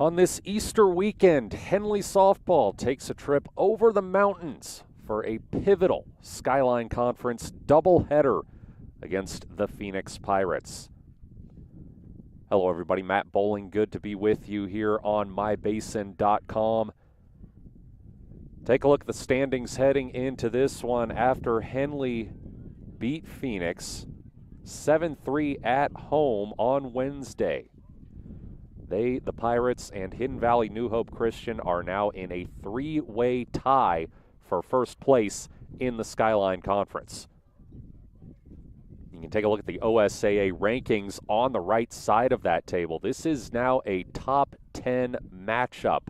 On this Easter weekend, Henley softball takes a trip over the mountains for a pivotal Skyline Conference doubleheader against the Phoenix Pirates. Hello, everybody. Matt Bowling, good to be with you here on mybasin.com. Take a look at the standings heading into this one after Henley beat Phoenix 7-3 at home on Wednesday. The Pirates, and Hidden Valley New Hope Christian are now in a three-way tie for first place in the Skyline Conference. You can take a look at the OSAA rankings on the right side of that table. This is now a top 10 matchup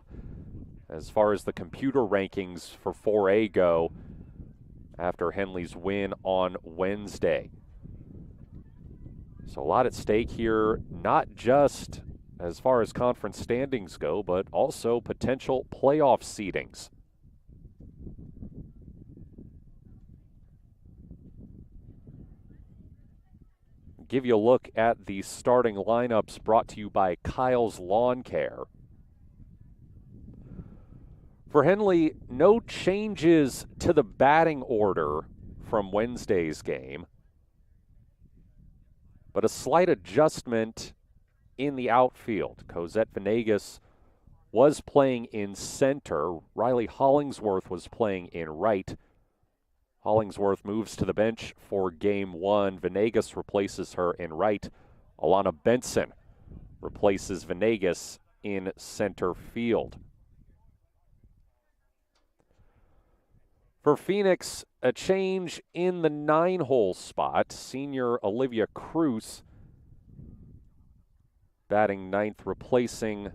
as far as the computer rankings for 4A go after Henley's win on Wednesday. So a lot at stake here, not just as far as conference standings go, but also potential playoff seedings. Give you a look at the starting lineups brought to you by Kyle's Lawn Care. For Henley, no changes to the batting order from Wednesday's game, but a slight adjustment in the outfield. Cosette Venegas was playing in center. Riley Hollingsworth was playing in right. Hollingsworth moves to the bench for game one. Venegas replaces her in right. Alana Benson replaces Venegas in center field. For Phoenix, a change in the 9-hole spot. Senior Olivia Cruz batting ninth, replacing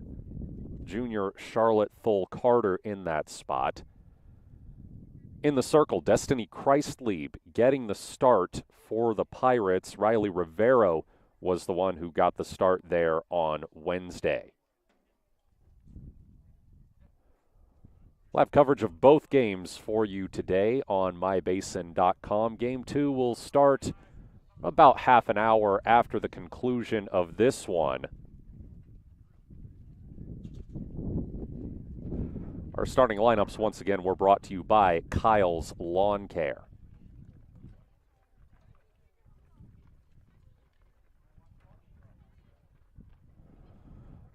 junior Charlotte Thole-Carter in that spot. In the circle, Destiny Christlieb getting the start for the Pirates. Riley Rivero was the one who got the start there on Wednesday. We'll have coverage of both games for you today on mybasin.com. Game 2 will start about half an hour after the conclusion of this one. Our starting lineups, once again, were brought to you by Kyle's Lawn Care.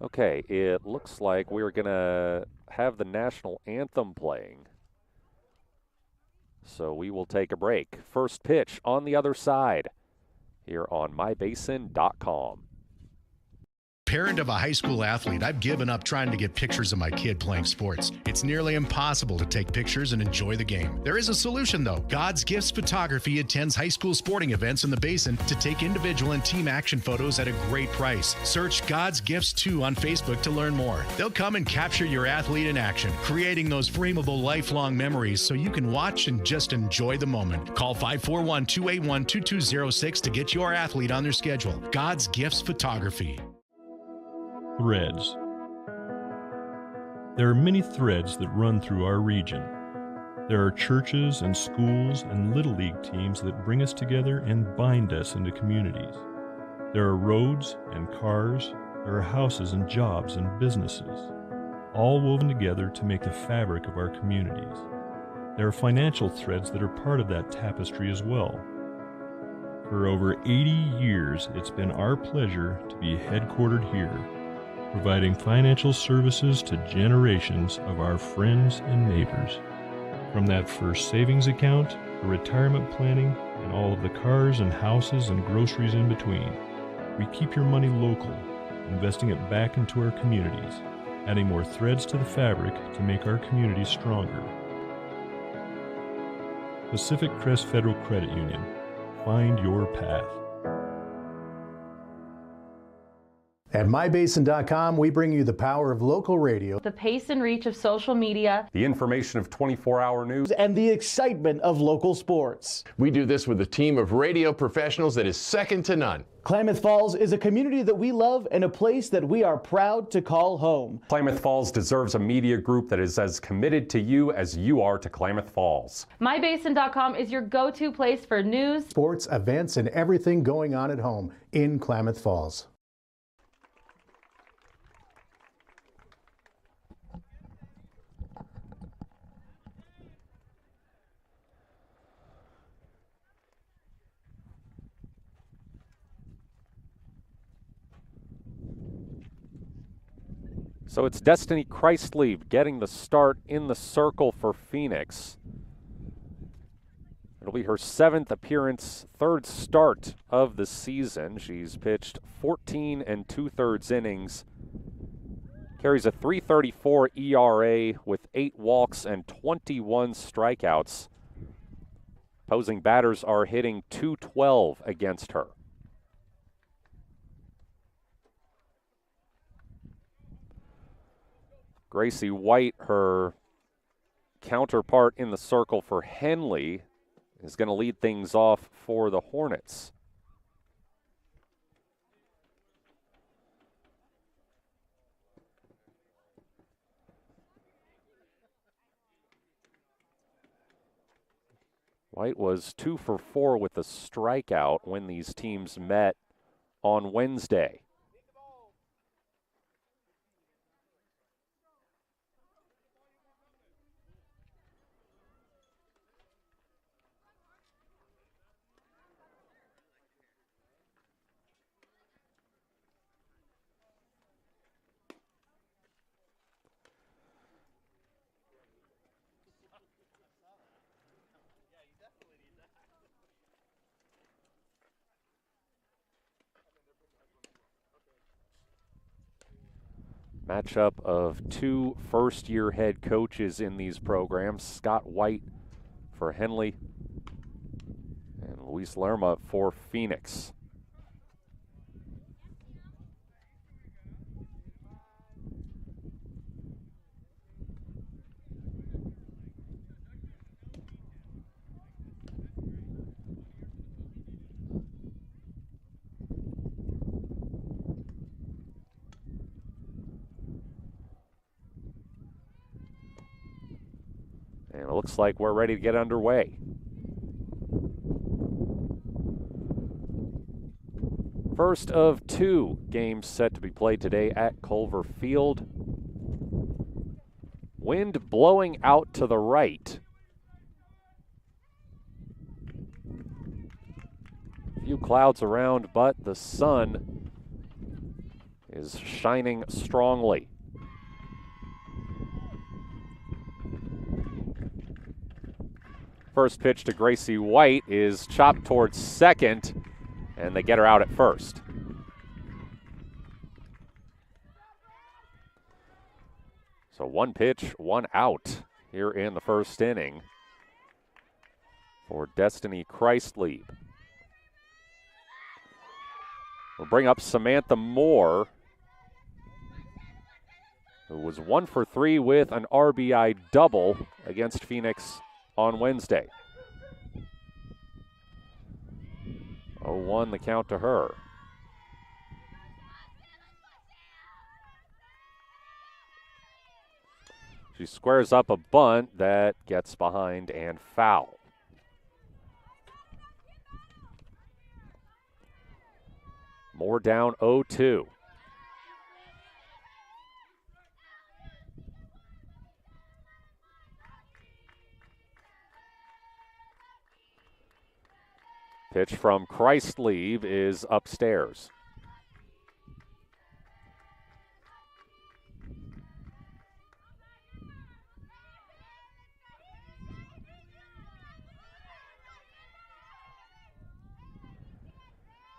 Okay, it looks like we're going to have the national anthem playing. So we will take a break. First pitch on the other side here on mybasin.com. Parent of a high school athlete, I've given up trying to get pictures of my kid playing sports. It's nearly impossible to take pictures and enjoy the game. There is a solution, though. God's Gifts Photography attends high school sporting events in the Basin to take individual and team action photos at a great price. Search God's Gifts 2 on Facebook to learn more. They'll come and capture your athlete in action, creating those frameable lifelong memories so you can watch and just enjoy the moment. Call 541-281-2206 to get your athlete on their schedule. God's Gifts Photography. Threads. There are many threads that run through our region. There are churches and schools and Little League teams that bring us together and bind us into communities. There are roads and cars. There are houses and jobs and businesses, all woven together to make the fabric of our communities. There are financial threads that are part of that tapestry as well. For over 80 years, it's been our pleasure to be headquartered here, providing financial services to generations of our friends and neighbors. From that first savings account, to retirement planning, and all of the cars and houses and groceries in between, we keep your money local, investing it back into our communities, adding more threads to the fabric to make our communities stronger. Pacific Crest Federal Credit Union. Find your path. At mybasin.com, we bring you the power of local radio, the pace and reach of social media, the information of 24-hour news, and the excitement of local sports. We do this with a team of radio professionals that is second to none. Klamath Falls is a community that we love and a place that we are proud to call home. Klamath Falls deserves a media group that is as committed to you as you are to Klamath Falls. MyBasin.com is your go-to place for news, sports, events, and everything going on at home in Klamath Falls. So it's Destiny Christlieb getting the start in the circle for Phoenix. It'll be her 7th appearance, 3rd start of the season. She's pitched 14 2/3 innings. Carries a 3.34 ERA with 8 walks and 21 strikeouts. Opposing batters are hitting .212 against her. Gracie White, her counterpart in the circle for Henley, is going to lead things off for the Hornets. White was 2 for 4 with a strikeout when these teams met on Wednesday. Matchup of 2 first-year head coaches in these programs. Scott White for Henley and Luis Lerma for Phoenix. And it looks like we're ready to get underway. First of 2 games set to be played today at Culver Field. Wind blowing out to the right. A few clouds around, but the sun is shining strongly. First pitch to Gracie White is chopped towards second, and they get her out at first. So 1 pitch, 1 out here in the first inning for Destiny Christlieb. We'll bring up Samantha Moore, who was 1 for 3 with an RBI double against Phoenix on Wednesday. 0-1 the count to her. She squares up a bunt that gets behind and foul. Moore down 0-2. Pitch from Christlieb is upstairs.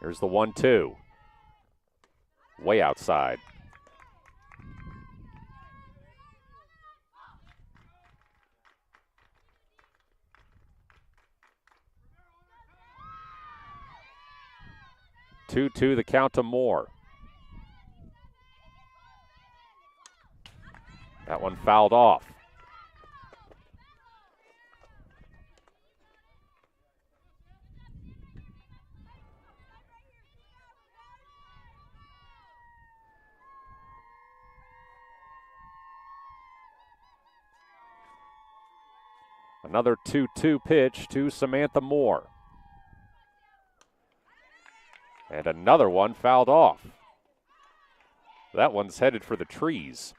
Here's the 1-2. Way outside. Two the count to Moore. That one fouled off. Another 2-2 pitch to Samantha Moore. And another one fouled off. That one's headed for the trees.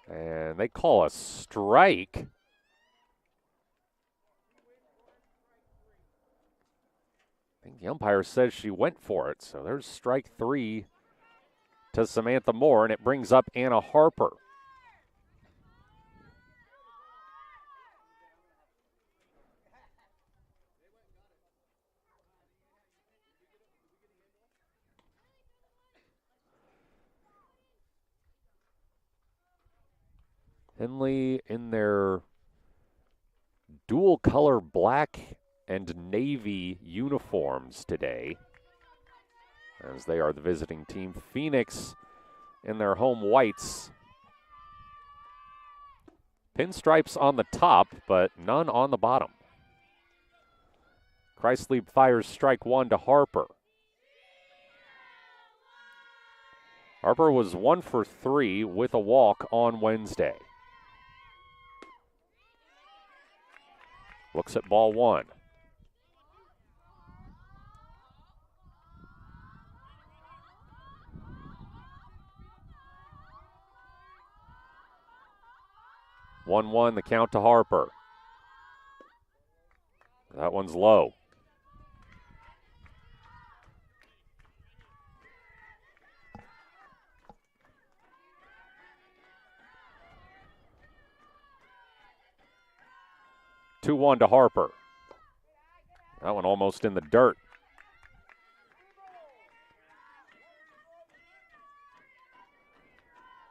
And they call a strike. I think the umpire says she went for it. So there's strike 3 to Samantha Moore, and it brings up Anna Harper. Henley in their dual color black and navy uniforms today, as they are the visiting team. Phoenix in their home whites. Pinstripes on the top, but none on the bottom. Kreislieb fires strike 1 to Harper. Harper was 1 for 3 with a walk on Wednesday. Looks at ball 1. The count to Harper. That one's low. Two one to Harper. That one almost in the dirt.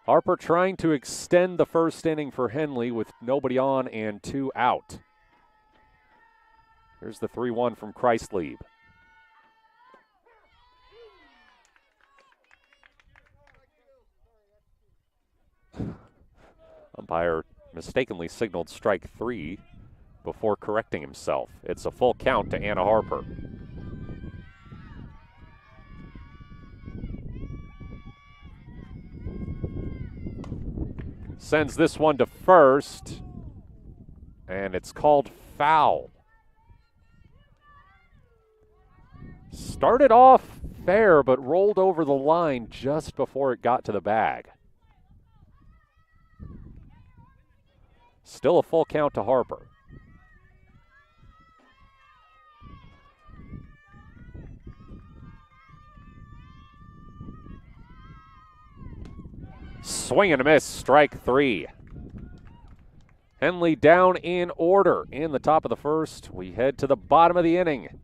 Harper trying to extend the first inning for Henley with nobody on and 2 out. Here's the 3-1 from Kreislieb. Umpire mistakenly signaled strike 3 before correcting himself. It's a full count to Anna Harper. Sends this one to first, and it's called foul. Started off fair, but rolled over the line just before it got to the bag. Still a full count to Harper. Swing and a miss, strike 3. Henley down in order in the top of the first. We head to the bottom of the inning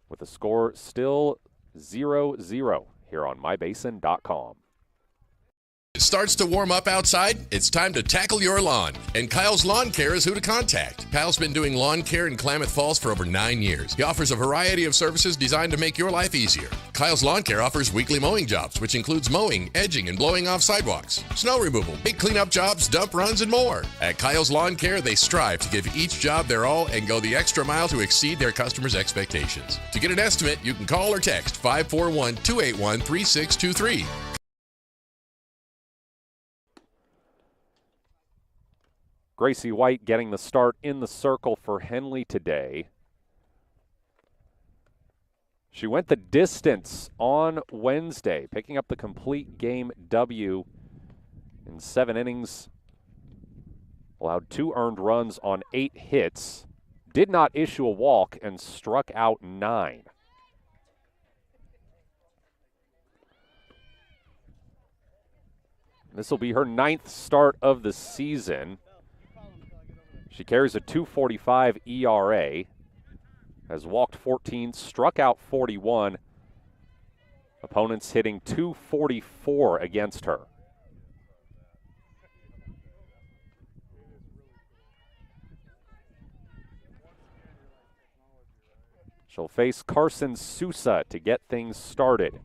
with the score still 0-0 here on mybasin.com. It starts to warm up outside, it's time to tackle your lawn. And Kyle's Lawn Care is who to contact. Kyle's been doing lawn care in Klamath Falls for over 9 years. He offers a variety of services designed to make your life easier. Kyle's Lawn Care offers weekly mowing jobs, which includes mowing, edging, and blowing off sidewalks, snow removal, big cleanup jobs, dump runs, and more. At Kyle's Lawn Care, they strive to give each job their all and go the extra mile to exceed their customers' expectations. To get an estimate, you can call or text 541-281-3623. Gracie White getting the start in the circle for Henley today. She went the distance on Wednesday, picking up the complete game W in 7 innings. Allowed 2 earned runs on 8 hits. Did not issue a walk and struck out 9. This will be her 9th start of the season. She carries a 2.45 ERA, has walked 14, struck out 41. Opponents hitting 244 against her. She'll face Carson Sousa to get things started.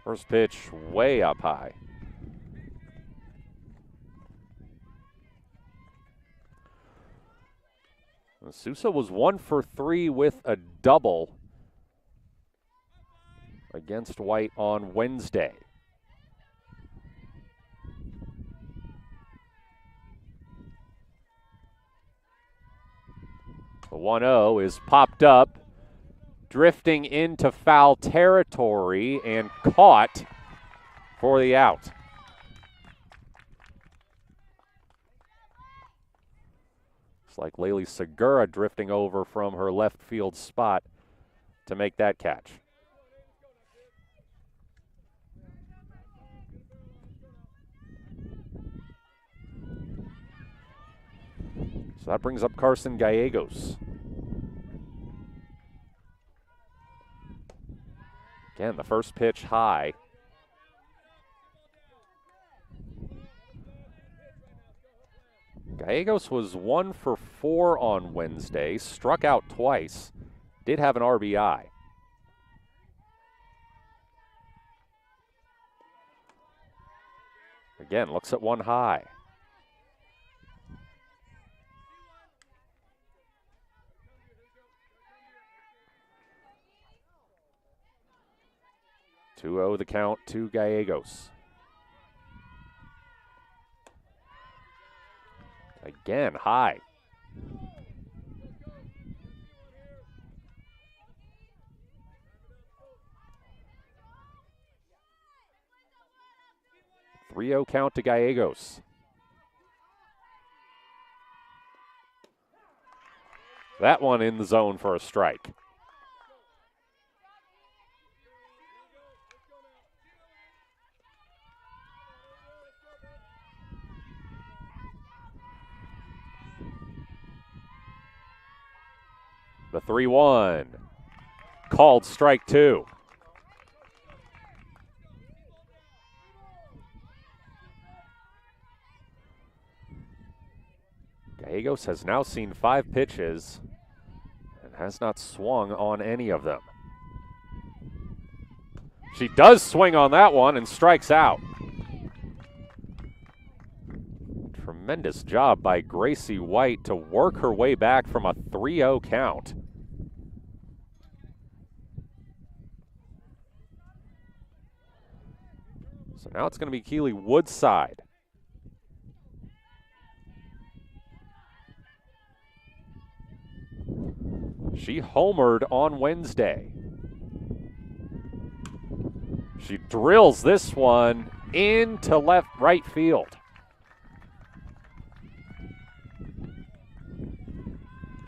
First pitch way up high. Sousa was 1 for 3 with a double against White on Wednesday. The 1-0 is popped up, drifting into foul territory and caught for the out. Looks like Laylee Segura drifting over from her left field spot to make that catch. So that brings up Carson Gallegos. Again, the first pitch high. Gallegos was 1 for 4 on Wednesday, struck out twice, did have an RBI. Again, looks at one high. Two-0 the count to Gallegos. Again, high. Three-0 count to Gallegos. That one in the zone for a strike. The 3-1, called strike 2. Gallegos has now seen 5 pitches and has not swung on any of them. She does swing on that one and strikes out. Tremendous job by Gracie White to work her way back from a 3-0 count. So now it's going to be Keely Woodside. She homered on Wednesday. She drills this one into right field.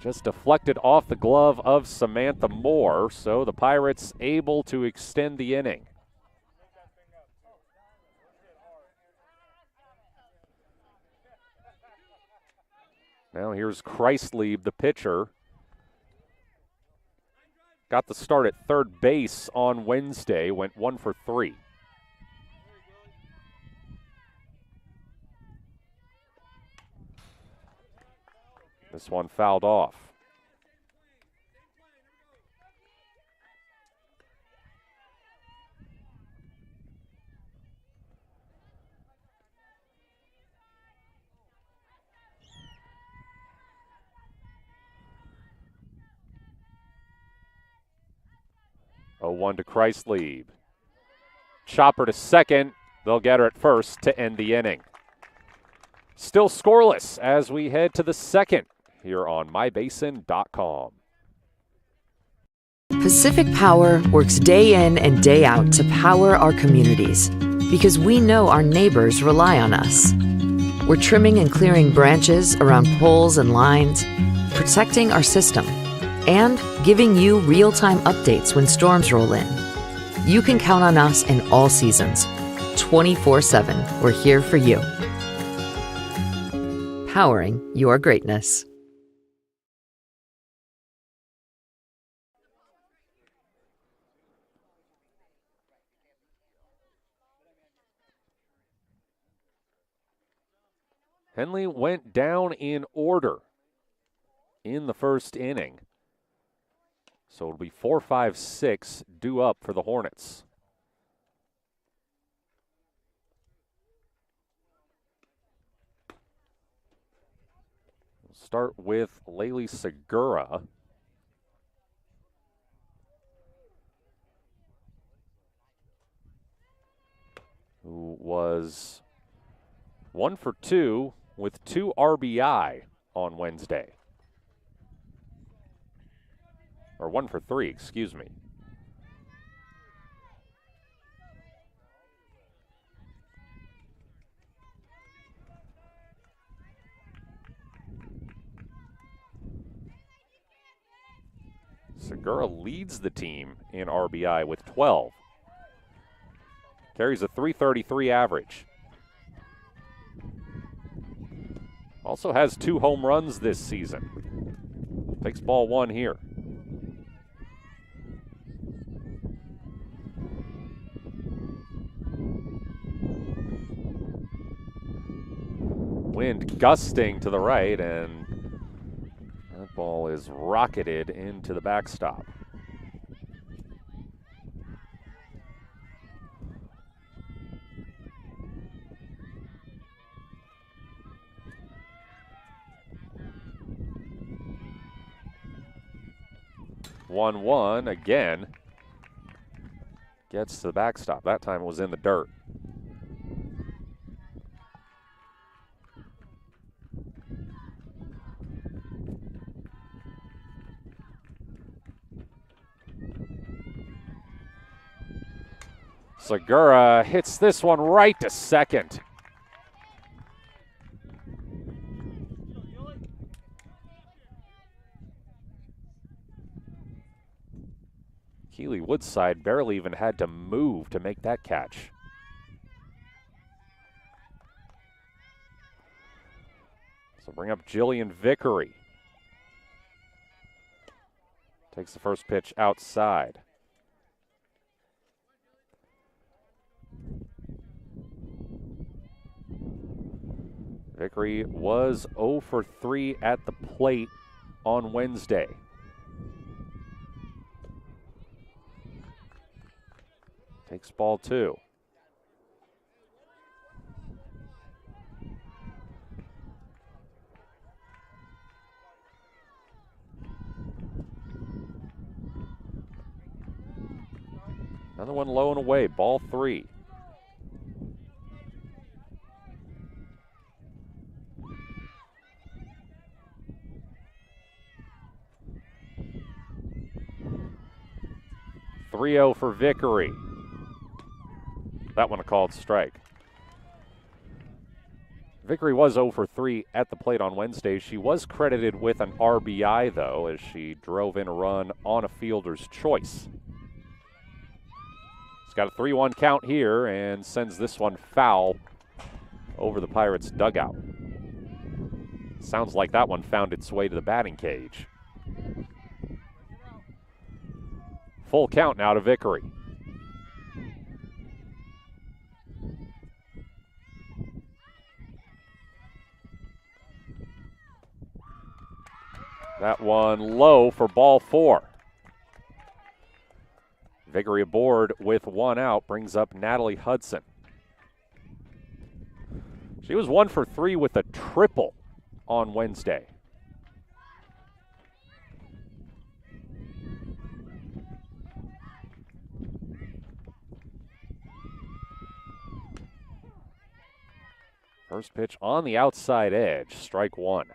Just deflected off the glove of Samantha Moore, so the Pirates able to extend the inning. Now here's Kreislieb, the pitcher. Got the start at third base on Wednesday, went 1 for 3. This one fouled off. Oh, 1 to Kreislieb. Chopper to second. They'll get her at first to end the inning. Still scoreless as we head to the second here on mybasin.com. Pacific Power works day in and day out to power our communities because we know our neighbors rely on us. We're trimming and clearing branches around poles and lines, protecting our system, and giving you real-time updates when storms roll in. You can count on us in all seasons. 24/7, we're here for you. Powering your greatness. Henley went down in order in the first inning. So it'll be 4-5-6 due up for the Hornets. We'll start with Laylee Segura. Who was 1 for 2 with 2 RBI on Wednesday. Or 1 for 3, excuse me. Segura leads the team in RBI with 12. Carries a .333 average. Also has 2 home runs this season. Takes ball 1 here. Wind gusting to the right, and that ball is rocketed into the backstop. One again. Gets to the backstop. That time it was in the dirt. Segura hits this one right to second. Keely Woodside barely even had to move to make that catch. So bring up Jillian Vickery. Takes the first pitch outside. Vickery was 0 for 3 at the plate on Wednesday. Takes ball 2. Another one low and away, ball 3. .30 for Vickery. That one a called strike. Vickery was 0 for 3 at the plate on Wednesday. She was credited with an RBI, though, as she drove in a run on a fielder's choice. It's got a 3-1 count here and sends this one foul over the Pirates' dugout. Sounds like that one found its way to the batting cage. Full count now to Vickery. That one low for ball 4. Vickery aboard with 1 out, brings up Natalie Hudson. She was 1 for 3 with a triple on Wednesday. First pitch on the outside edge, strike 1.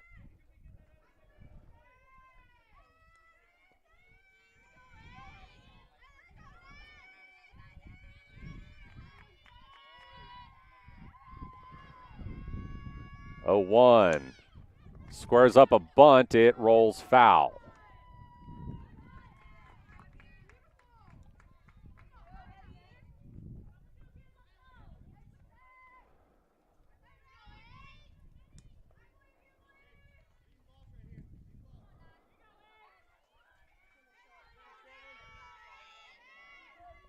Oh, 1. Squares up a bunt, it rolls foul.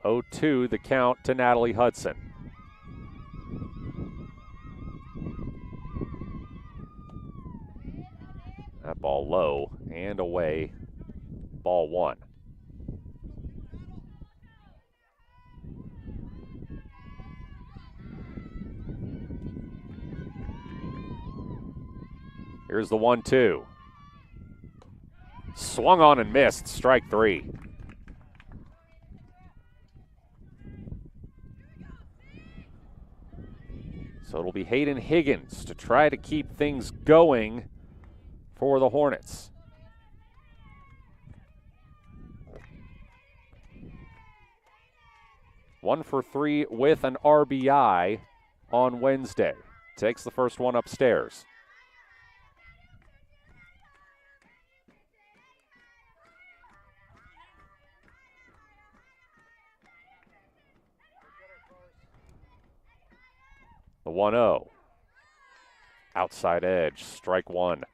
Oh, 2, the count to Natalie Hudson. That ball low and away, ball 1. Here's the 1-2. Swung on and missed, strike 3. So it'll be Hayden Higgins to try to keep things going for the Hornets. 1 for 3 with an RBI on Wednesday. Takes the first one upstairs. The 1-0. Outside edge, strike one.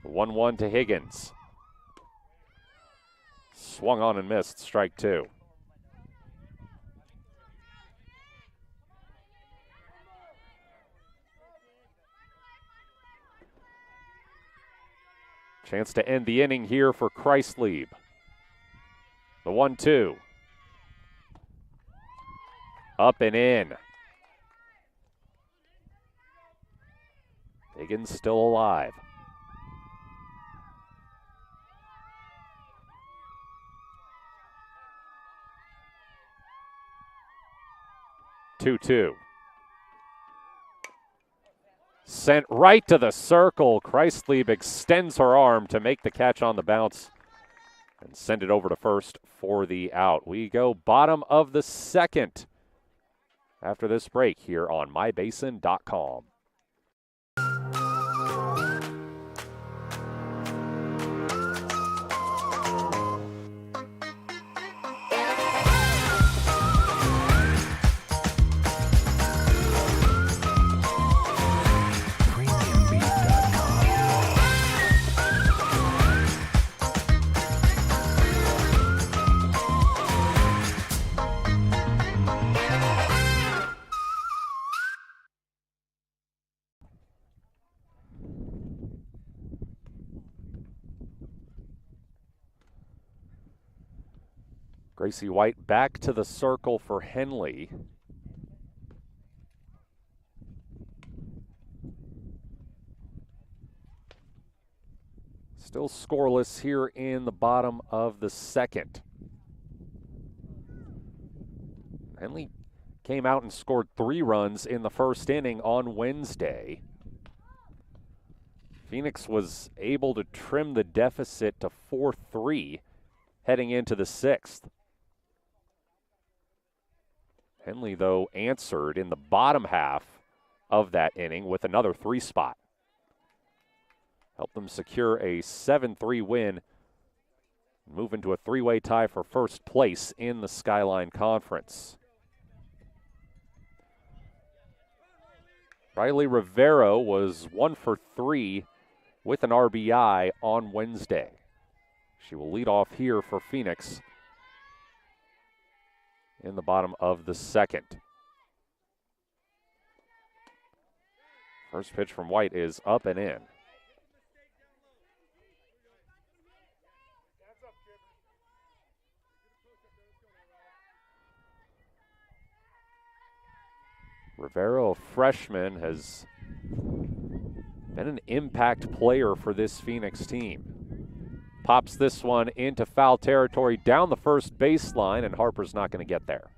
The 1-1 to Higgins. Swung on and missed, strike two. Chance to end the inning here for Kreislieb. The 1-2. Up and in. Higgins still alive. Two. Sent right to the circle. Kreislieb extends her arm to make the catch on the bounce and send it over to first for the out. We go bottom of the second after this break here on mybasin.com. Gracie White back to the circle for Henley. Still scoreless here in the bottom of the second. Henley came out and scored 3 runs in the first inning on Wednesday. Phoenix was able to trim the deficit to 4-3 heading into the 6th. Henley, though, answered in the bottom half of that inning with another 3 spot. Helped them secure a 7-3 win, move into a 3-way tie for first place in the Skyline Conference. Riley Rivero was 1 for 3 with an RBI on Wednesday. She will lead off here for Phoenix in the bottom of the second. First pitch from White is up and in. Rivero, a freshman, has been an impact player for this Phoenix team. Pops this one into foul territory down the first baseline, and Harper's not going to get there.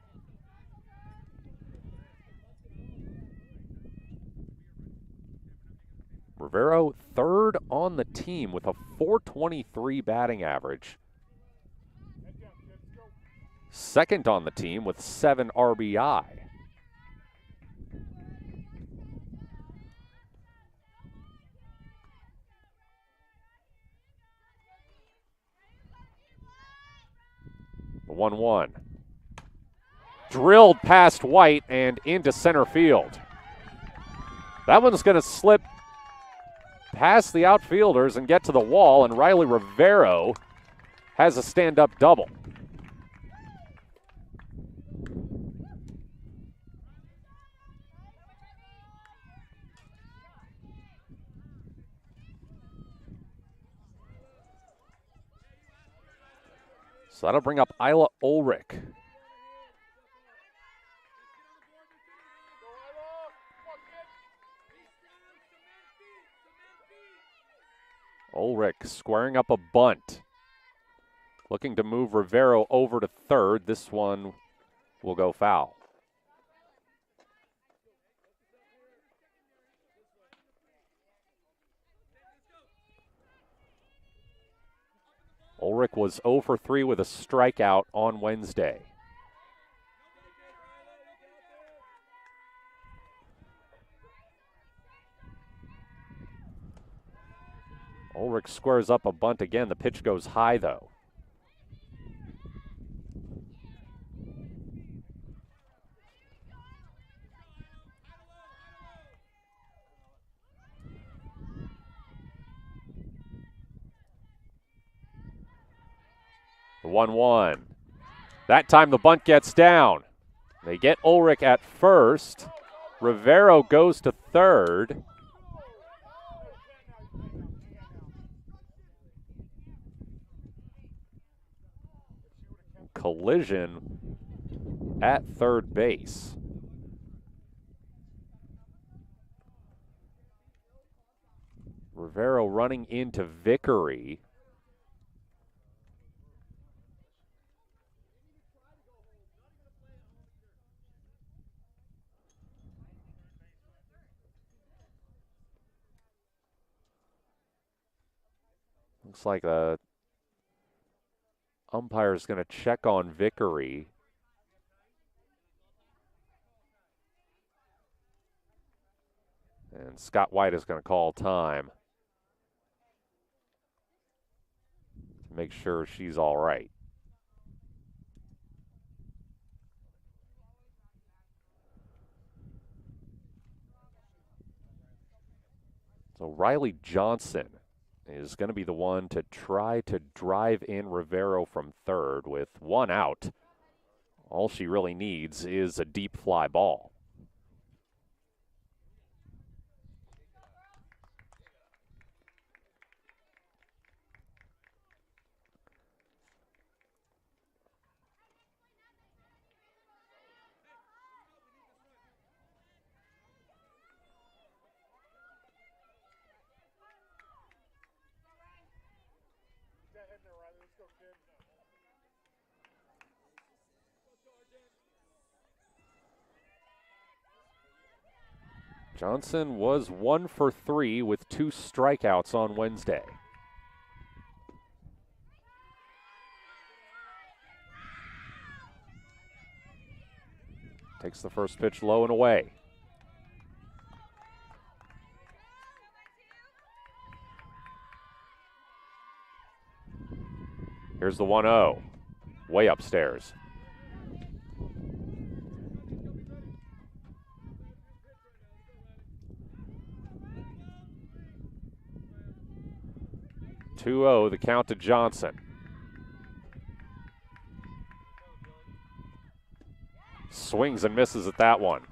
Rivero, third on the team with a .423 batting average. Second on the team with 7 RBI. The 1-1. Drilled past White and into center field. That one's going to slip past the outfielders and get to the wall, and Riley Rivero has a stand-up double. So that'll bring up Isla Ulrich. Ulrich squaring up a bunt. Looking to move Rivero over to third. This one will go foul. Ulrich was 0 for 3 with a strikeout on Wednesday. Ulrich squares up a bunt again. The pitch goes high, though. The 1-1. That time the bunt gets down. They get Ulrich at first. Rivero goes to third. Collision at third base. Rivero running into Vickery. Looks like the umpire is going to check on Vickery. And Scott White is going to call time to make sure she's all right. So Riley Johnson is going to be the one to try to drive in Rivero from third with one out. All she really needs is a deep fly ball. Johnson was 1 for 3 with 2 strikeouts on Wednesday. Takes the first pitch low and away. Here's the 1-0, way upstairs. The count to Johnson. Swings and misses at that one.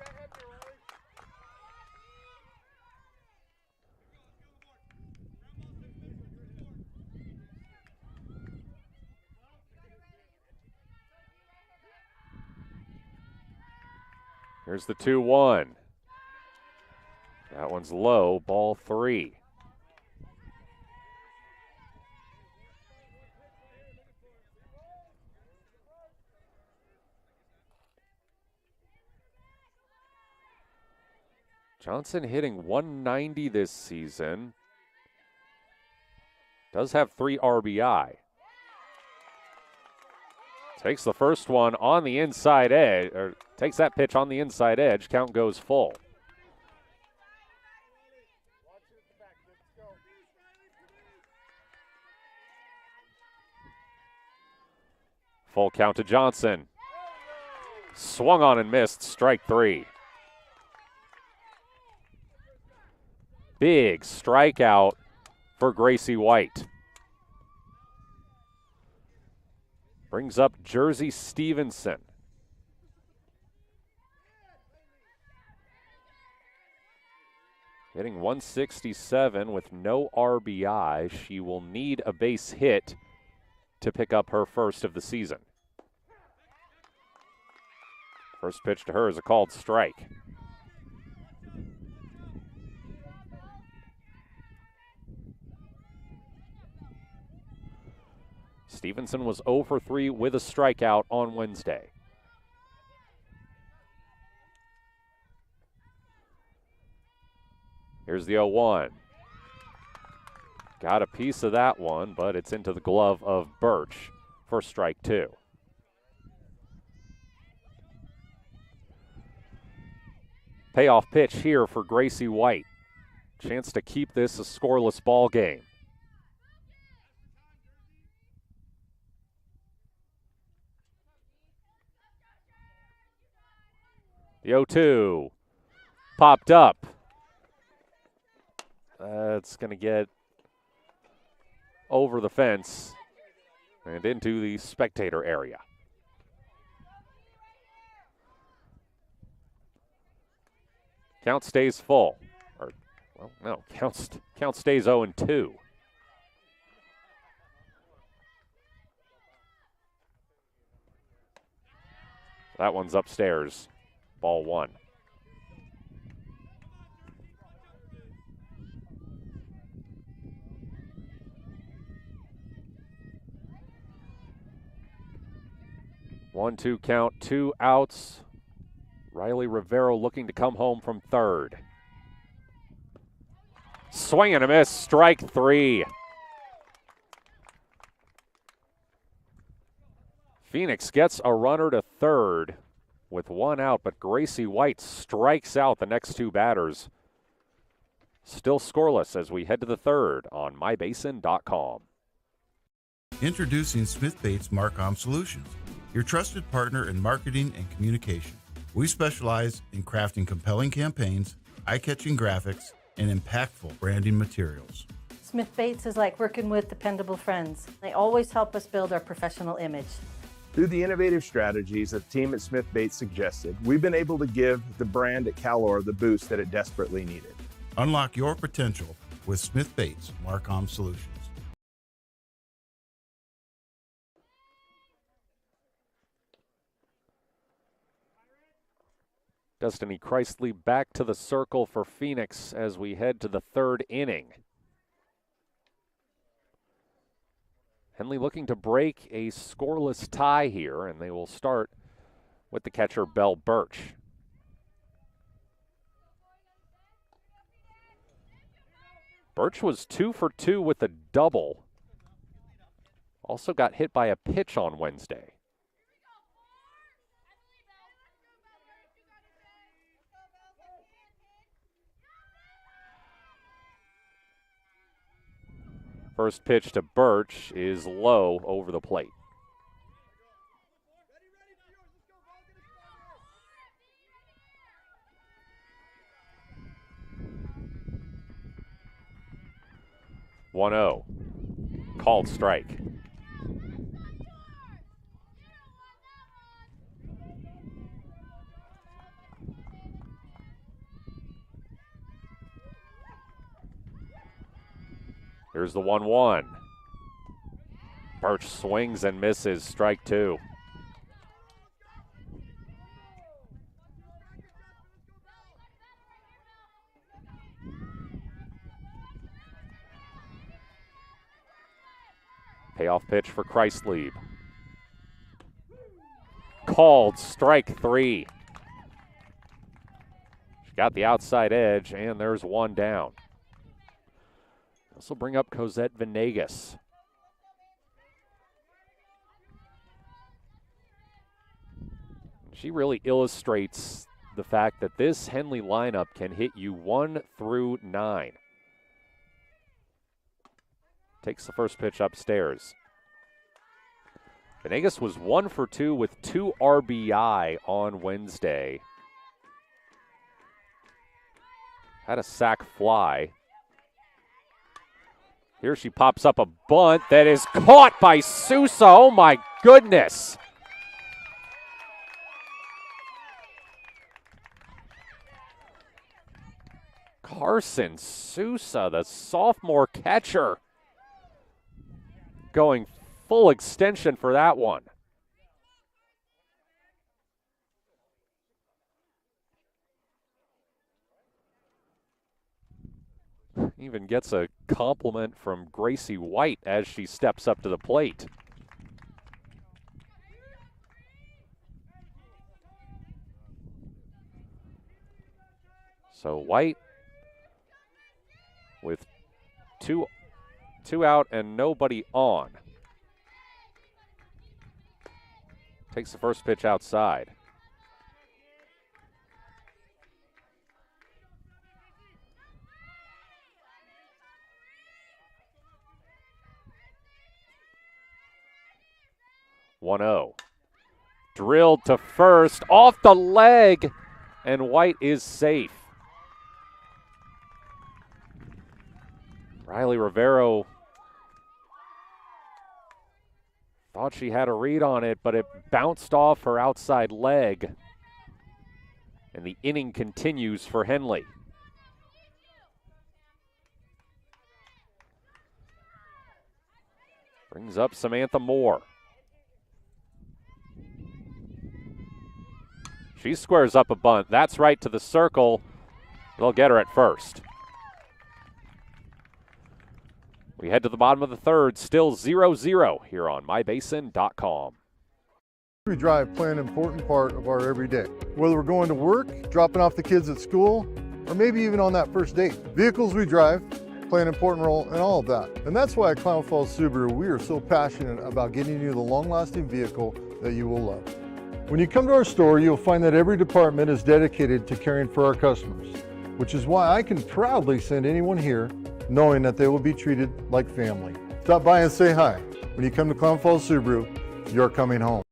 Here's the 2-1. That one's low, ball 3. Johnson hitting 190 this season. Does have 3 RBI. Takes the first one on the inside edge, or takes that pitch on the inside edge. Count goes full. Full count to Johnson. Swung on and missed, strike 3. Big strikeout for Gracie White. Brings up Jersey Stevenson. Hitting 167 with no RBI. She will need a base hit to pick up her first of the season. First pitch to her is a called strike. Stevenson was 0 for 3 with a strikeout on Wednesday. Here's the 0-1. Got a piece of that one, but it's into the glove of Birch for strike 2. Payoff pitch here for Gracie White. Chance to keep this a scoreless ball game. The 0-2 popped up. It's going to get over the fence and into the spectator area. Count stays full. Or, well, no, count stays 0-2. That one's upstairs. Ball 1. One, 2 count, 2 outs. Riley Rivero looking to come home from third. Swing and a miss, strike 3. Phoenix gets a runner to third with 1 out, but Gracie White strikes out the next 2 batters. Still scoreless as we head to the third on mybasin.com. Introducing Smith Bates Marcom Solutions, your trusted partner in marketing and communication. We specialize in crafting compelling campaigns, eye-catching graphics, and impactful branding materials. Smith Bates is like working with dependable friends. They always help us build our professional image. Through the innovative strategies that the team at Smith Bates suggested, we've been able to give the brand at Calor the boost that it desperately needed. Unlock your potential with Smith Bates Marcom Solutions. Destiny Christley back to the circle for Phoenix as we head to the third inning. Henley looking to break a scoreless tie here, and they will start with the catcher, Bell Birch. Birch was 2 for 2 with a double. Also got hit by a pitch on Wednesday. First pitch to Birch is low over the plate. One 0. Called strike. Here's the 1-1. Birch swings and misses, strike 2. Payoff pitch for Christley. Called strike 3. She got the outside edge, and there's 1 down. This will bring up Cosette Venegas. She really illustrates the fact that this Henley lineup can hit you 1 through 9. Takes the first pitch upstairs. Venegas was 1 for 2 with 2 RBI on Wednesday. Had a sac fly. Here she pops up a bunt that is caught by Sousa. Oh my goodness. Carson Sousa, the sophomore catcher, going full extension for that one. Even gets a compliment from Gracie White as she steps up to the plate. So White with 2 2 out and nobody on. Takes the first pitch outside. One 0. Drilled to first, off the leg, and White is safe. Riley Rivero thought she had a read on it, but it bounced off her outside leg. And the inning continues for Henley. Brings up Samantha Moore. She squares up a bunt. That's right to the circle. They'll get her at first. We head to the bottom of the third, still 0-0 here on mybasin.com. We drive play an important part of our everyday. Whether we're going to work, dropping off the kids at school, or maybe even on that first date. Vehicles we drive play an important role in all of that. And that's why at Klamath Falls Subaru, we are so passionate about getting you the long-lasting vehicle that you will love. When you come to our store, you'll find that every department is dedicated to caring for our customers, which is why I can proudly send anyone here knowing that they will be treated like family. Stop by and say hi. When you come to Klamath Falls Subaru, you're coming home.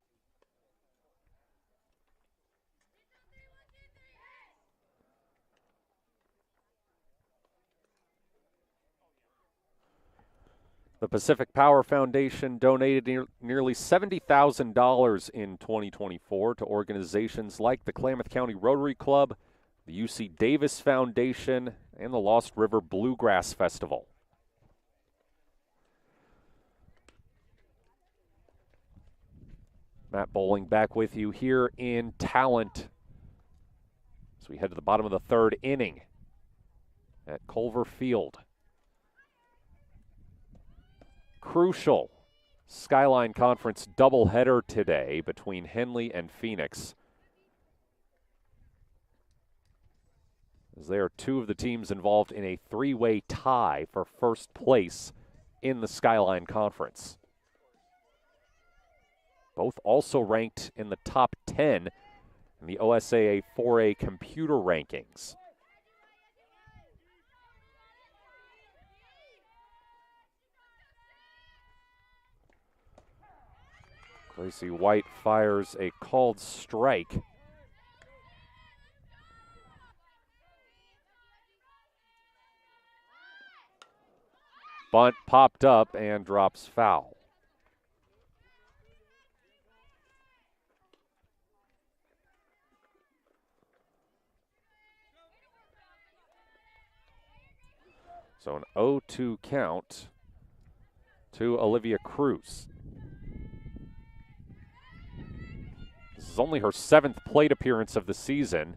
The Pacific Power Foundation donated nearly $70,000 in 2024 to organizations like the Klamath County Rotary Club, the UC Davis Foundation, and the Lost River Bluegrass Festival. Matt Bowling back with you here in Talent as we head to the bottom of the third inning at Culver Field. Crucial Skyline Conference doubleheader today between Henley and Phoenix, as they are two of the teams involved in a three-way tie for first place in the Skyline Conference. Both also ranked in the top 10 in the OSAA 4A computer rankings. Gracie White fires a called strike. Bunt popped up and drops foul. So an 0-2 count to Olivia Cruz. This is only her 7th plate appearance of the season.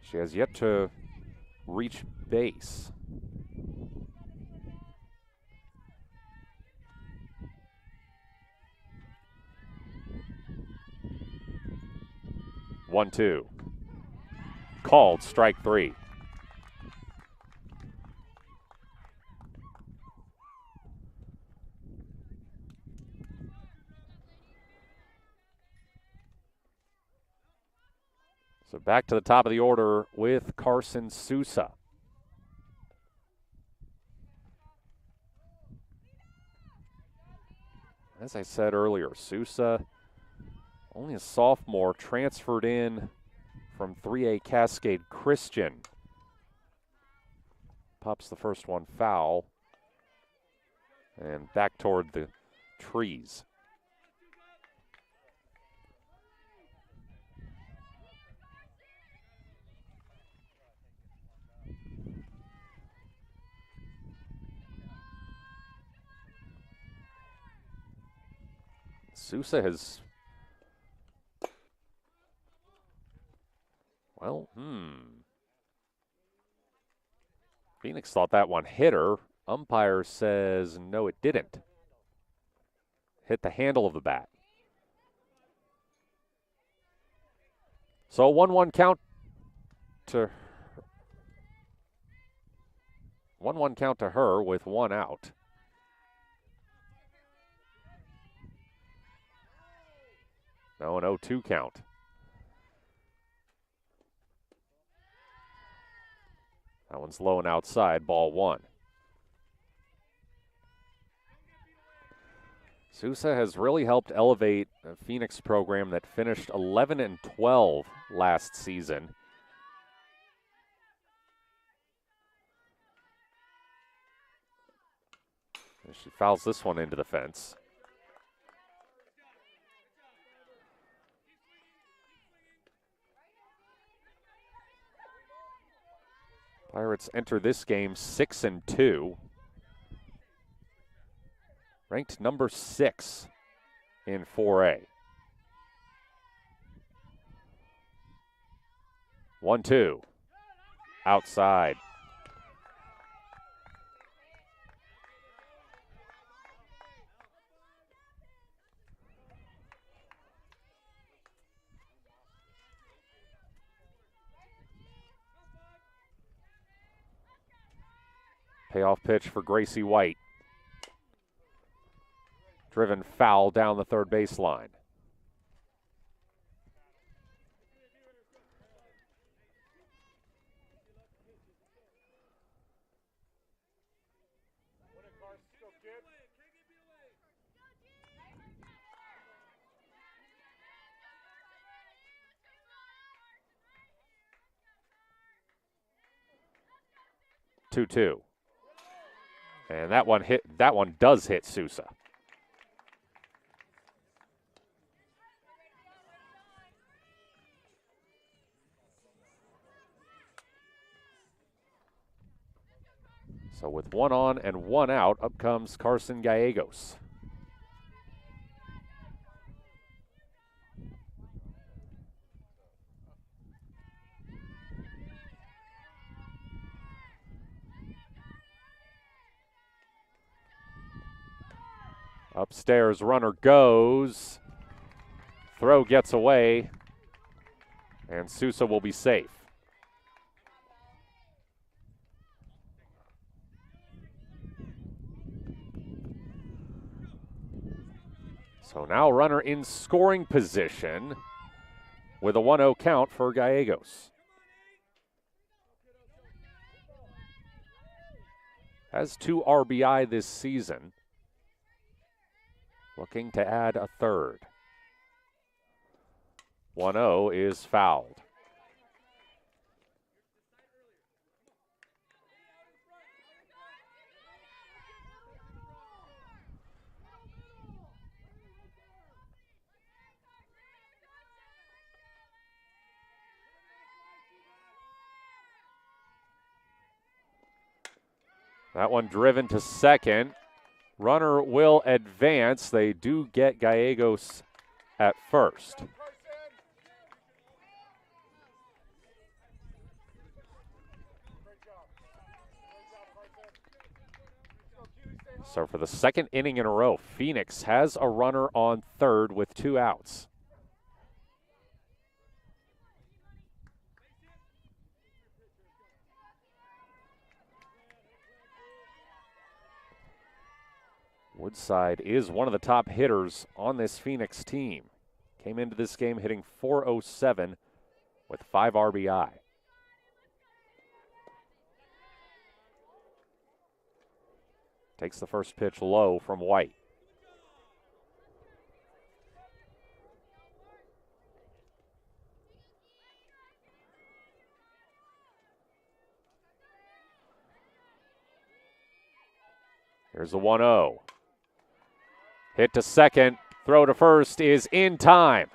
She has yet to reach base. One, two. Called strike three. So back to the top of the order with Carson Sousa. As I said earlier, Sousa, only a sophomore, transferred in from 3A Cascade Christian. Pops the first one foul and back toward the trees. Sousa has, well, Phoenix thought that one hit her. Umpire says no, it didn't. Hit the handle of the bat. So a 1-1 count to 1-1 count to her with one out. No, an 0-2 count. That one's low and outside, ball one. Sousa has really helped elevate a Phoenix program that finished 11-12 last season. And she fouls this one into the fence. Pirates enter this game 6-2. Ranked number 6 in 4A. 1-2. Outside. Payoff pitch for Gracie White. Driven foul down the third baseline. Two. And that one does hit Sousa. So with one on and one out, up comes Carson Gallegos. Upstairs, runner goes. Throw gets away, and Sousa will be safe. So now runner in scoring position with a 1-0 count for Gallegos. Has 2 RBI this season. Looking to add a third. 1-0 is fouled. That one driven to second. Runner will advance. They do get Gallegos at first. So for the second inning in a row, Phoenix has a runner on third with 2 outs. Woodside is one of the top hitters on this Phoenix team. Came into this game hitting .407 with 5 RBI. Takes the first pitch low from White. Here's the 1-0. Hit to second, throw to first is in time.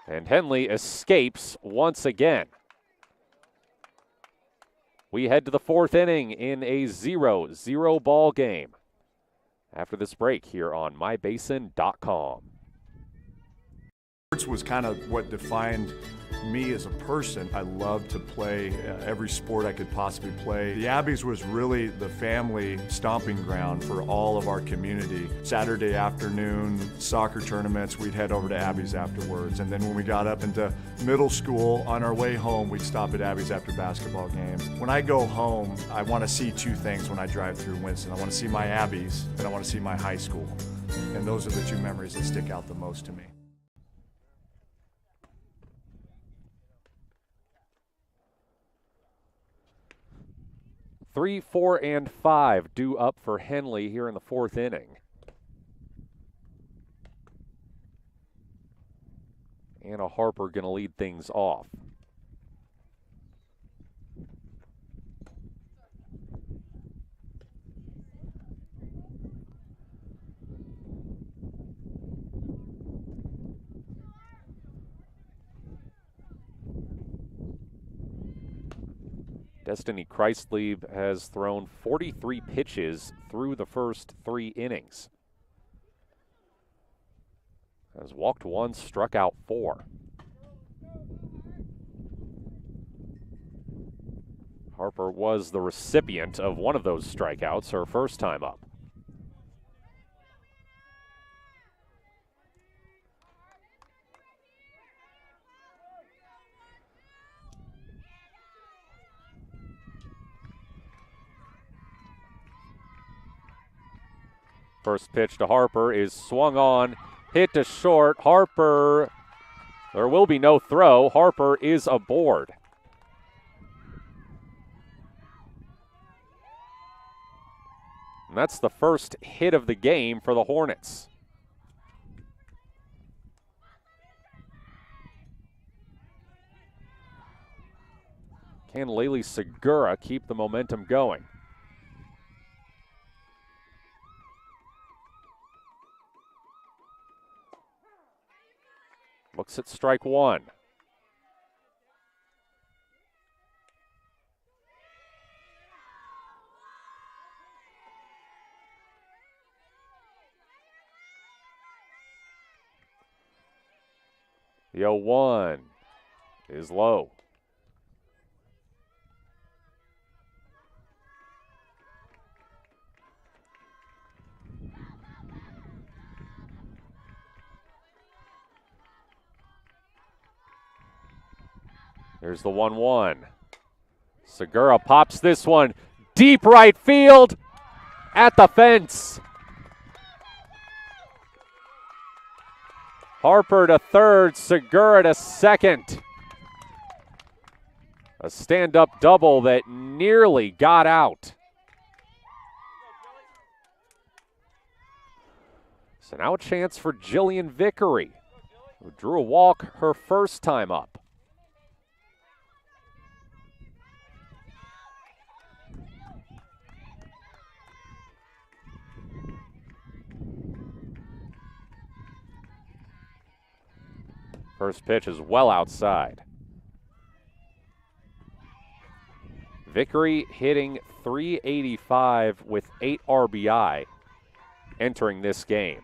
And Henley escapes once again. We head to the 4th inning in a 0-0 ball game. After this break here on mybasin.com. Sports was kind of what defined me as a person. I loved to play every sport I could possibly play. The Abbeys was really the family stomping ground for all of our community. Saturday afternoon soccer tournaments, we'd head over to Abbeys afterwards. And then when we got up into middle school, on our way home, we'd stop at Abbeys after basketball games. When I go home, I want to see two things when I drive through Winston. I want to see my Abbeys and I want to see my high school. And those are the two memories that stick out the most to me. 3, 4, and 5 due up for Henley here in the 4th inning. Anna Harper going to lead things off. Destiny Kreislieb has thrown 43 pitches through the first 3 innings. Has walked 1, struck out 4. Harper was the recipient of one of those strikeouts her first time up. First pitch to Harper is swung on, hit to short. Harper, there will be no throw. Harper is aboard. And that's the first hit of the game for the Hornets. Can Laylee Segura keep the momentum going? Looks at strike 1. The 0-1 is low. Here's the 1-1. Segura pops this one. Deep right field at the fence. Harper to third, Segura to second. A stand-up double that nearly got out. So now a chance for Jillian Vickery, who drew a walk her first time up. First pitch is well outside. Vickery hitting .385 with 8 RBI entering this game.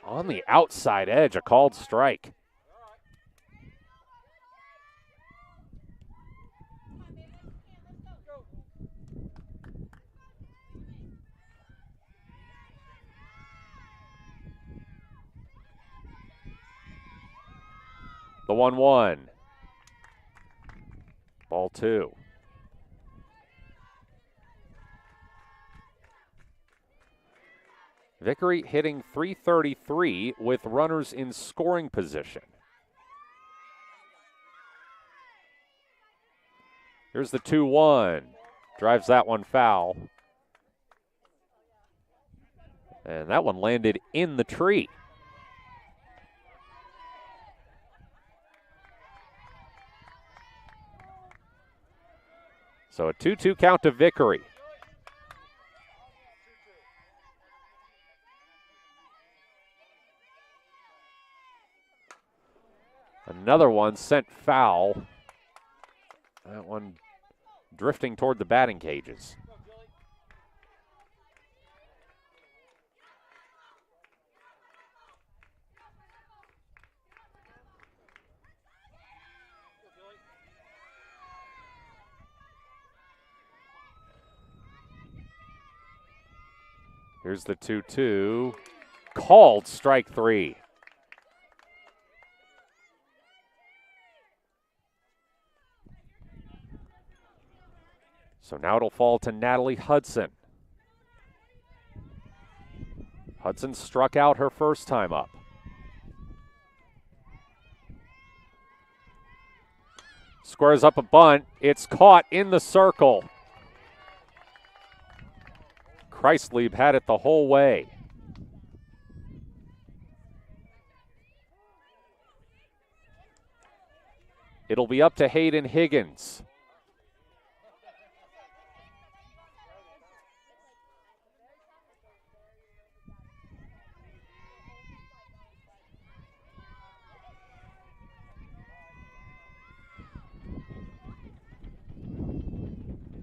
On the outside edge, a called strike. The 1-1. Ball 2. Vickery hitting .333 with runners in scoring position. Here's the 2-1. Drives that one foul. And that one landed in the tree. So a 2-2 count to Vickery. Another one sent foul. That one drifting toward the batting cages. Here's the 2-2. Called strike 3. So now it'll fall to Natalie Hudson. Hudson struck out her first time up. Squares up a bunt. It's caught in the circle. Kreislieb had it the whole way. It'll be up to Hayden Higgins.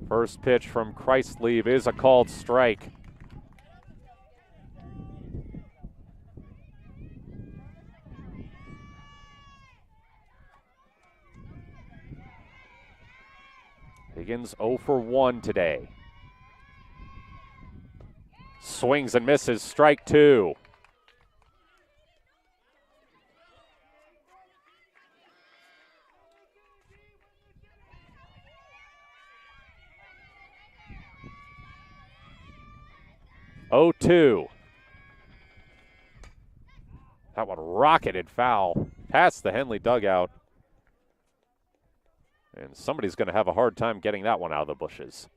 First pitch from Kreislieb is a called strike. Higgins 0 for 1 today. Swings and misses, strike 2. Oh, 2. That one rocketed foul past the Henley dugout. And somebody's going to have a hard time getting that one out of the bushes.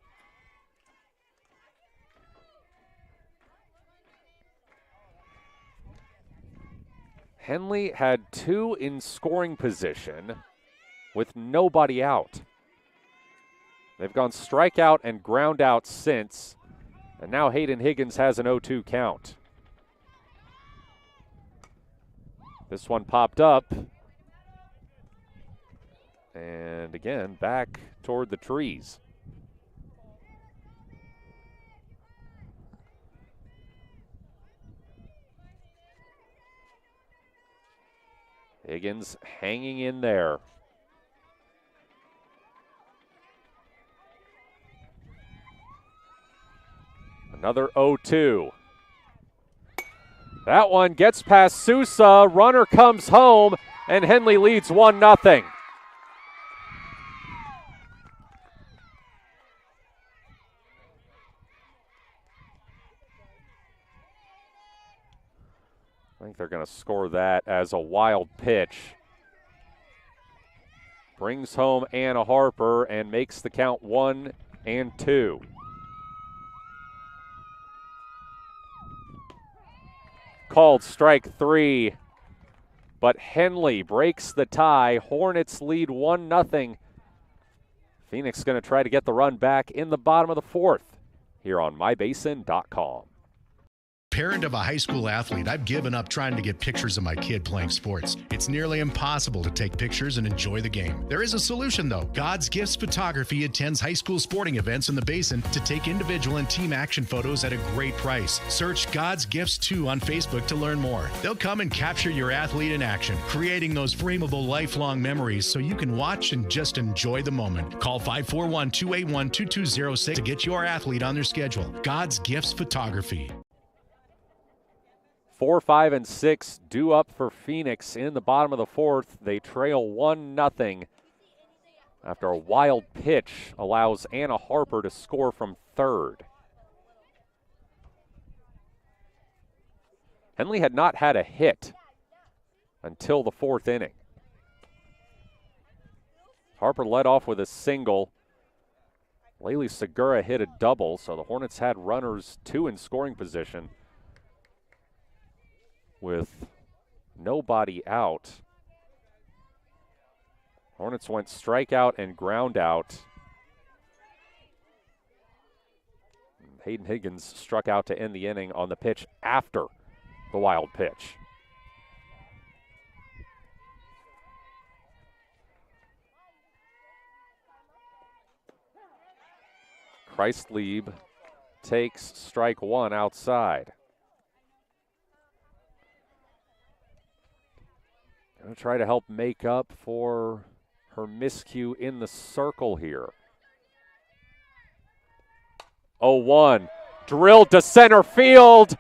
Henley had 2 in scoring position with nobody out. They've gone strikeout and ground out since. And now Hayden Higgins has an 0-2 count. This one popped up. And again, back toward the trees. Higgins hanging in there. Another 0-2. That one gets past Sousa. Runner comes home, and Henley leads 1-0. I think they're going to score that as a wild pitch. Brings home Anna Harper and makes the count 1-2. Called strike 3, but Henley breaks the tie. Hornets lead 1-0. Phoenix going to try to get the run back in the bottom of the 4th here on mybasin.com. Parent of a high school athlete, I've given up trying to get pictures of my kid playing sports. It's nearly impossible to take pictures and enjoy the game. There is a solution, though. God's Gifts Photography attends high school sporting events in the Basin to take individual and team action photos at a great price. Search God's Gifts 2 on Facebook to learn more. They'll come and capture your athlete in action, creating those frameable lifelong memories so you can watch and just enjoy the moment. Call 541-281-2206 to get your athlete on their schedule. God's Gifts Photography. 4, 5, and 6 due up for Phoenix in the bottom of the 4th. They trail 1-0 after a wild pitch allows Anna Harper to score from third. Henley had not had a hit until the 4th inning. Harper led off with a single. Laylee Segura hit a double, so the Hornets had runners 2 in scoring position with nobody out. Hornets went strikeout and ground out. Hayden Higgins struck out to end the inning on the pitch after the wild pitch. Kreislieb takes strike 1 outside. Going to try to help make up for her miscue in the circle here. 0-1. Drilled to center field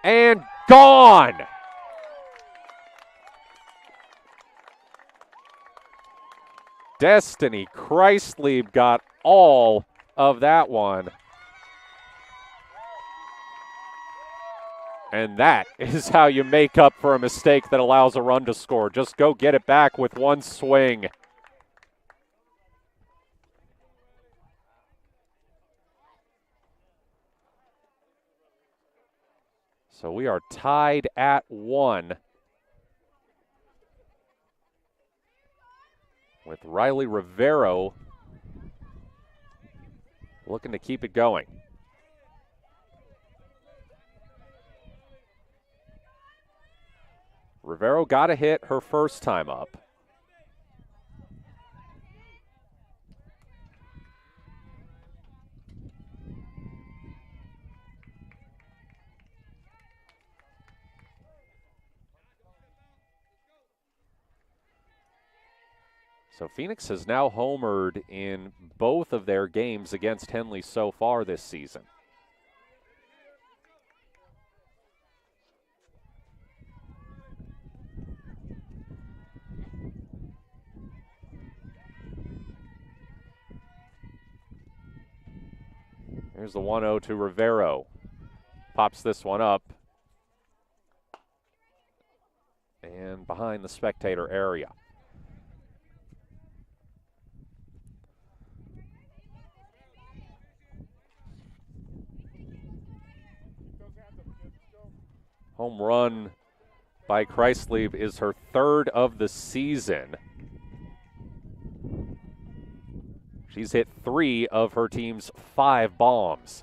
and gone. Destiny Kreislieb got all of that one. And that is how you make up for a mistake that allows a run to score. Just go get it back with one swing. So we are tied at 1 with Riley Rivero looking to keep it going. Rivero got a hit her first time up. So Phoenix has now homered in both of their games against Henley so far this season. Here's the 1-0 to Rivero. Pops this one up. And behind the spectator area. Home run by Kreislieb is her third of the season. She's hit 3 of her team's 5 bombs.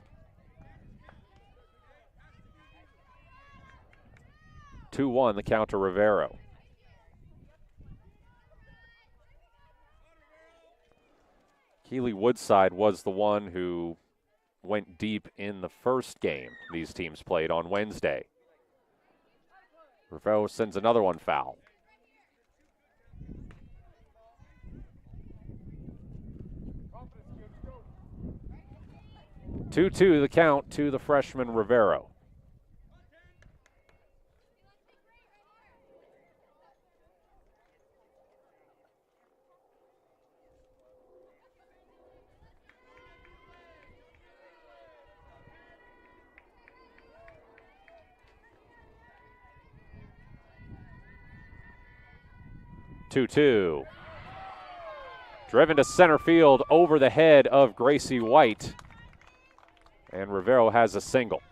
2-1 the count to Rivero. Keely Woodside was the one who went deep in the first game these teams played on Wednesday. Rivero sends another one foul. Two-two the count to the freshman Rivero. Two-two. Driven to center field over the head of Gracie White. And Rivero has a single.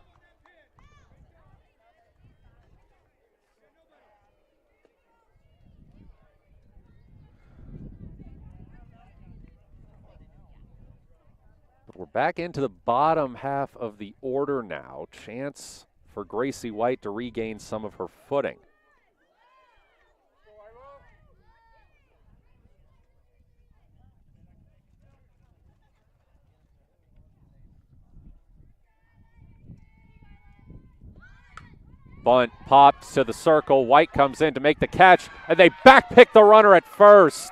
But we're back into the bottom half of the order now. Chance for Gracie White to regain some of her footing. Bunt pops to the circle. White comes in to make the catch, and they backpick the runner at first.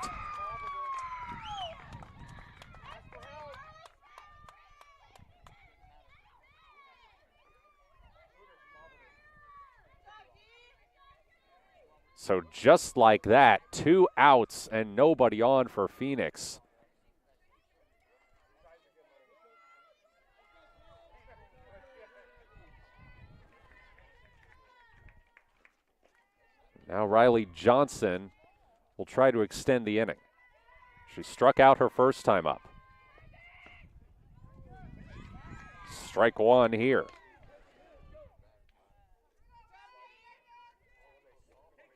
So just like that, 2 outs and nobody on for Phoenix. Now Riley Johnson will try to extend the inning. She struck out her first time up. Strike one here.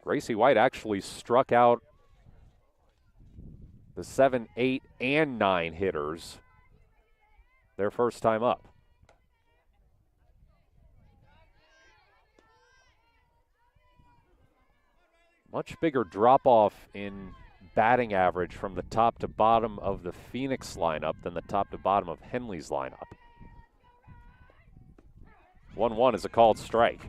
Gracie White actually struck out the 7, 8, and 9 hitters their first time up. Much bigger drop-off in batting average from the top to bottom of the Phoenix lineup than the top to bottom of Henley's lineup. 1-1 is a called strike.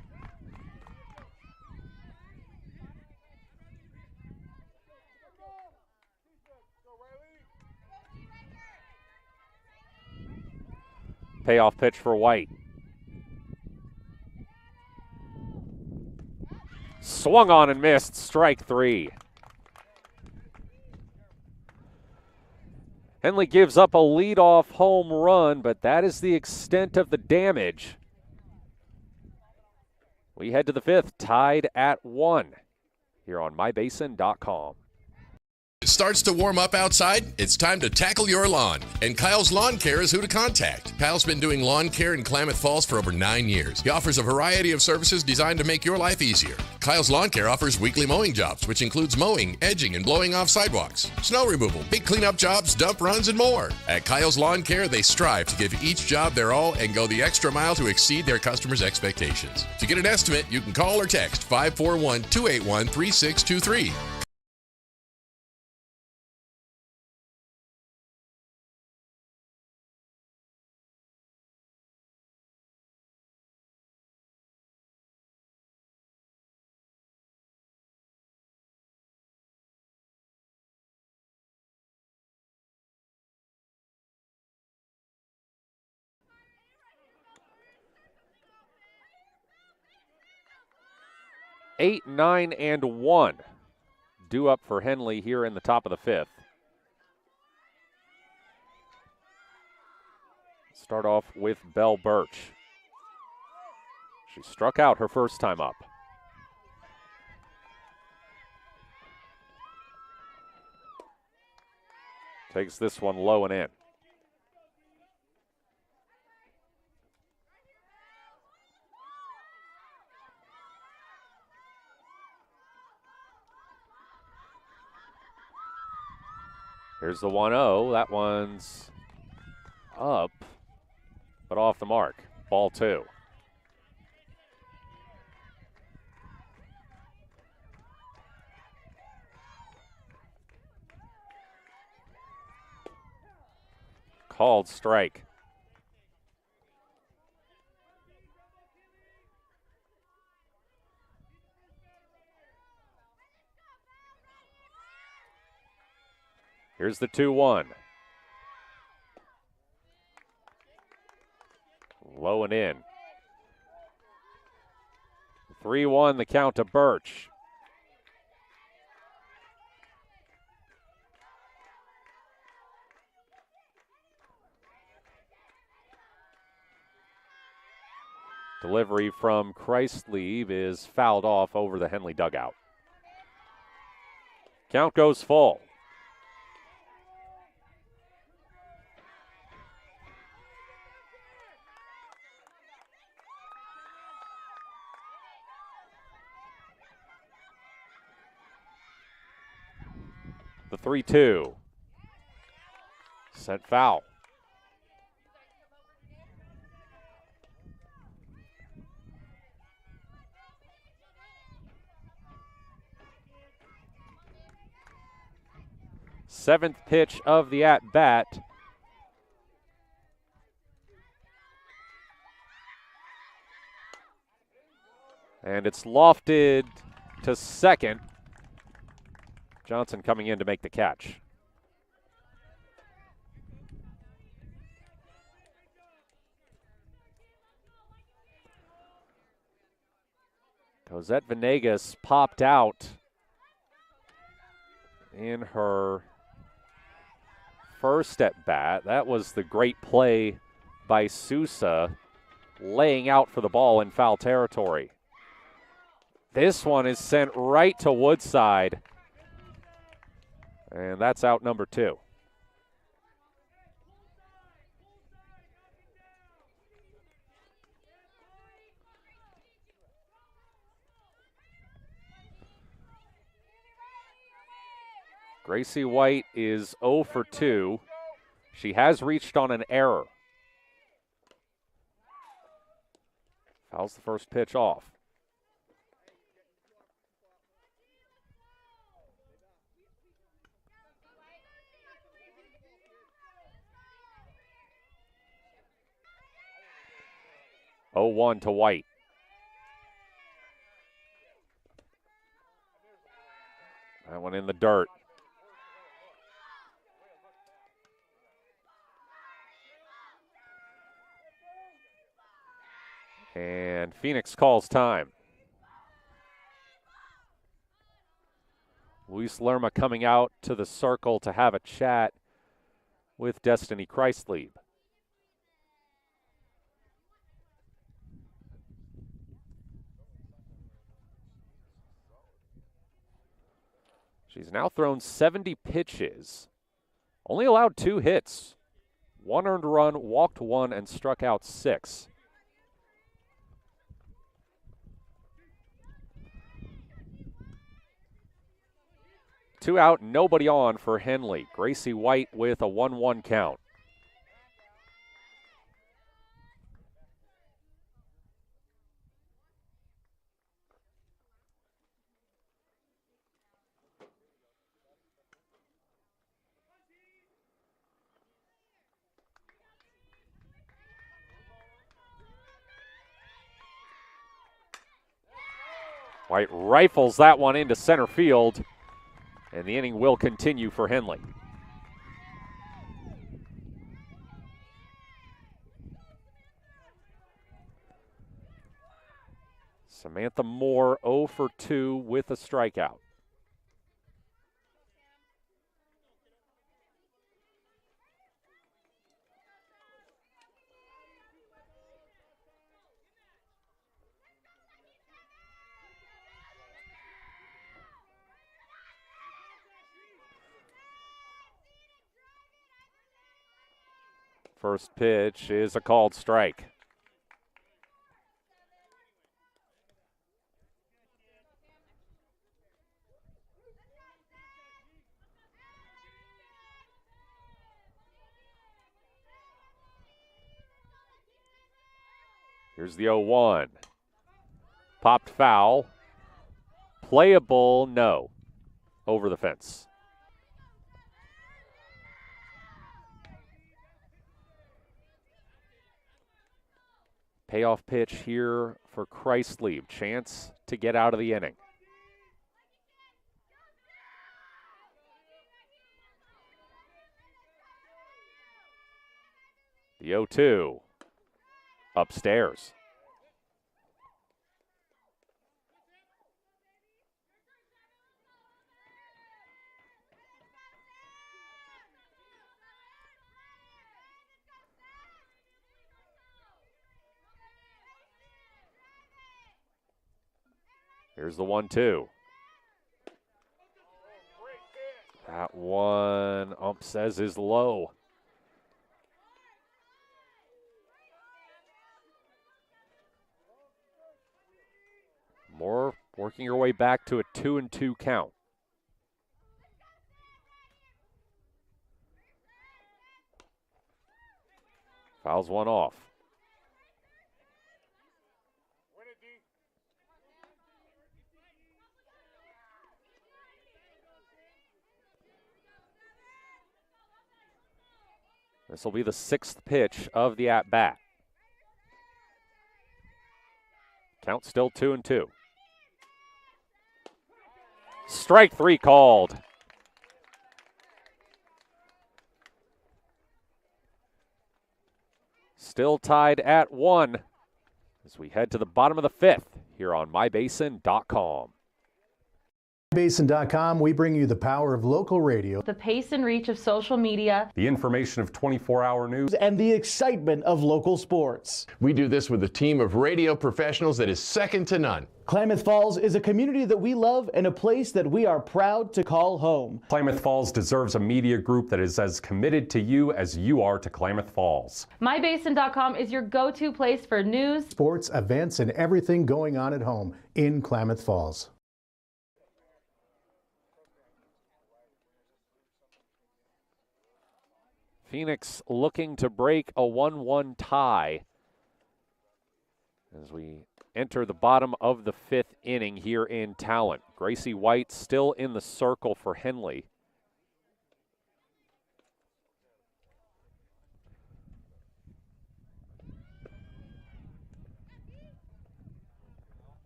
Payoff pitch for White. Swung on and missed. Strike 3. Henley gives up a leadoff home run, but that is the extent of the damage. We head to the 5th, tied at 1 here on mybasin.com. It starts to warm up outside, it's time to tackle your lawn. And Kyle's Lawn Care is who to contact. Kyle's been doing lawn care in Klamath Falls for over 9 years. He offers a variety of services designed to make your life easier. Kyle's Lawn Care offers weekly mowing jobs, which includes mowing, edging, and blowing off sidewalks, snow removal, big cleanup jobs, dump runs, and more. At Kyle's Lawn Care, they strive to give each job their all and go the extra mile to exceed their customers' expectations. To get an estimate, you can call or text 541-281-3623. Eight, 9, and 1 due up for Henley here in the top of the 5th. Start off with Belle Birch. She struck out her first time up. Takes this one low and in. Here's the 1-0. That one's up, but off the mark. Ball 2. Called strike. Here's the 2-1. Low and in. 3-1 the count to Birch. Delivery from Christlieb is fouled off over the Henley dugout. Count goes full. The 3-2. Sent foul. Seventh pitch of the at-bat. And it's lofted to second. Johnson coming in to make the catch. Cosette Venegas popped out in her first at bat. That was the great play by Sousa, laying out for the ball in foul territory. This one is sent right to Woodside. And that's out number 2. Gracie White is 0 for 2. She has reached on an error. Fouls the first pitch off. Oh, 1 to White. That one in the dirt. And Phoenix calls time. Luis Lerma coming out to the circle to have a chat with Destiny Kreislieb. She's now thrown 70 pitches, only allowed 2 hits, 1 earned run, walked 1, and struck out 6. Two out, nobody on for Henley. Gracie White with a 1-1 count. White rifles that one into center field, and the inning will continue for Henley. Samantha Moore 0 for 2 with a strikeout. First pitch is a called strike. Here's the 0-1. Popped foul. Playable, no. Over the fence. Payoff pitch here for Kreislieb. Chance to get out of the inning. The 0-2. Upstairs. Here's the 1-2. That one, ump says, is low. Moore working her way back to a 2-2 count. Fouls one off. This will be the 6th pitch of the at-bat. Count still 2-2. Strike 3 called. Still tied at 1 as we head to the bottom of the 5th here on mybasin.com. Mybasin.com, we bring you the power of local radio, The pace and reach of social media, the information of 24-hour news, and the excitement of local sports. We do this with a team of radio professionals that is second to none. Klamath Falls is a community that we love and a place that we are proud to call home. Klamath Falls deserves a media group that is as committed to you as you are to Klamath Falls. mybasin.com is your go-to place for news, Sports, events, and everything going on at home in Klamath Falls. Phoenix looking to break a 1-1 tie as we enter the bottom of the 5th inning here in Talent. Gracie White still in the circle for Henley.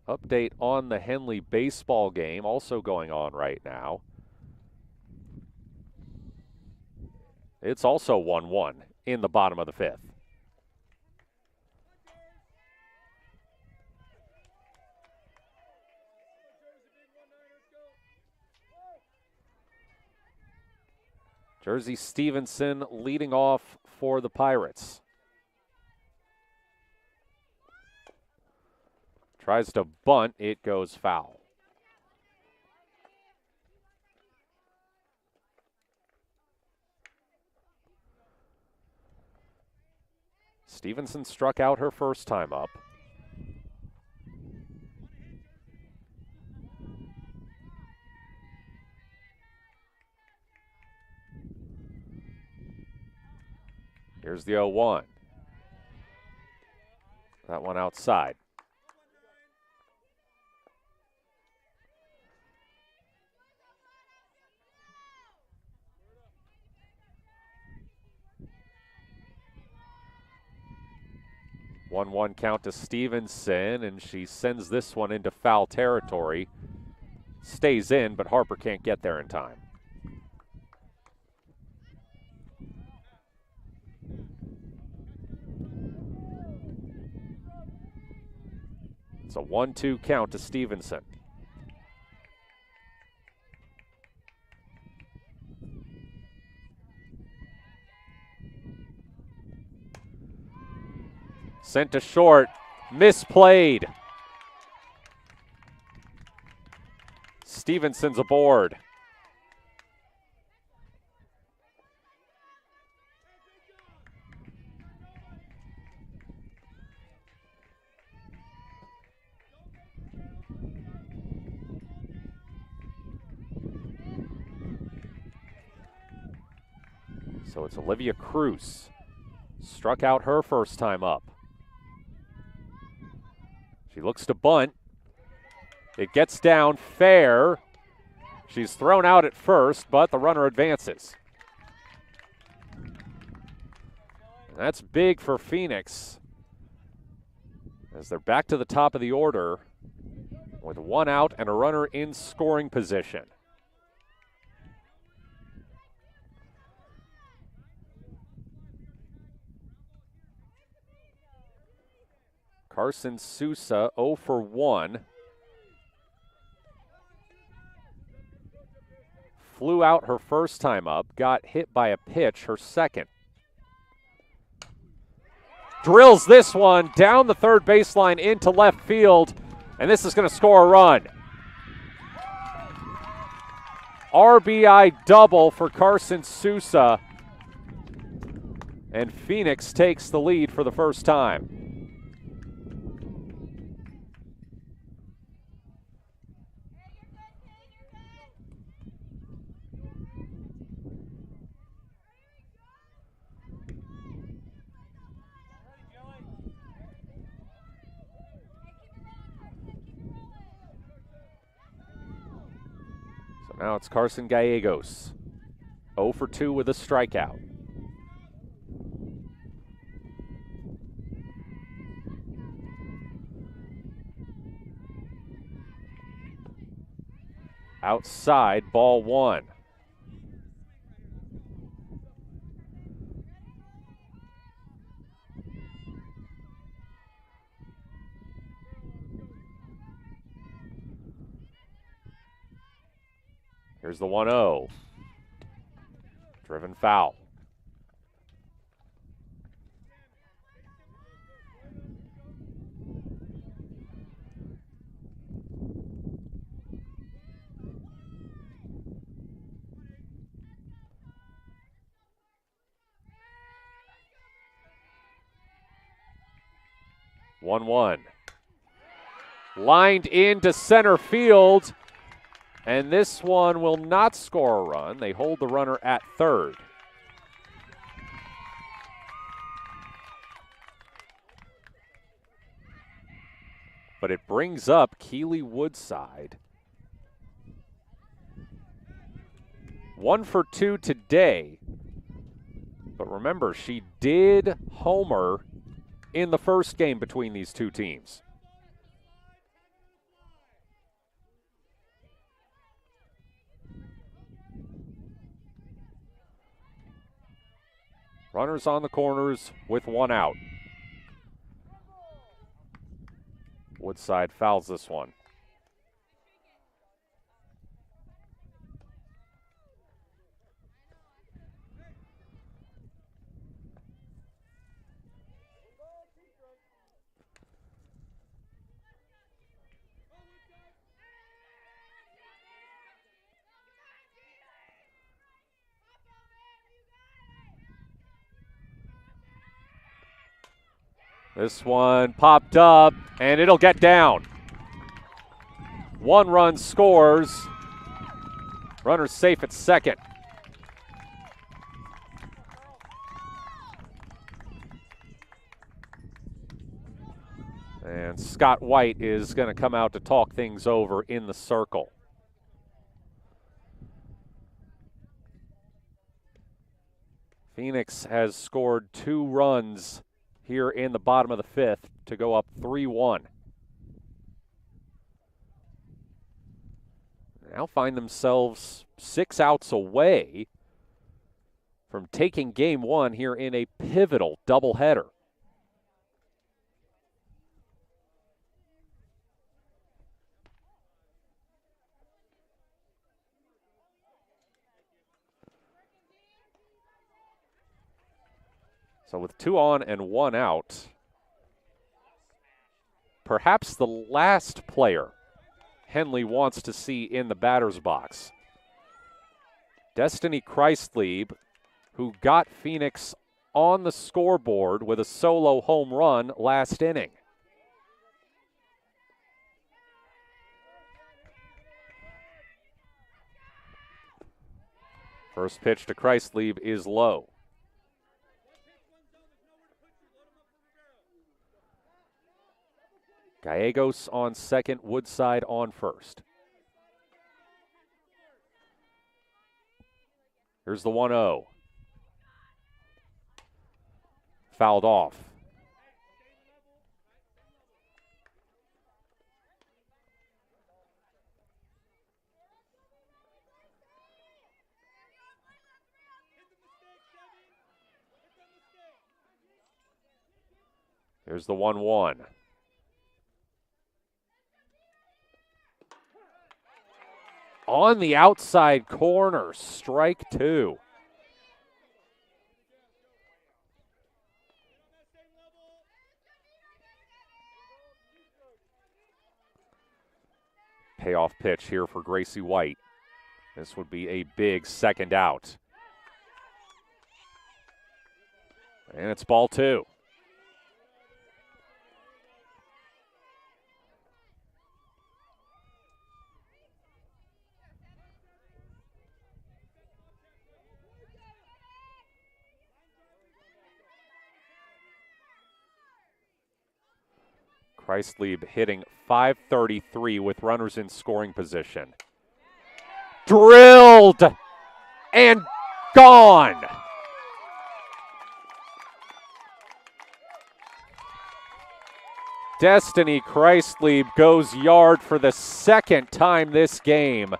Update on the Henley baseball game also going on right now. It's also 1-1 in the bottom of the 5th. Jersey Stevenson leading off for the Pirates. Tries to bunt, it goes foul. Stevenson struck out her first time up. Here's the 0-1. That one outside. One count to Stevenson, and she sends this one into foul territory. Stays in, but Harper can't get there in time. It's a 1-2 count to Stevenson. Sent to short, misplayed. Stevenson's aboard. So it's Olivia Cruz. Struck out her first time up. She looks to bunt. It gets down fair. She's thrown out at first, but the runner advances. And that's big for Phoenix, as they're back to the top of the order with one out and a runner in scoring position. Carson Sousa 0 for 1. Flew out her first time up, got hit by a pitch her second. Drills this one down the third baseline into left field, and this is going to score a run. RBI double for Carson Sousa, and Phoenix takes the lead for the first time. Now it's Carson Gallegos, 0 for 2 with a strikeout. Outside, ball 1. Here's the 1-0. Driven foul. One. Lined into center field. And this one will not score a run. They hold the runner at third. But it brings up Keely Woodside. 1 for 2 today. But remember, she did homer in the first game between these two teams. Runners on the corners with one out. Woodside fouls this one. This one popped up, and it'll get down. 1 run scores. Runner's safe at second. And Scott White is going to come out to talk things over in the circle. Phoenix has scored 2 runs here in the bottom of the 5th to go up 3-1. Now find themselves 6 outs away from taking game 1 here in a pivotal doubleheader. So with 2 on and 1 out, perhaps the last player Henley wants to see in the batter's box. Destiny Kreislieb, who got Phoenix on the scoreboard with a solo home run last inning. First pitch to Kreislieb is low. Gallegos on second, Woodside on first. Here's the 1-0. Fouled off. Here's the 1-1. On the outside corner, strike 2. Payoff pitch here for Gracie White. This would be a big second out. And it's ball 2. Kreislieb hitting .533 with runners in scoring position. Drilled and gone. Destiny Kreislieb goes yard for the second time this game.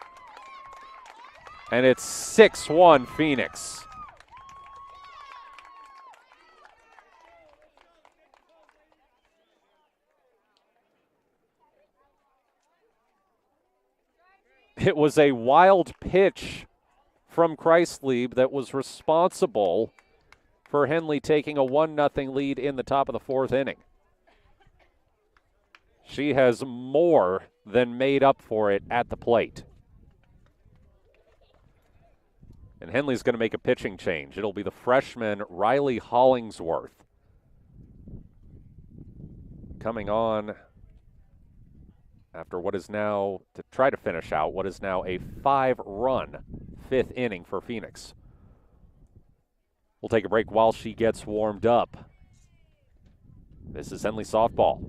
And it's 6-1 Phoenix. It was a wild pitch from Kreislieb that was responsible for Henley taking a 1-0 lead in the top of the 4th inning. She has more than made up for it at the plate. And Henley's going to make a pitching change. It'll be the freshman Riley Hollingsworth coming on after what is now, to try to finish out what is now a 5-run 5th inning for Phoenix. We'll take a break while she gets warmed up. This is Henley Softball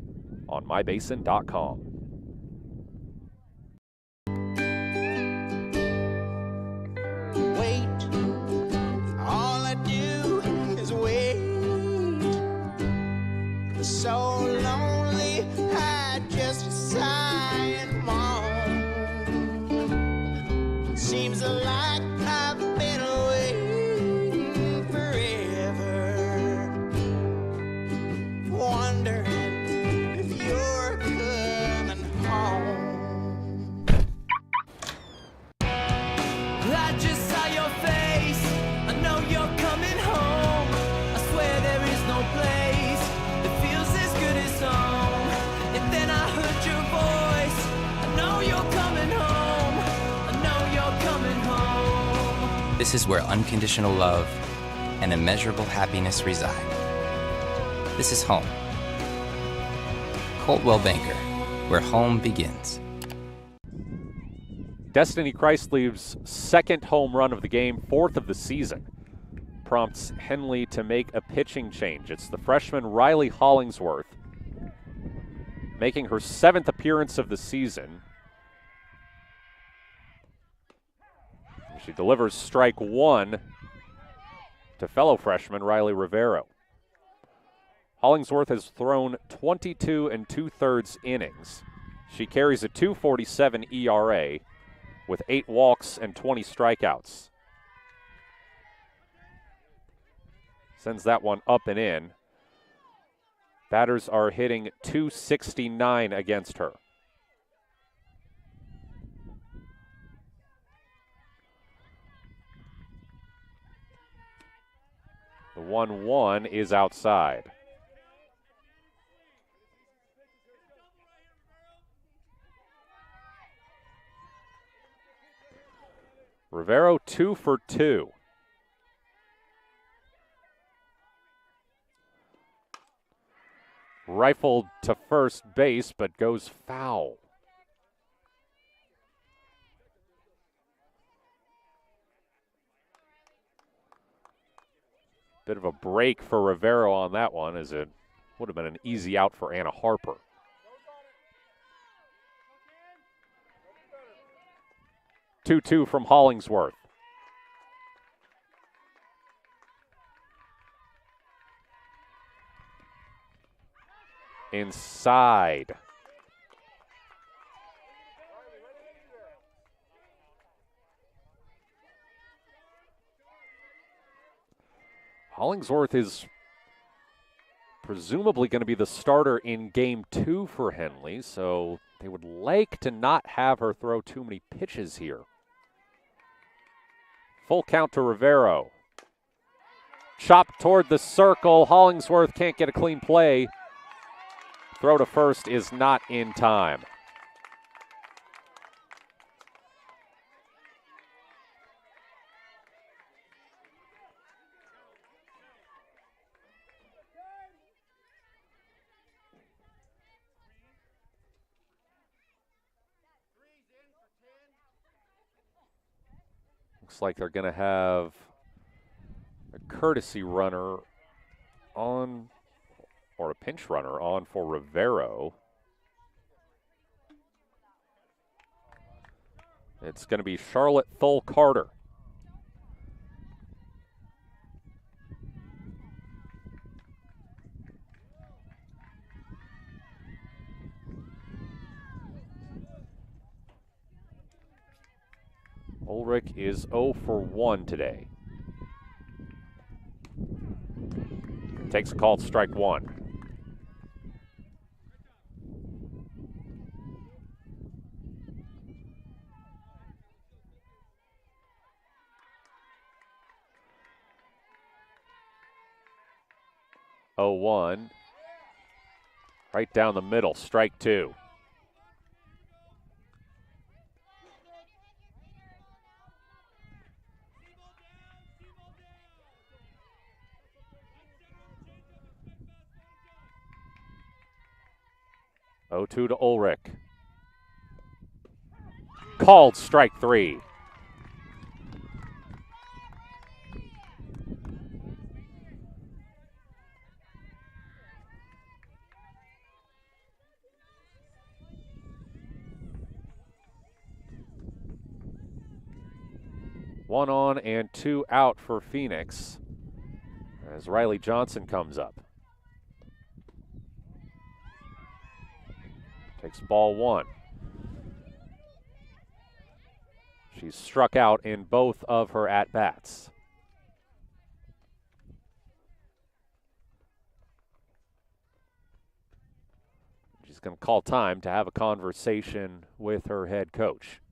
on mybasin.com. All I do is wait. So lonely, I just sigh and moan. Seems like I've been waiting forever, wondering if you're coming home. I just saw your face, I know you're coming home. I swear there is no place that feels as good as home. And then I heard your voice, I know you're coming home. I know you're coming home. This is where unconditional love and immeasurable happiness reside. This is home, Coldwell Banker, where home begins. Destiny Chrysler's second home run of the game, fourth of the season, prompts Henley to make a pitching change. It's the freshman Riley Hollingsworth, making her seventh appearance of the season. She delivers strike one to fellow freshman Riley Rivero. Hollingsworth has thrown 22 2/3 innings. She carries a 2.47 ERA with 8 walks and 20 strikeouts. Sends that one up and in. Batters are hitting .269 against her. The 1-1 is outside. Rivero 2 for 2. Rifled to first base, but goes foul. Bit of a break for Rivero on that one, as it would have been an easy out for Anna Harper. Two from Hollingsworth. Inside. Hollingsworth is presumably going to be the starter in game 2 for Henley, so they would like to not have her throw too many pitches here. Full count to Rivero. Chop toward the circle. Hollingsworth can't get a clean play. Throw to first is not in time. Looks like they're going to have a courtesy runner on, or a pinch runner on for Rivero. It's going to be Charlotte Thole-Carter. Ulrich is 0 for 1 today. Takes a called strike one. Oh, 1. Right down the middle, strike two. Oh, 2 to Ulrich. Called strike three. One on and 2 out for Phoenix as Riley Johnson comes up. Takes ball one. She's struck out in both of her at-bats. She's going to call time to have a conversation with her head coach.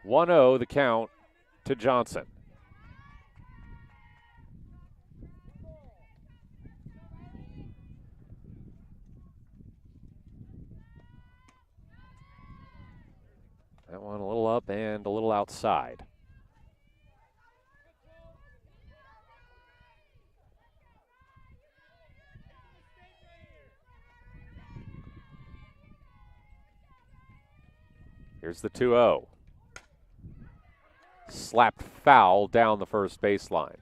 One-0 the count to Johnson. outside. Here's the 2-0. Slapped foul down the first baseline.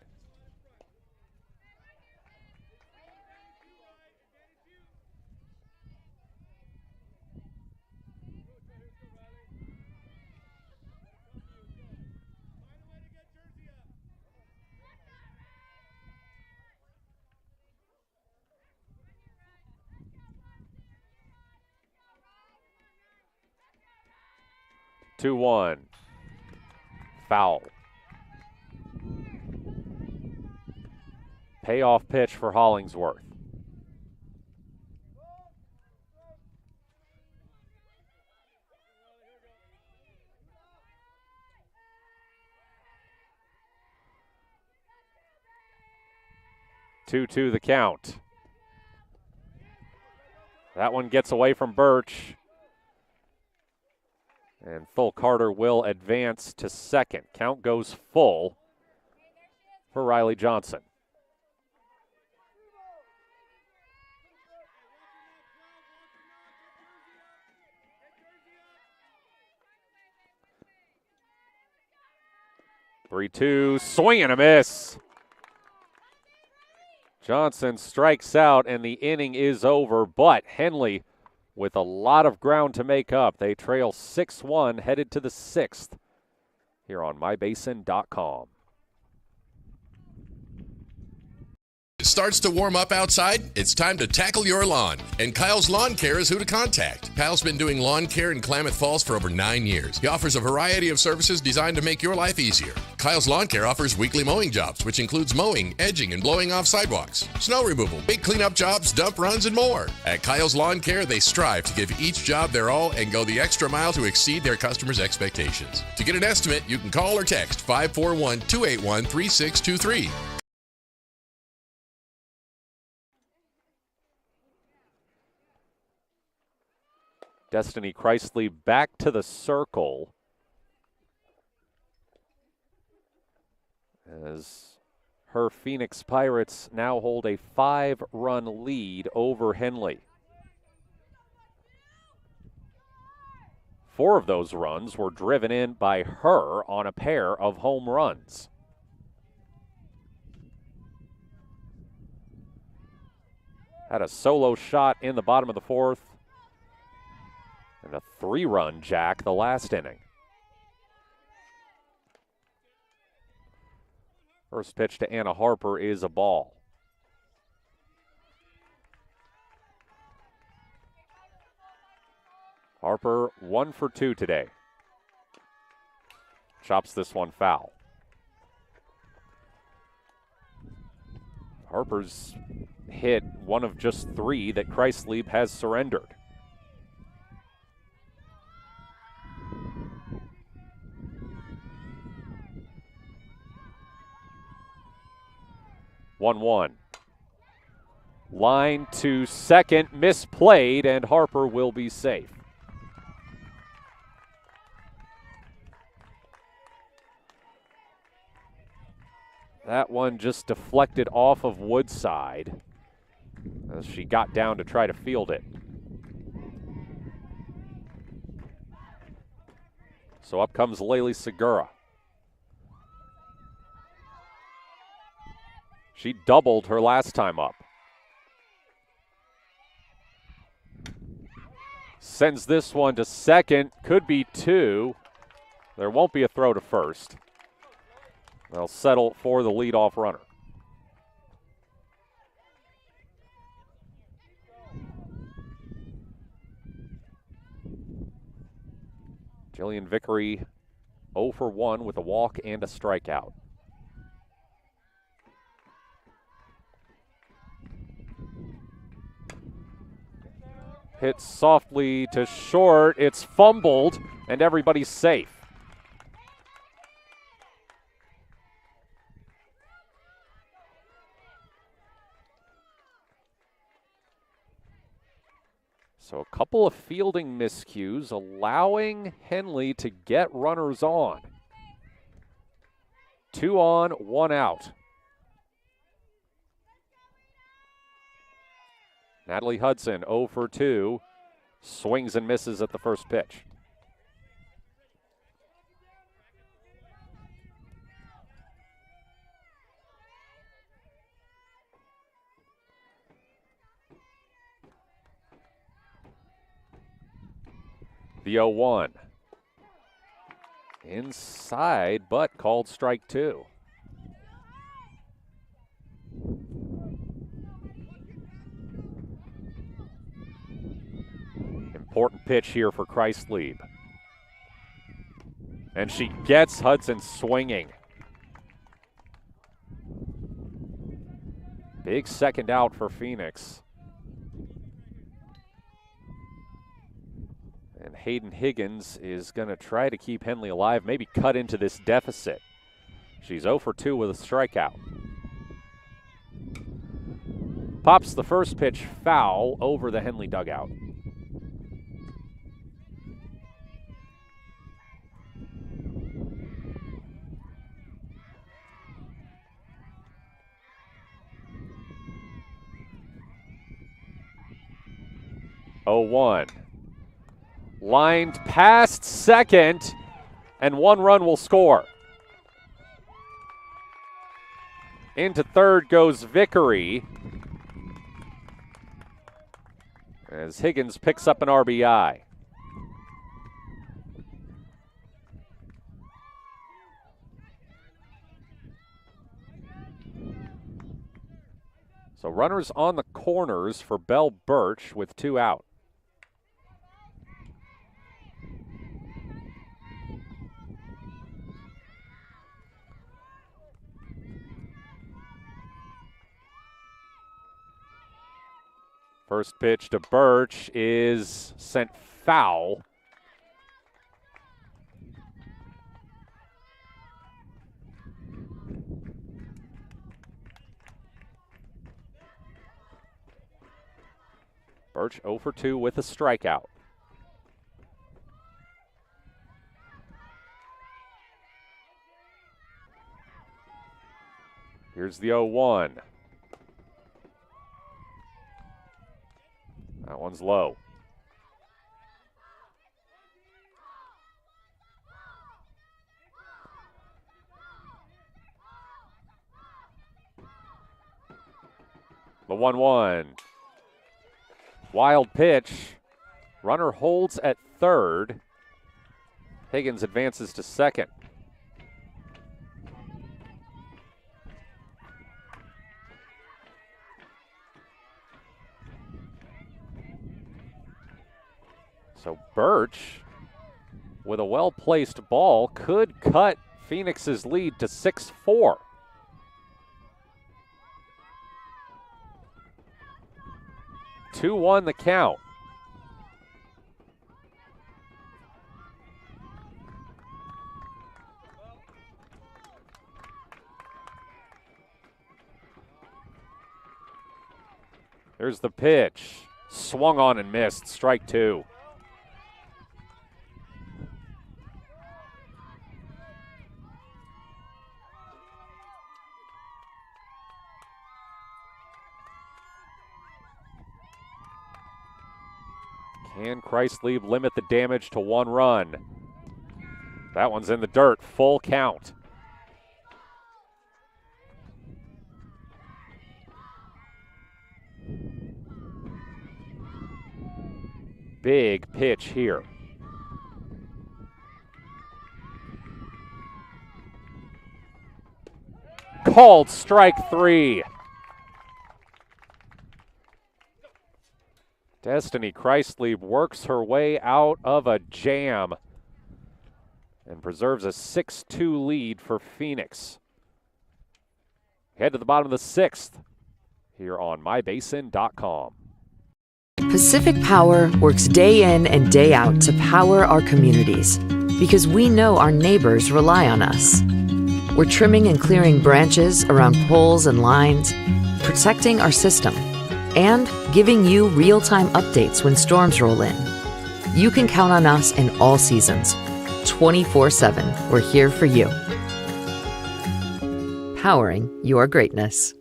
Two one. Foul. Payoff pitch for Hollingsworth. Two the count. That one gets away from Birch. And Thul Carter will advance to second. Count goes full for Riley Johnson. Three-two, swing and a miss. Johnson strikes out and the inning is over, but Henley with a lot of ground to make up. They trail 6-1 headed to the sixth here on mybasin.com. It starts to warm up outside. It's time to tackle your lawn. And Kyle's Lawn Care is who to contact. Kyle's been doing lawn care in Klamath Falls for over 9 years. He offers a variety of services designed to make your life easier. Kyle's Lawn Care offers weekly mowing jobs, which includes mowing, edging, and blowing off sidewalks, snow removal, big cleanup jobs, dump runs, and more. At Kyle's Lawn Care, they strive to give each job their all and go the extra mile to exceed their customers' expectations. To get an estimate, you can call or text 541-281-3623. Destiny Chrisley back to the circle as her Phoenix Pirates now hold a 5-run lead over Henley. 4 of those runs were driven in by her on a pair of home runs. Had a solo shot in the bottom of the 4th. And a 3-run jack the last inning. First pitch to Anna Harper is a ball. Harper 1 for 2 today. Chops this one foul. Harper's hit one of just 3 that Chrisley has surrendered. One. Line to second, misplayed, and Harper will be safe. That one just deflected off of Woodside as she got down to try to field it. So up comes Laylee Segura. She doubled her last time up. Sends this one to second. Could be 2. There won't be a throw to first. They'll settle for the leadoff runner. Jillian Vickery 0 for 1 with a walk and a strikeout. Hit softly to short. It's fumbled, and everybody's safe. So a couple of fielding miscues allowing Henley to get runners on. 2 on, 1 out. Natalie Hudson 0 for 2. Swings and misses at the first pitch. The 0-1. Inside, but called strike 2. Important pitch here for Kreislieb. And she gets Hudson swinging. Big second out for Phoenix. And Hayden Higgins is going to try to keep Henley alive, maybe cut into this deficit. She's 0 for 2 with a strikeout. Pops the first pitch foul over the Henley dugout. Oh, 1. Lined past second, and 1 run will score. Into third goes Vickery, as Higgins picks up an RBI. So runners on the corners for Belle Birch with 2 out. First pitch to Birch is sent foul. Birch 0 for 2 with a strikeout. Here's the 0-1. That one's low. The 1-1. Wild pitch. Runner holds at third. Higgins advances to second. So Birch, with a well-placed ball, could cut Phoenix's lead to 6-4. Two 2-1 the count. There's the pitch. Swung on and missed. Strike 2. Can Kreislieb limit the damage to 1 run? That one's in the dirt. Full count. Big pitch here. Called strike 3. Destiny Kreislieb works her way out of a jam and preserves a 6-2 lead for Phoenix. Head to the bottom of the 6th here on mybasin.com. Pacific Power works day in and day out to power our communities because we know our neighbors rely on us. We're trimming and clearing branches around poles and lines, protecting our system, and giving you real-time updates when storms roll in. You can count on us in all seasons. 24/7, we're here for you. powering your greatness.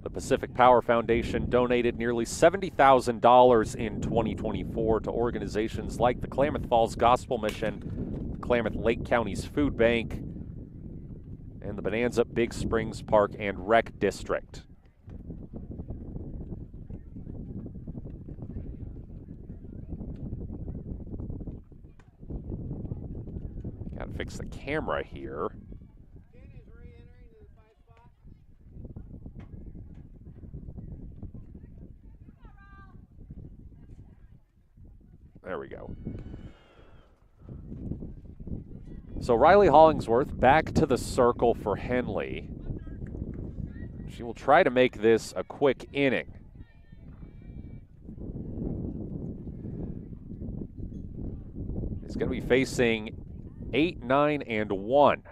The Pacific Power Foundation donated nearly $70,000 in 2024 to organizations like the Klamath Falls Gospel Mission, the Klamath Lake County's Food Bank, and the Bonanza Big Springs Park and Rec District. Got to fix the camera here. There we go. So Riley Hollingsworth back to the circle for Henley. She will try to make this a quick inning. It's going to be facing 8, 9, and 1.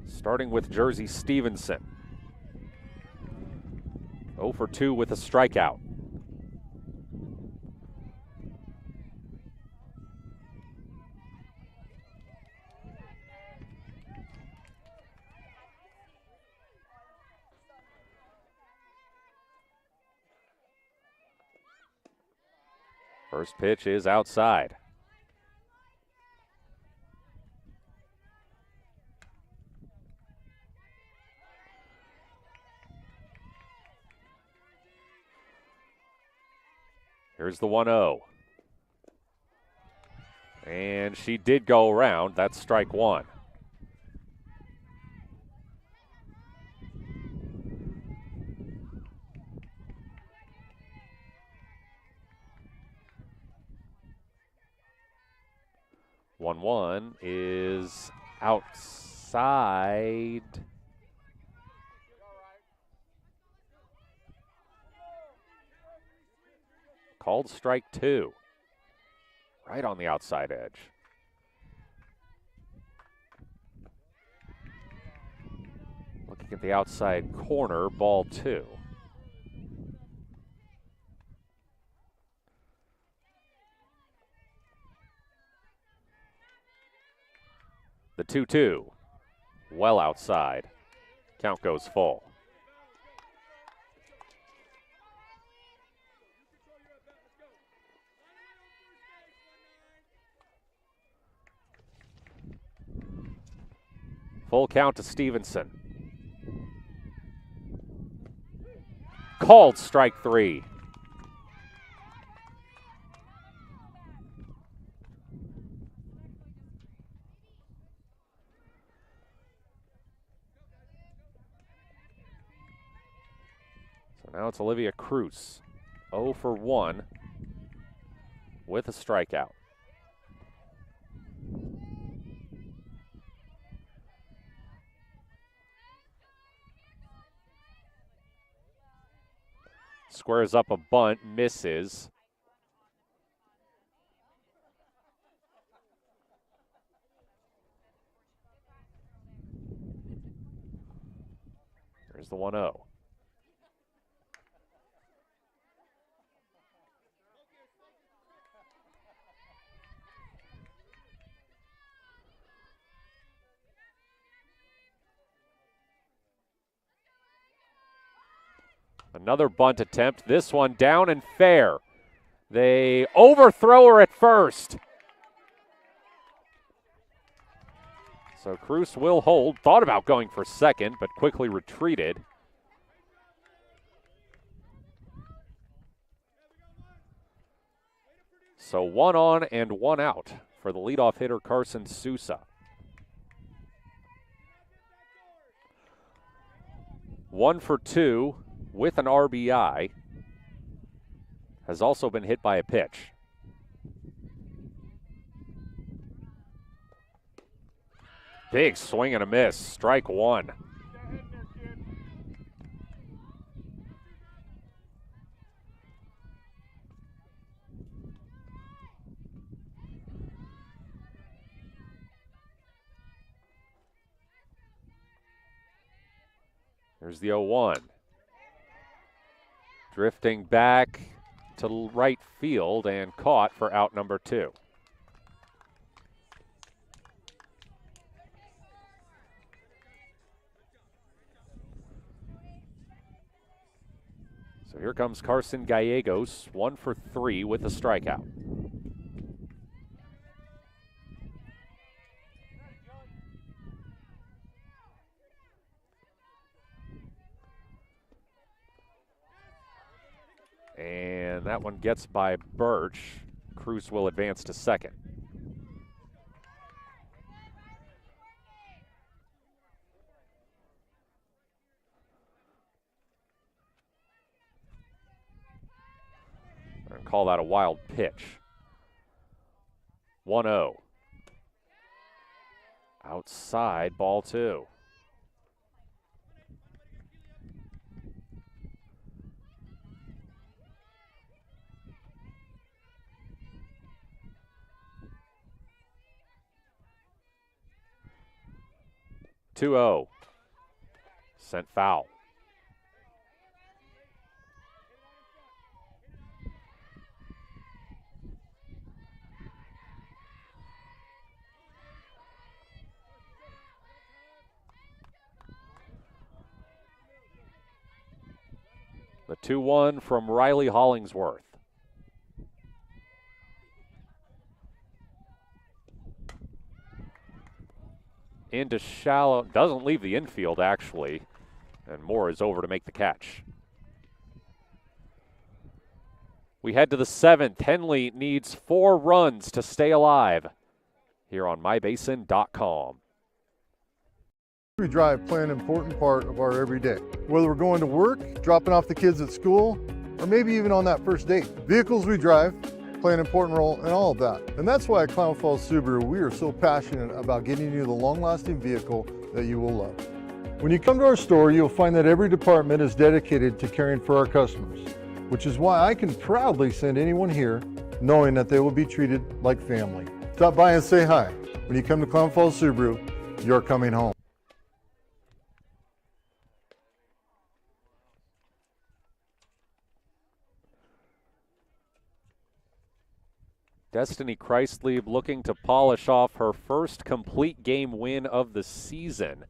Starting with Jersey Stevenson. 0 for 2 with a strikeout. First pitch is outside. Here's the 1-0. And she did go around. That's strike one. One is outside. Called strike two. Right on the outside edge. Looking at the outside corner, ball two. The 2-2, well outside. Count goes full. Full count to Stevenson. Called strike three. Now it's Olivia Cruz, 0 for 1 with a strikeout. Squares up a bunt, misses. There's the 1-0. Another bunt attempt, this one down and fair. They overthrow her at first. So Cruz will hold, thought about going for second, but quickly retreated. So 1 on and 1 out for the leadoff hitter Carson Sousa. 1 for 2. With an RBI, has also been hit by a pitch. Big swing and a miss, strike one. Here's the 0-1. Drifting back, to right field and caught for out number 2. So here comes Carson Gallegos, 1 for 3 with a strikeout. And that one gets by Birch. Cruz will advance to second. And call that a wild pitch. 1-0. Outside, ball 2. Sent foul. The 2-1 from Riley Hollingsworth. Into shallow, doesn't leave the infield actually, and Moore is over to make the catch. We head to the 7th. Henley needs 4 runs to stay alive here on mybasin.com. We drive play an important part of our everyday. Whether we're going to work, dropping off the kids at school, or maybe even on that first date. Vehicles we drive play an important role in all of that. And that's why at Klamath Falls Subaru, we are so passionate about getting you the long-lasting vehicle that you will love. When you come to our store, you'll find that every department is dedicated to caring for our customers, which is why I can proudly send anyone here knowing that they will be treated like family. Stop by and say hi. When you come to Klamath Falls Subaru, you're coming home. Destiny Christlieb looking to polish off her first complete game win of the season.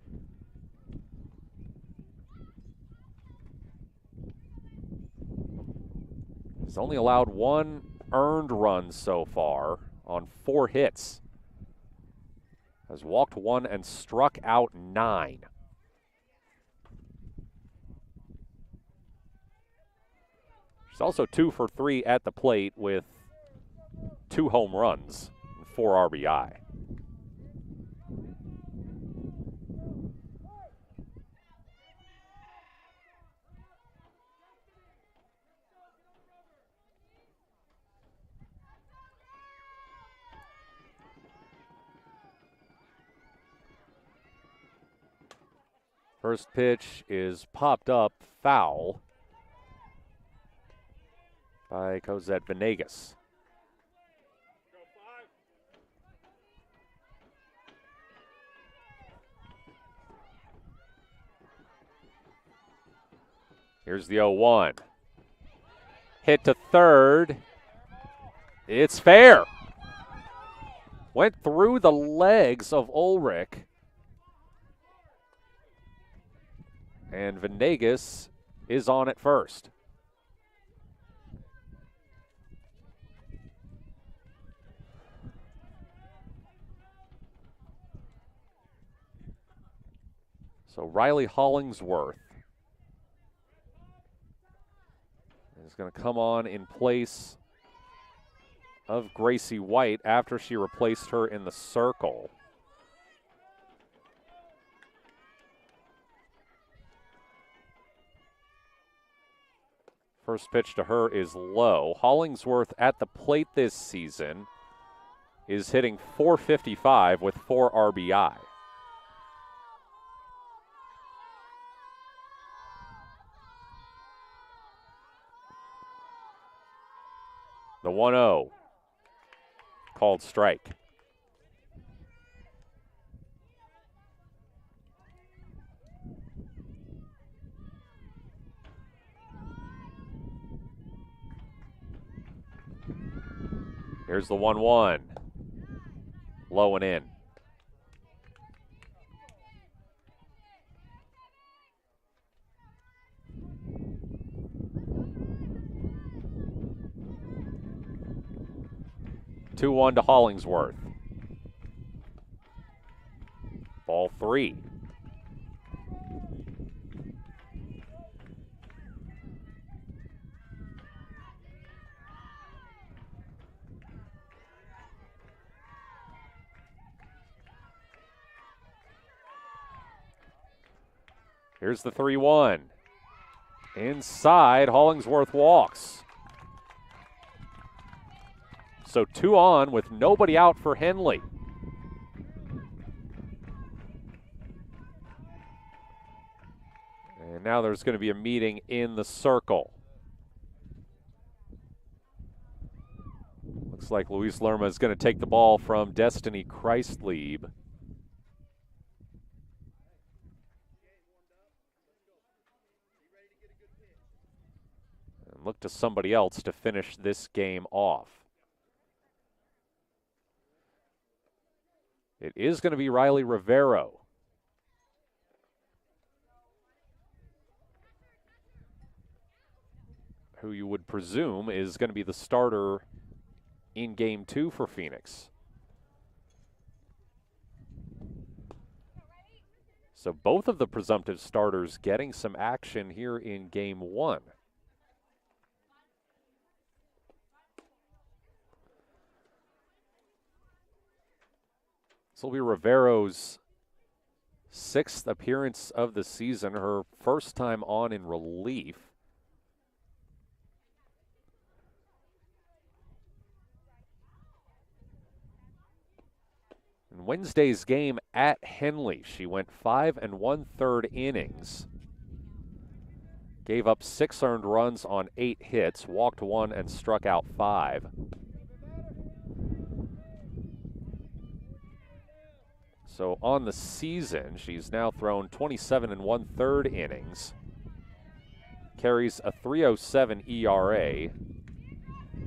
Has only allowed 1 earned run so far on 4 hits. Has walked 1 and struck out 9. She's also 2 for 3 at the plate with 2 home runs and 4 RBI. First pitch is popped up foul by Cosette Venegas. Here's the 0-1. Hit to third. It's fair. Went through the legs of Ulrich. And Venegas is on at first. So Riley Hollingsworth is going to come on in place of Gracie White after she replaced her in the circle. First pitch to her is low. Hollingsworth at the plate this season is hitting .455 with 4 RBI. The 1-0, called strike. Here's the 1-1. Low and in. Two 1 to Hollingsworth. Ball 3. Here's the 3-1. Inside, Hollingsworth walks. So 2 on with nobody out for Henley. And now there's going to be a meeting in the circle. Looks like Luis Lerma is going to take the ball from Destiny Christlieb. And look to somebody else to finish this game off. It is going to be Riley Rivero. Who you would presume is going to be the starter in Game 2 for Phoenix. So both of the presumptive starters getting some action here in Game 1. This will be Rivero's 6th appearance of the season, her first time on in relief. In Wednesday's game at Henley, she went 5 1/3 innings. Gave up 6 earned runs on 8 hits, walked 1 and struck out 5. So on the season, she's now thrown 27 1/3 innings, carries a 3.07 ERA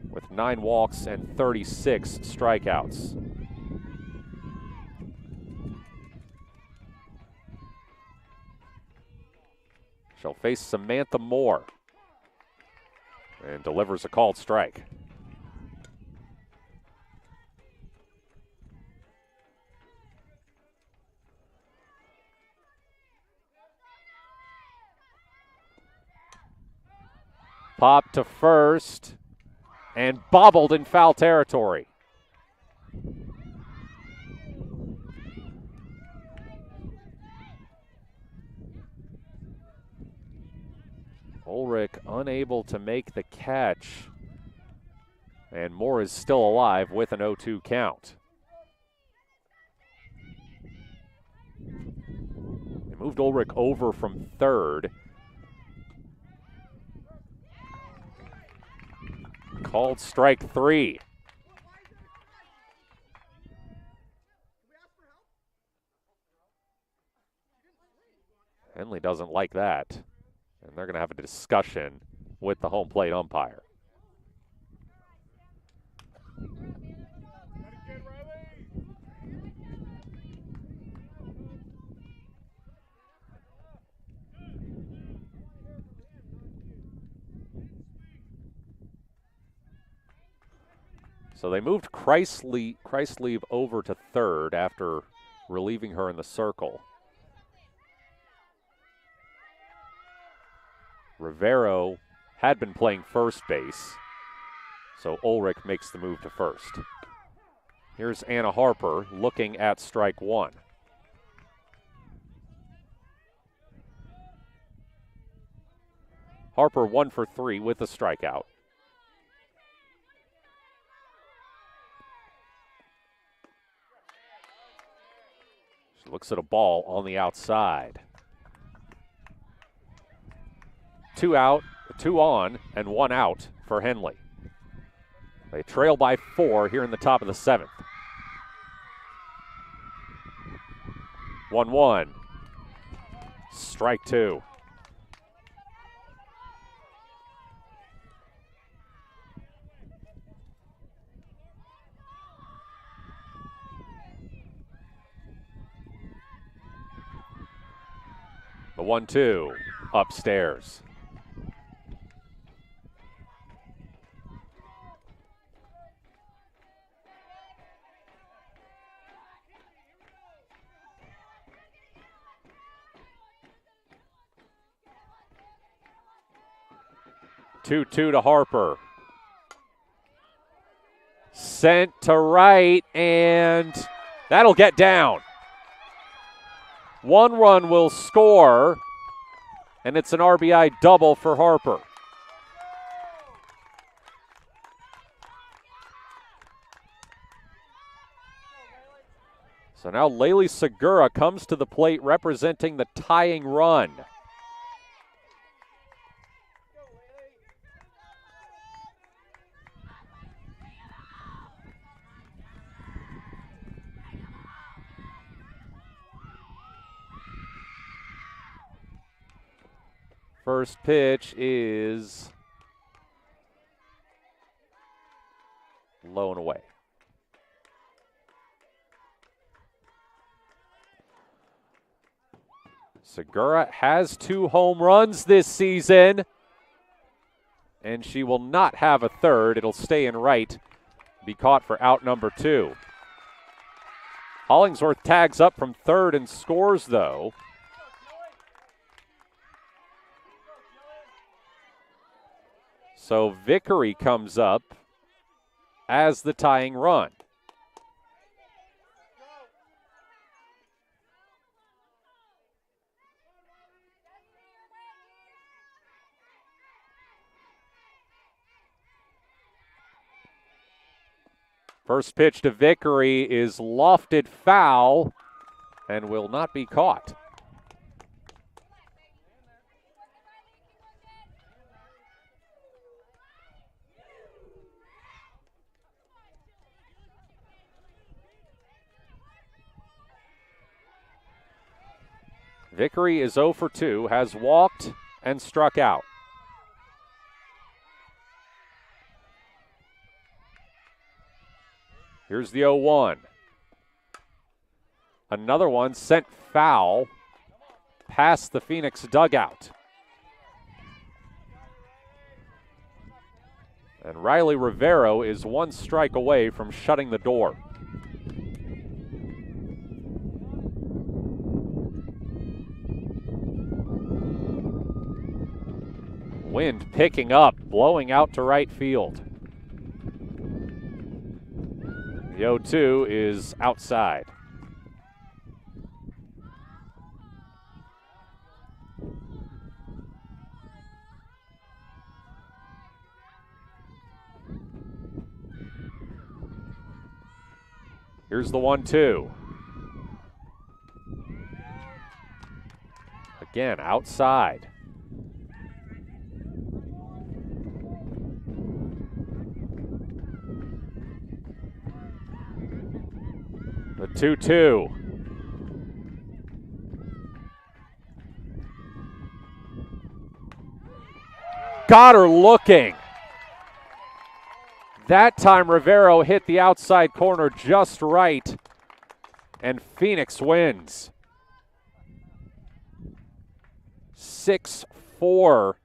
with 9 walks and 36 strikeouts. She'll face Samantha Moore and delivers a called strike. Pop to first and bobbled in foul territory. Ulrich unable to make the catch, and Moore is still alive with an 0-2 count. They moved Ulrich over from third. Called strike 3. Henley doesn't like that, and they're going to have a discussion with the home plate umpire. So they moved Christlieb over to third after relieving her in the circle. Rivero had been playing first base, so Ulrich makes the move to first. Here's Anna Harper looking at strike 1. Harper 1 for 3 with a strikeout. She looks at a ball on the outside. 2 out, 2 on, and 1 out for Henley. They trail by 4 here in the top of the 7th. 1-1. Strike 2. The 1-2 upstairs. Two to Harper. Sent to right, and that'll get down. 1 run will score, and it's an RBI double for Harper. So now Laylee Segura comes to the plate representing the tying run. First pitch is low and away. Segura has 2 home runs this season, and she will not have a third. It'll stay in right, be caught for out number 2. Hollingsworth tags up from third and scores, though. So Vickery comes up as the tying run. First pitch to Vickery is lofted foul and will not be caught. Vickery is 0 for 2, has walked and struck out. Here's the 0-1. Another one sent foul past the Phoenix dugout. And Riley Rivero is 1 strike away from shutting the door. Wind picking up, blowing out to right field. The 0-2 is outside. Here's the 1-2. Again, outside. The 2-2. Got her looking. That time Rivero hit the outside corner just right, and Phoenix wins. 6-4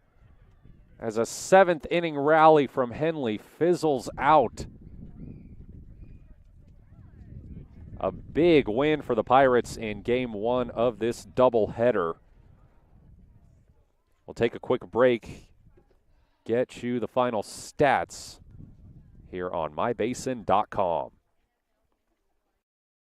as a 7th inning rally from Henley fizzles out. A big win for the Pirates in Game 1 of this doubleheader. We'll take a quick break, get you the final stats here on mybasin.com.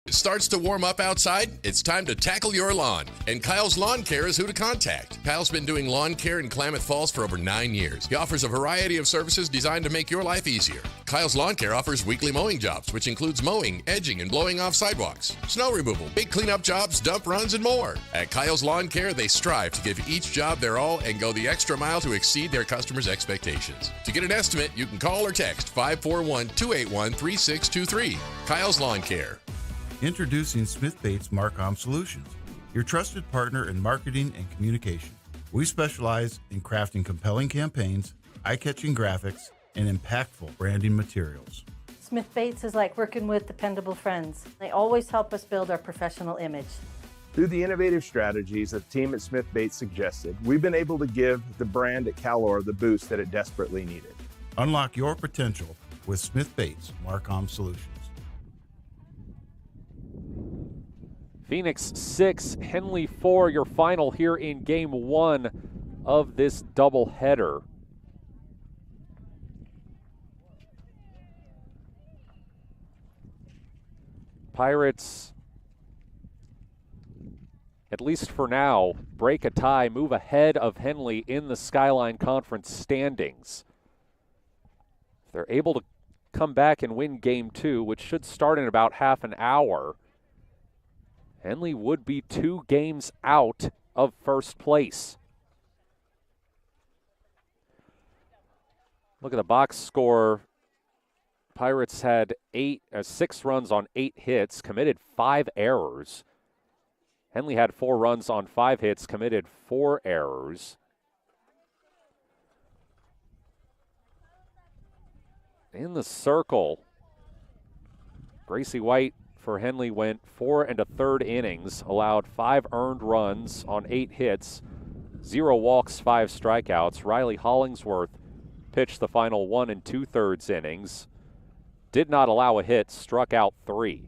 It starts to warm up outside. It's time to tackle your lawn. And Kyle's Lawn Care is who to contact. Kyle's been doing lawn care in Klamath Falls for over 9 years. He offers a variety of services designed to make your life easier. Kyle's Lawn Care offers weekly mowing jobs, which includes mowing, edging, and blowing off sidewalks, snow removal, big cleanup jobs, dump runs, and more. At Kyle's Lawn Care, they strive to give each job their all and go the extra mile to exceed their customers' expectations. To get an estimate, you can call or text 541-281-3623. Kyle's Lawn Care. Introducing Smith Bates Marcom Solutions, your trusted partner in marketing and communication. We specialize in crafting compelling campaigns, eye-catching graphics, and impactful branding materials. Smith Bates is like working with dependable friends. They always help us build our professional image. Through the innovative strategies that the team at Smith Bates suggested, we've been able to give the brand at Calor the boost that it desperately needed. Unlock your potential with Smith Bates Marcom Solutions. Phoenix 6, Henley 4, your final here in Game 1 of this doubleheader. Pirates, at least for now, break a tie, move ahead of Henley in the Skyline Conference standings. If they're able to come back and win Game 2, which should start in about half an hour, Henley would be 2 games out of first place. Look at the box score. Pirates had 6 runs on 8 hits, committed 5 errors. Henley had 4 runs on 5 hits, committed 4 errors. In the circle, Gracie White for Henley went 4 1/3 innings, allowed 5 earned runs on 8 hits, 0 walks, 5 strikeouts. Riley Hollingsworth pitched the final 1 2/3 innings, did not allow a hit, struck out 3.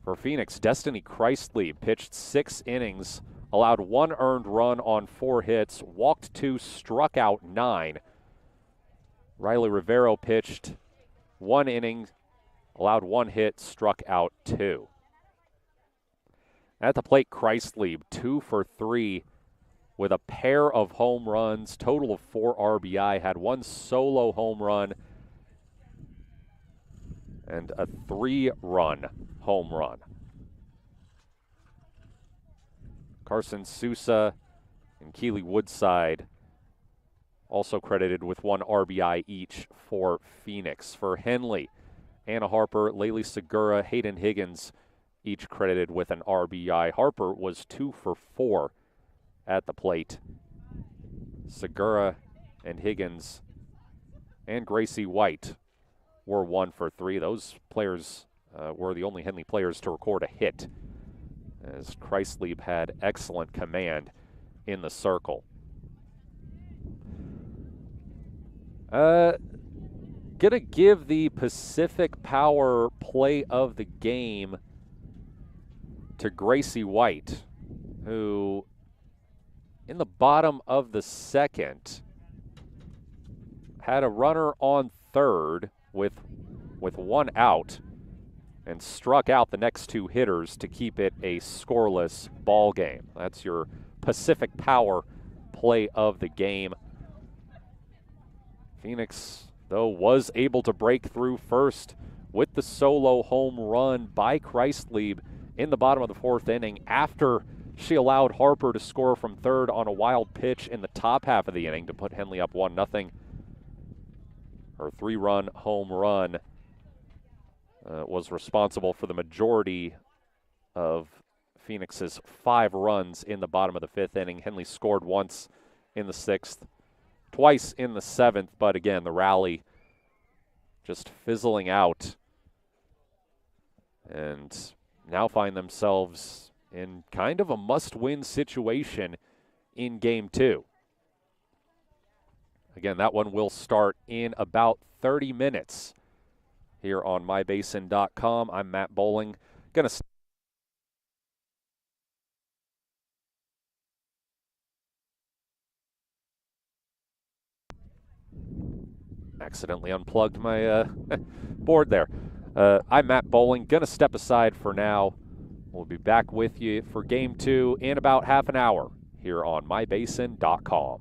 For Phoenix, Destiny Christley pitched 6 innings, allowed 1 earned run on 4 hits, walked 2, struck out 9. Riley Rivero pitched 1 inning, allowed 1 hit, struck out 2. At the plate, Christley, 2 for 3 with a pair of home runs, total of 4 RBI, had 1 solo home run and a 3-run home run. Carson Sousa and Keely Woodside also credited with 1 RBI each for Phoenix. For Henley, Anna Harper, Laylee Segura, Hayden Higgins, each credited with an RBI. Harper was 2 for 4 at the plate. Segura and Higgins and Gracie White were 1 for 3. Those players were the only Henley players to record a hit, as Christley had excellent command in the circle. Gonna give the Pacific Power play of the game to Gracie White, who in the bottom of the second had a runner on third with 1 out and struck out the next 2 hitters to keep it a scoreless ball game. That's your Pacific Power play of the game. Phoenix, though, was able to break through first with the solo home run by Christley in the bottom of the 4th inning after she allowed Harper to score from third on a wild pitch in the top half of the inning to put Henley up 1-0. Her 3-run home run was responsible for the majority of Phoenix's 5 runs in the bottom of the 5th inning. Henley scored once in the 6th, twice in the 7th, but again, the rally just fizzling out, and now find themselves in kind of a must-win situation in Game 2. Again, that one will start in about 30 minutes here on mybasin.com. I'm Matt Bowling. Going to accidentally unplugged my board there. I'm Matt Bowling. Going to step aside for now. We'll be back with you for Game 2 in about half an hour here on mybasin.com.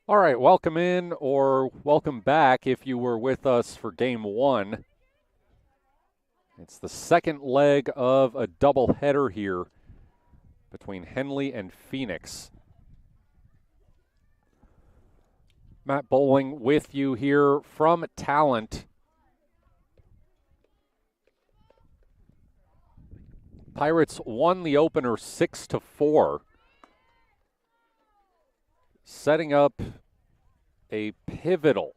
All right, welcome in or welcome back if you were with us for game one. It's the second leg of a doubleheader here between Henley and Phoenix. Matt Bowling with you here from Talent. Pirates won the opener 6-4. Setting up a pivotal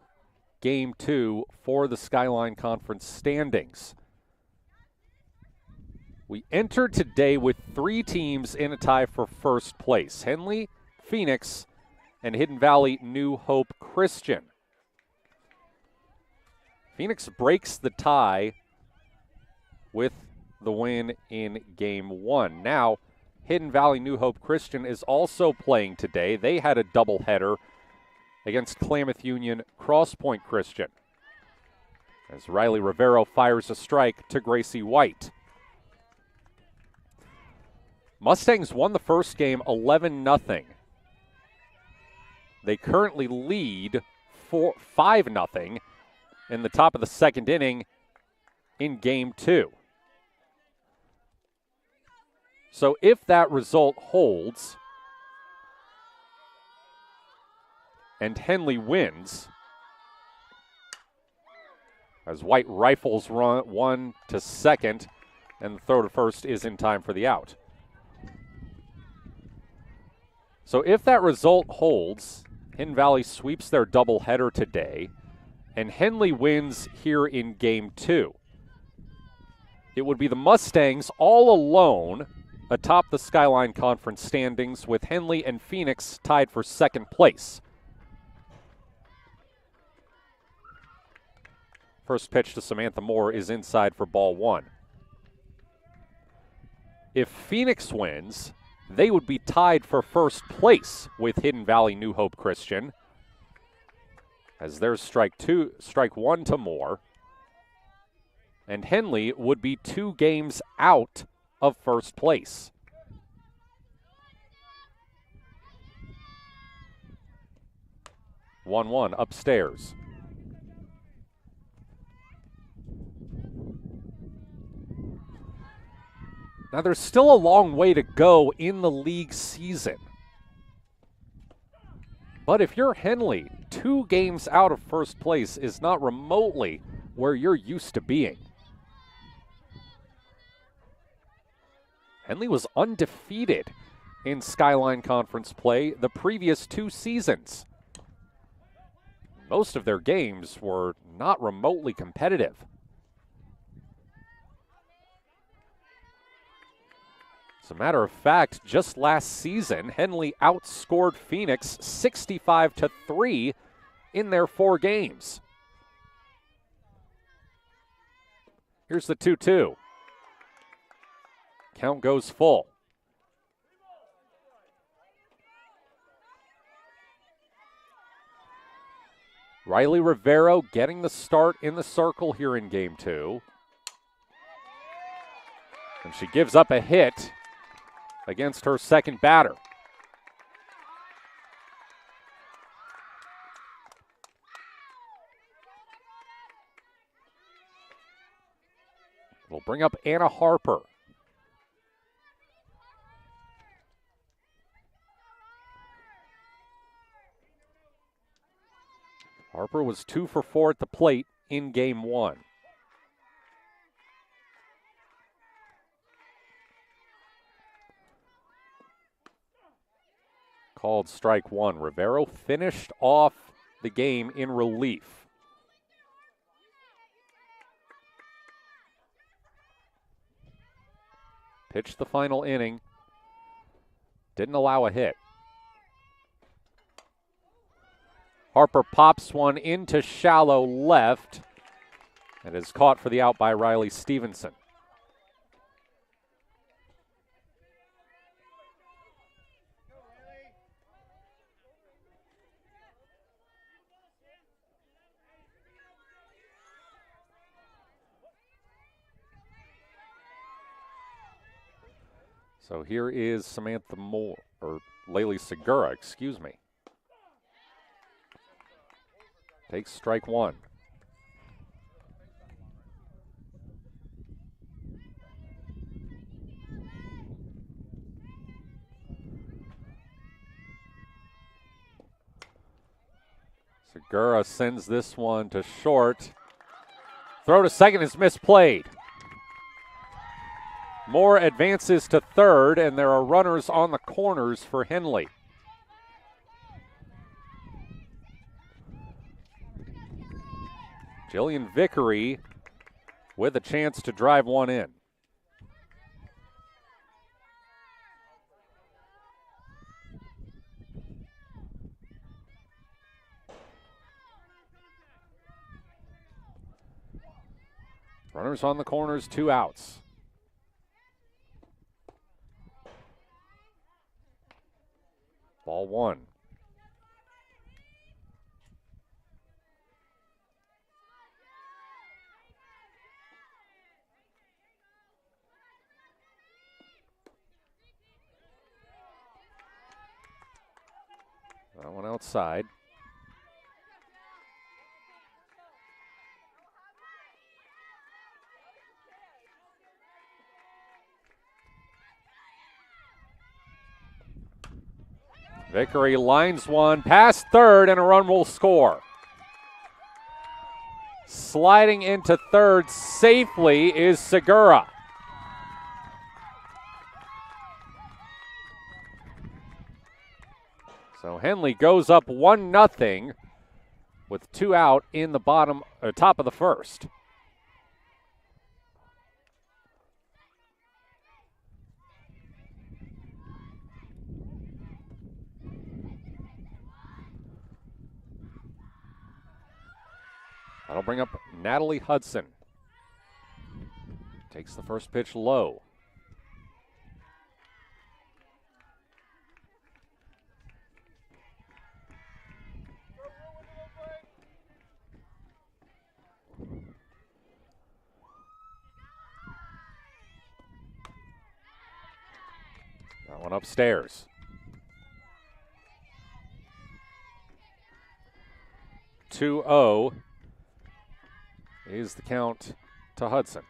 Game 2 for the Skyline Conference standings. We entered today with 3 teams in a tie for first place: Henley, Phoenix, and Hidden Valley New Hope Christian. Phoenix breaks the tie with the win in Game 1. Now, Hidden Valley New Hope Christian is also playing today. They had a doubleheader against Klamath Union Cross Point Christian, as Riley Rivero fires a strike to Gracie White. Mustangs won the first game 11-0. They currently lead 5-0 in the top of the second inning in Game 2. So if that result holds and Henley wins, as White rifles one to second and the throw to first is in time for the out. So if that result holds, Hidden Valley sweeps their doubleheader today, and Henley wins here in Game 2. It would be the Mustangs all alone atop the Skyline Conference standings, with Henley and Phoenix tied for second place. First pitch to Samantha Moore is inside for ball 1. If Phoenix wins, they would be tied for first place with Hidden Valley New Hope Christian, as there's strike 1 to Moore. And Henley would be 2 games out of first place. One upstairs. Now there's still a long way to go in the league season. But if you're Henley, 2 games out of first place is not remotely where you're used to being. Henley was undefeated in Skyline Conference play the previous 2 seasons. Most of their games were not remotely competitive. As a matter of fact, just last season, Henley outscored Phoenix 65-3 in their 4 games. Here's the 2-2. Count goes full. Riley Rivero getting the start in the circle here in Game 2. And she gives up a hit against her second batter. We'll bring up Anna Harper. Harper was 2 for 4 at the plate in Game 1. Called strike 1. Rivero finished off the game in relief. Pitched the final inning. Didn't allow a hit. Harper pops one into shallow left and is caught for the out by Riley Stevenson. So here is Samantha Moore, or Laylee Segura, excuse me. takes strike one. Segura sends this one to short. Throw to second is misplayed. Moore advances to third, and there are runners on the corners for Henley. Jillian Vickery with a chance to drive one in. Runners on the corners, 2 outs. Ball one. That one outside. Vickery lines one past third, and a run will score. Sliding into third safely is Segura. So Henley goes up 1-0 with 2 out in the top of the first. That'll bring up Natalie Hudson. Takes the first pitch low. That one upstairs. 2-0 is the count to Hudson.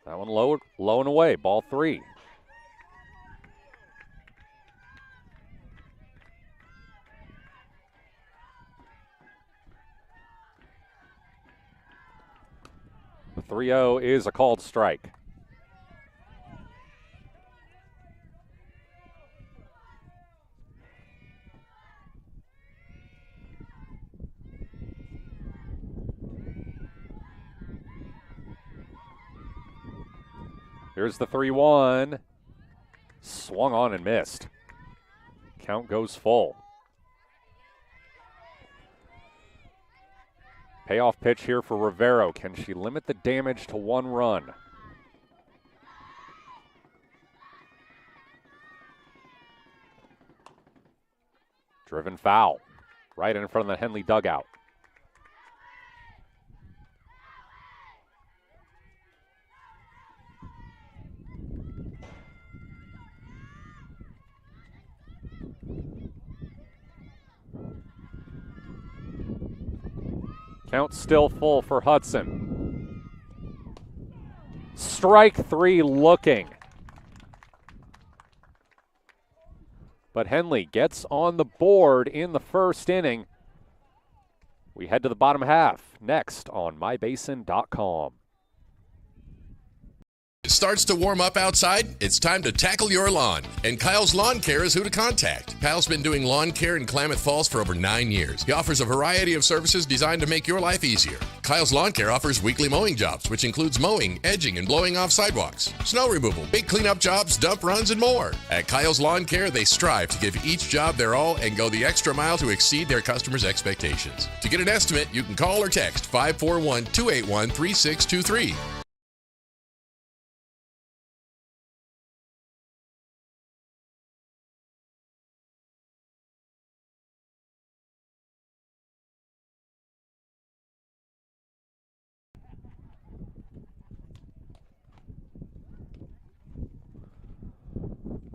That one low and away, ball 3. The 3-0 is a called strike. Here's the 3-1. Swung on and missed. Count goes full. Payoff pitch here for Rivero. Can she limit the damage to 1 run? Driven foul. Right in front of the Henley dugout. Count still full for Hudson. Strike 3 looking. But Henley gets on the board in the first inning. We head to the bottom half next on mybasin.com. It starts to warm up outside. It's time to tackle your lawn. And Kyle's Lawn Care is who to contact. Kyle's been doing lawn care in Klamath Falls for over 9 years. He offers a variety of services designed to make your life easier. Kyle's Lawn Care offers weekly mowing jobs, which includes mowing, edging, and blowing off sidewalks, snow removal, big cleanup jobs, dump runs, and more. At Kyle's Lawn Care, they strive to give each job their all and go the extra mile to exceed their customers' expectations. To get an estimate, you can call or text 541-281-3623.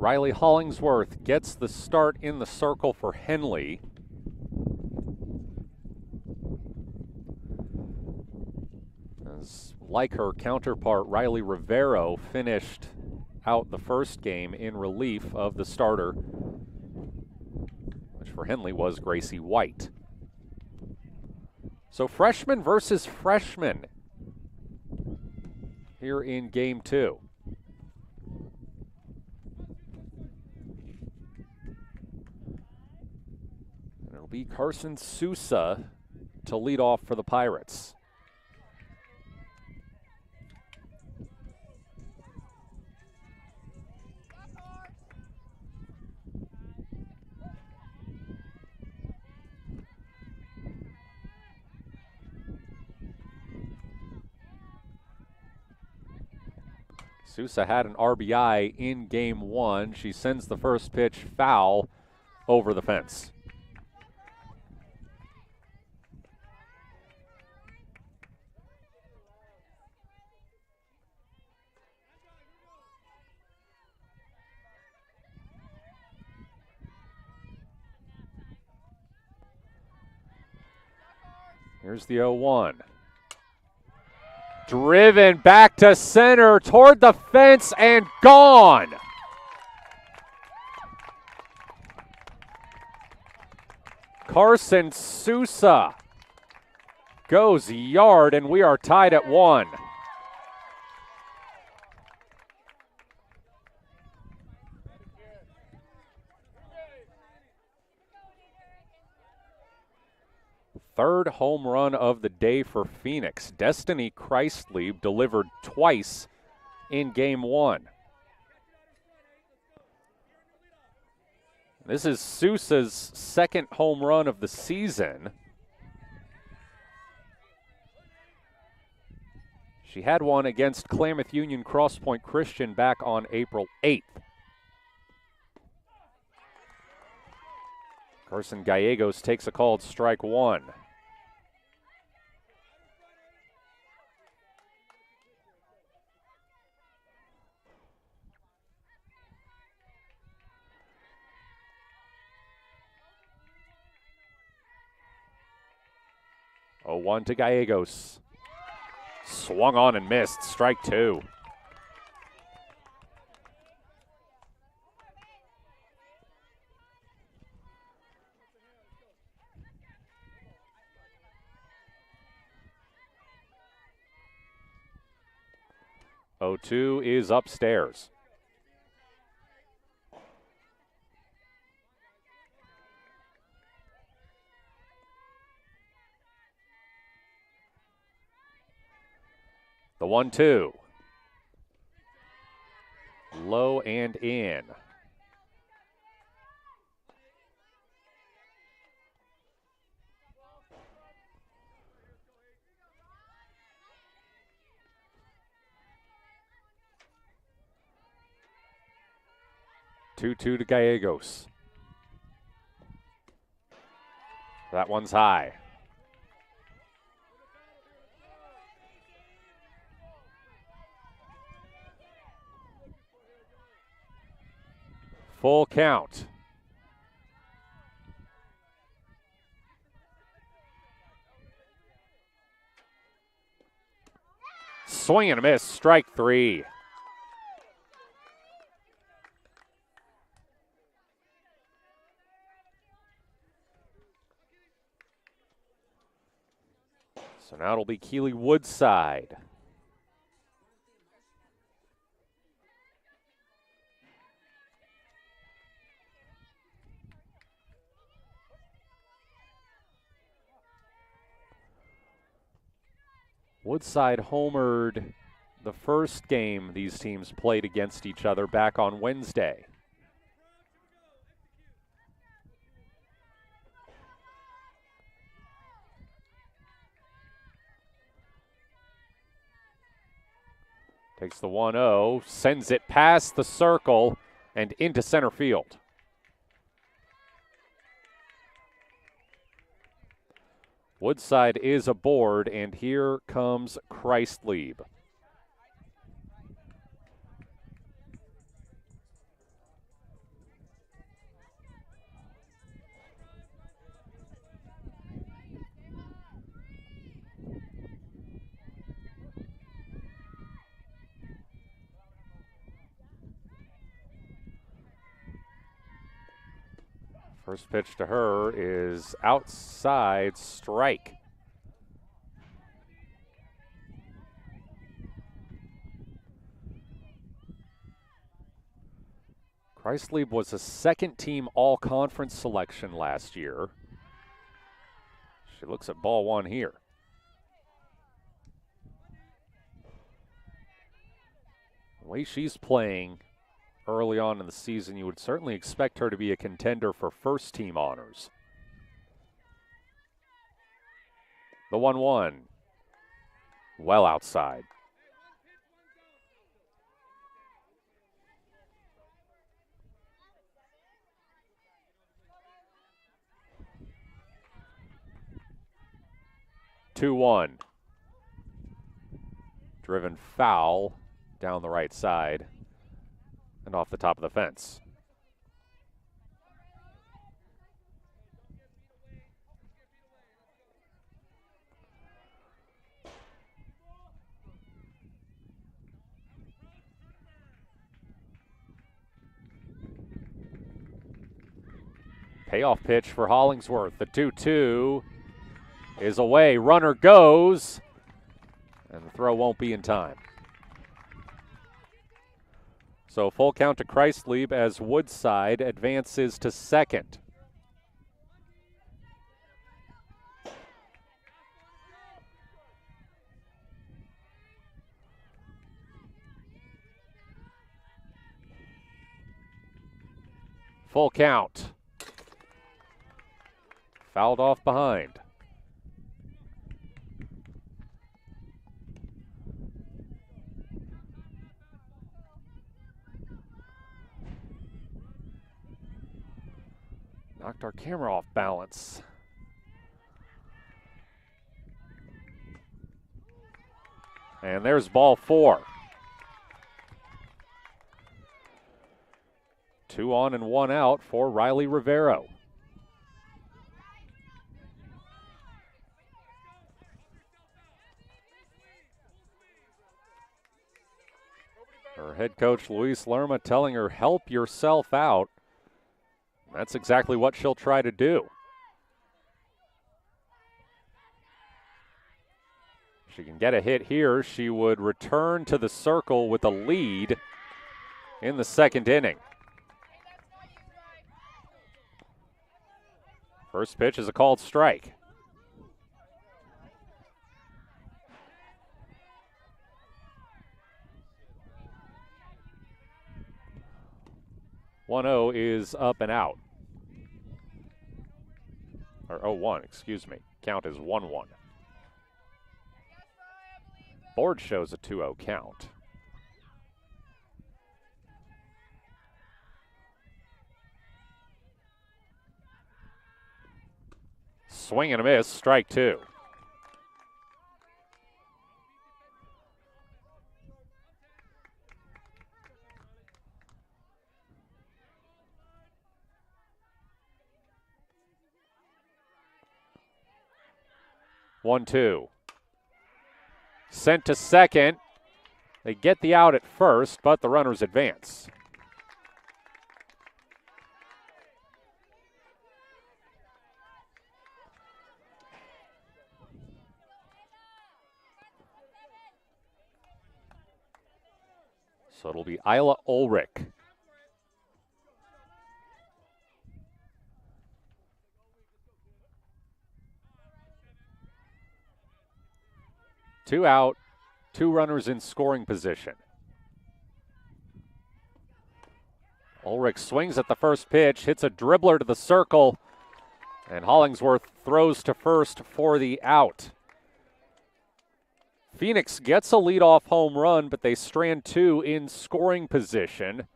Riley Hollingsworth gets the start in the circle for Henley. As like her counterpart, Riley Rivero finished out the first game in relief of the starter, which for Henley was Gracie White. So freshman versus freshman here in game 2. And it'll be Carson Sousa to lead off for the Pirates. Sousa had an RBI in game 1. She sends the first pitch foul over the fence. Here's the 0-1. Driven back to center, toward the fence, and gone. Carson Sousa goes yard, and we are tied at 1. Third home run of the day for Phoenix. Destiny Christlieb delivered twice in game 1. This is Sousa's second home run of the season. She had one against Klamath Union Cross Point Christian back on April 8th. Carson Gallegos takes a called strike 1. Oh, 1 to Gallegos. Swung on and missed. Strike 2. Oh, 2 is upstairs. The 1-2. Low and in. Two to Gallegos. That one's high. Full count. Swing and a miss, strike 3. So now it'll be Keely Woodside. Woodside homered the first game these teams played against each other back on Wednesday. Takes the 1-0, sends it past the circle and into center field. Woodside is aboard, and here comes Christlieb. First pitch to her is outside, strike. Kreislieb was a second-team all-conference selection last year. She looks at ball one here. The way she's playing early on in the season, you would certainly expect her to be a contender for first-team honors. The 1-1, well outside. Two-one, driven foul down the right side and off the top of the fence. Payoff pitch for Hollingsworth. The 2-2 is away. Runner goes, and the throw won't be in time. So full count to Kreislieb as Woodside advances to second. Full count. Fouled off behind. Knocked our camera off balance. And there's ball four. 2 on and 1 out for Riley Rivero. Her head coach, Luis Lerma, telling her, help yourself out. That's exactly what she'll try to do. If she can get a hit here, she would return to the circle with a lead in the second inning. First pitch is a called strike. One-0 is up and out. Or 0-1, excuse me. Count is 1-1. Board shows a 2-0 count. Swing and a miss, strike two. One-two. Sent to second. They get the out at first, but the runners advance. So it'll be Isla Ulrich. Two out, two runners in scoring position. Ulrich swings at the first pitch, hits a dribbler to the circle, and Hollingsworth throws to first for the out. Phoenix gets a leadoff home run, but they strand two in scoring position.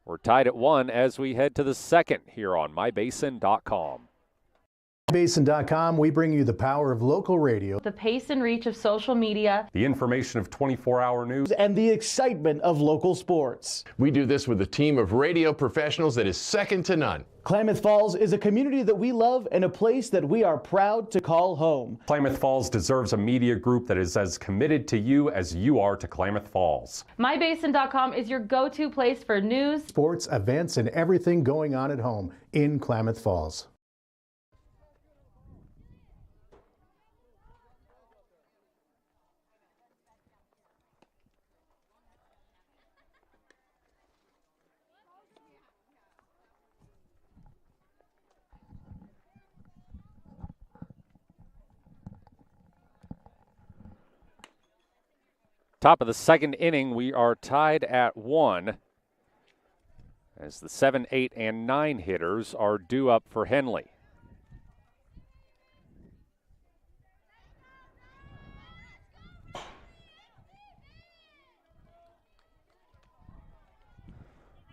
We're tied at 1 as we head to the second here on mybasin.com. Basin.com, we bring you the power of local radio, the pace and reach of social media, the information of 24-hour news, and the excitement of local sports. We do this with a team of radio professionals that is second to none. Klamath Falls is a community that we love and a place that we are proud to call home. Klamath Falls deserves a media group that is as committed to you as you are to Klamath Falls. MyBasin.com is your go-to place for news, sports, events, and everything going on at home in Klamath Falls. Top of the second inning, we are tied at 1 as the 7, 8, and 9 hitters are due up for Henley.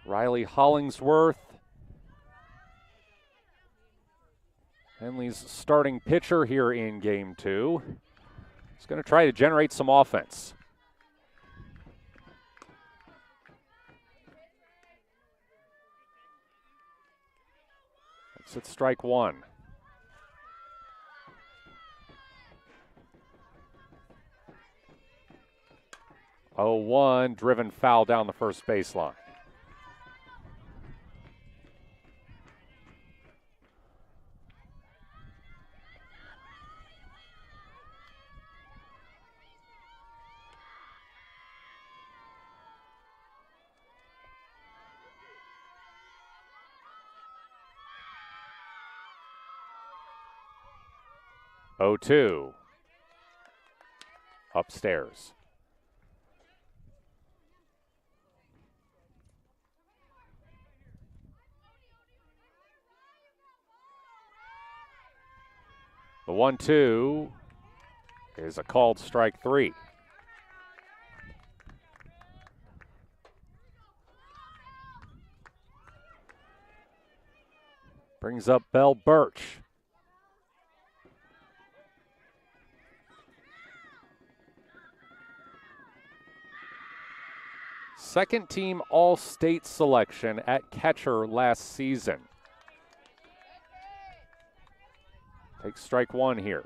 Riley Hollingsworth, Henley's starting pitcher here in Game 2. He's going to try to generate some offense. It's strike one. Oh, 1, driven foul down the first baseline. Oh, 2. Upstairs. The 1-2 is a called strike 3. Brings up Bell Birch. Second team All-State selection at catcher last season. Takes strike 1 here.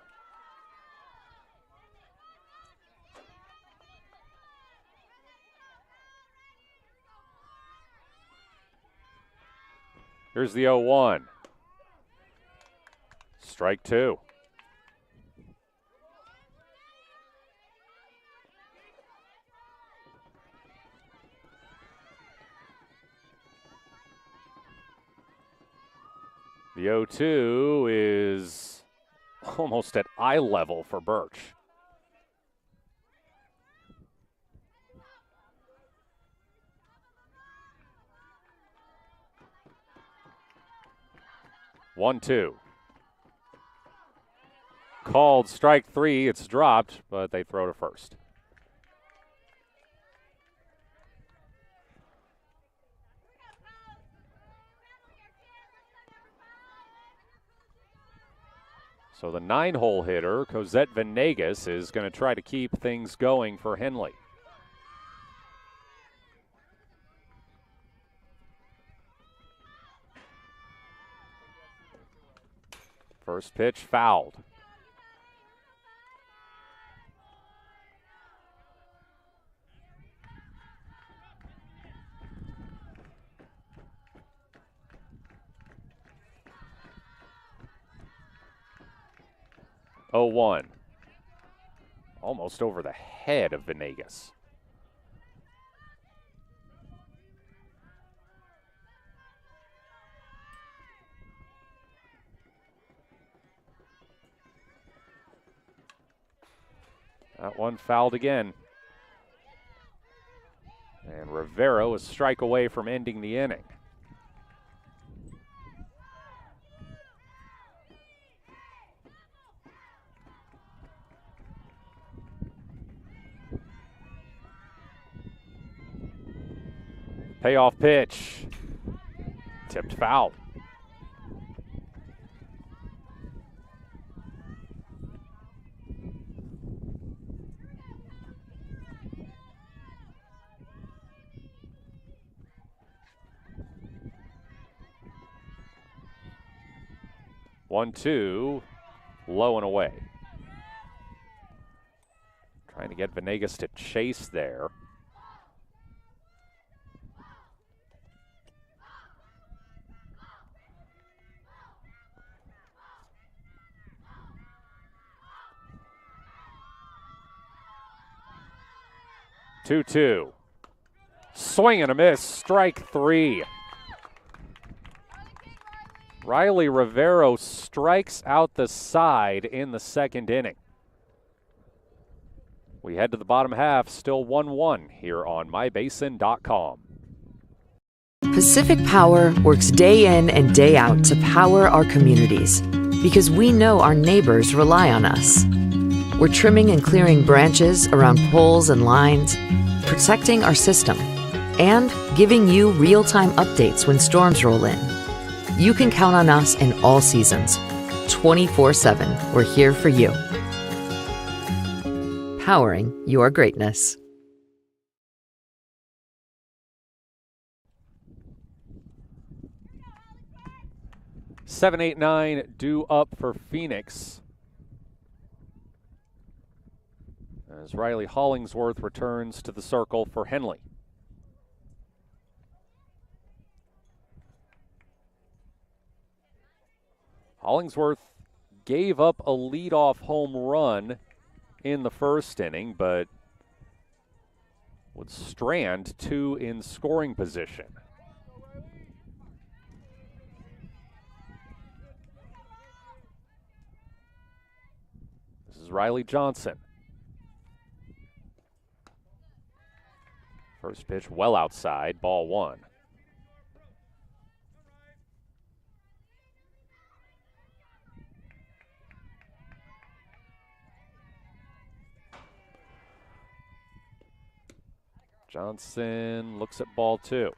Here's the 0-1. Strike 2. The 0-2 is almost at eye level for Birch. One, 2. Called strike 3. It's dropped, but they throw to first. So the 9-hole hitter, Cosette Venegas, is going to try to keep things going for Henley. First pitch fouled. Oh, 1. Almost over the head of Venegas. That one fouled again. And Rivero is a strike away from ending the inning. Payoff pitch. Tipped foul. 1-2, low and away. Trying to get Venegas to chase there. Two. Swing and a miss, strike three. Riley Rivero strikes out the side in the second inning. We head to the bottom half, still 1-1 here on mybasin.com. Pacific Power works day in and day out to power our communities because we know our neighbors rely on us. We're trimming and clearing branches around poles and lines, protecting our system, and giving you real-time updates when storms roll in. You can count on us in all seasons. 24/7, we're here for you. Powering your greatness. Seven, 8, 9 due up for Phoenix. As Riley Hollingsworth returns to the circle for Henley. Hollingsworth gave up a leadoff home run in the first inning, but would strand two in scoring position. This is Riley Johnson. First pitch well outside, ball one. Johnson looks at ball two.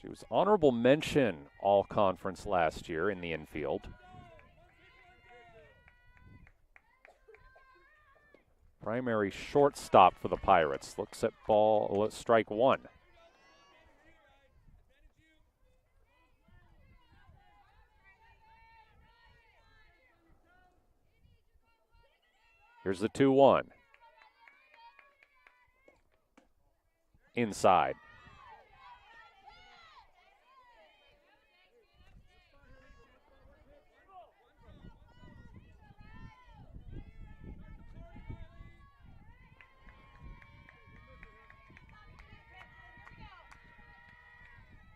She was honorable mention all-conference last year in the infield. Primary shortstop for the Pirates. Looks at ball, strike one. Here's the 2-1. Inside.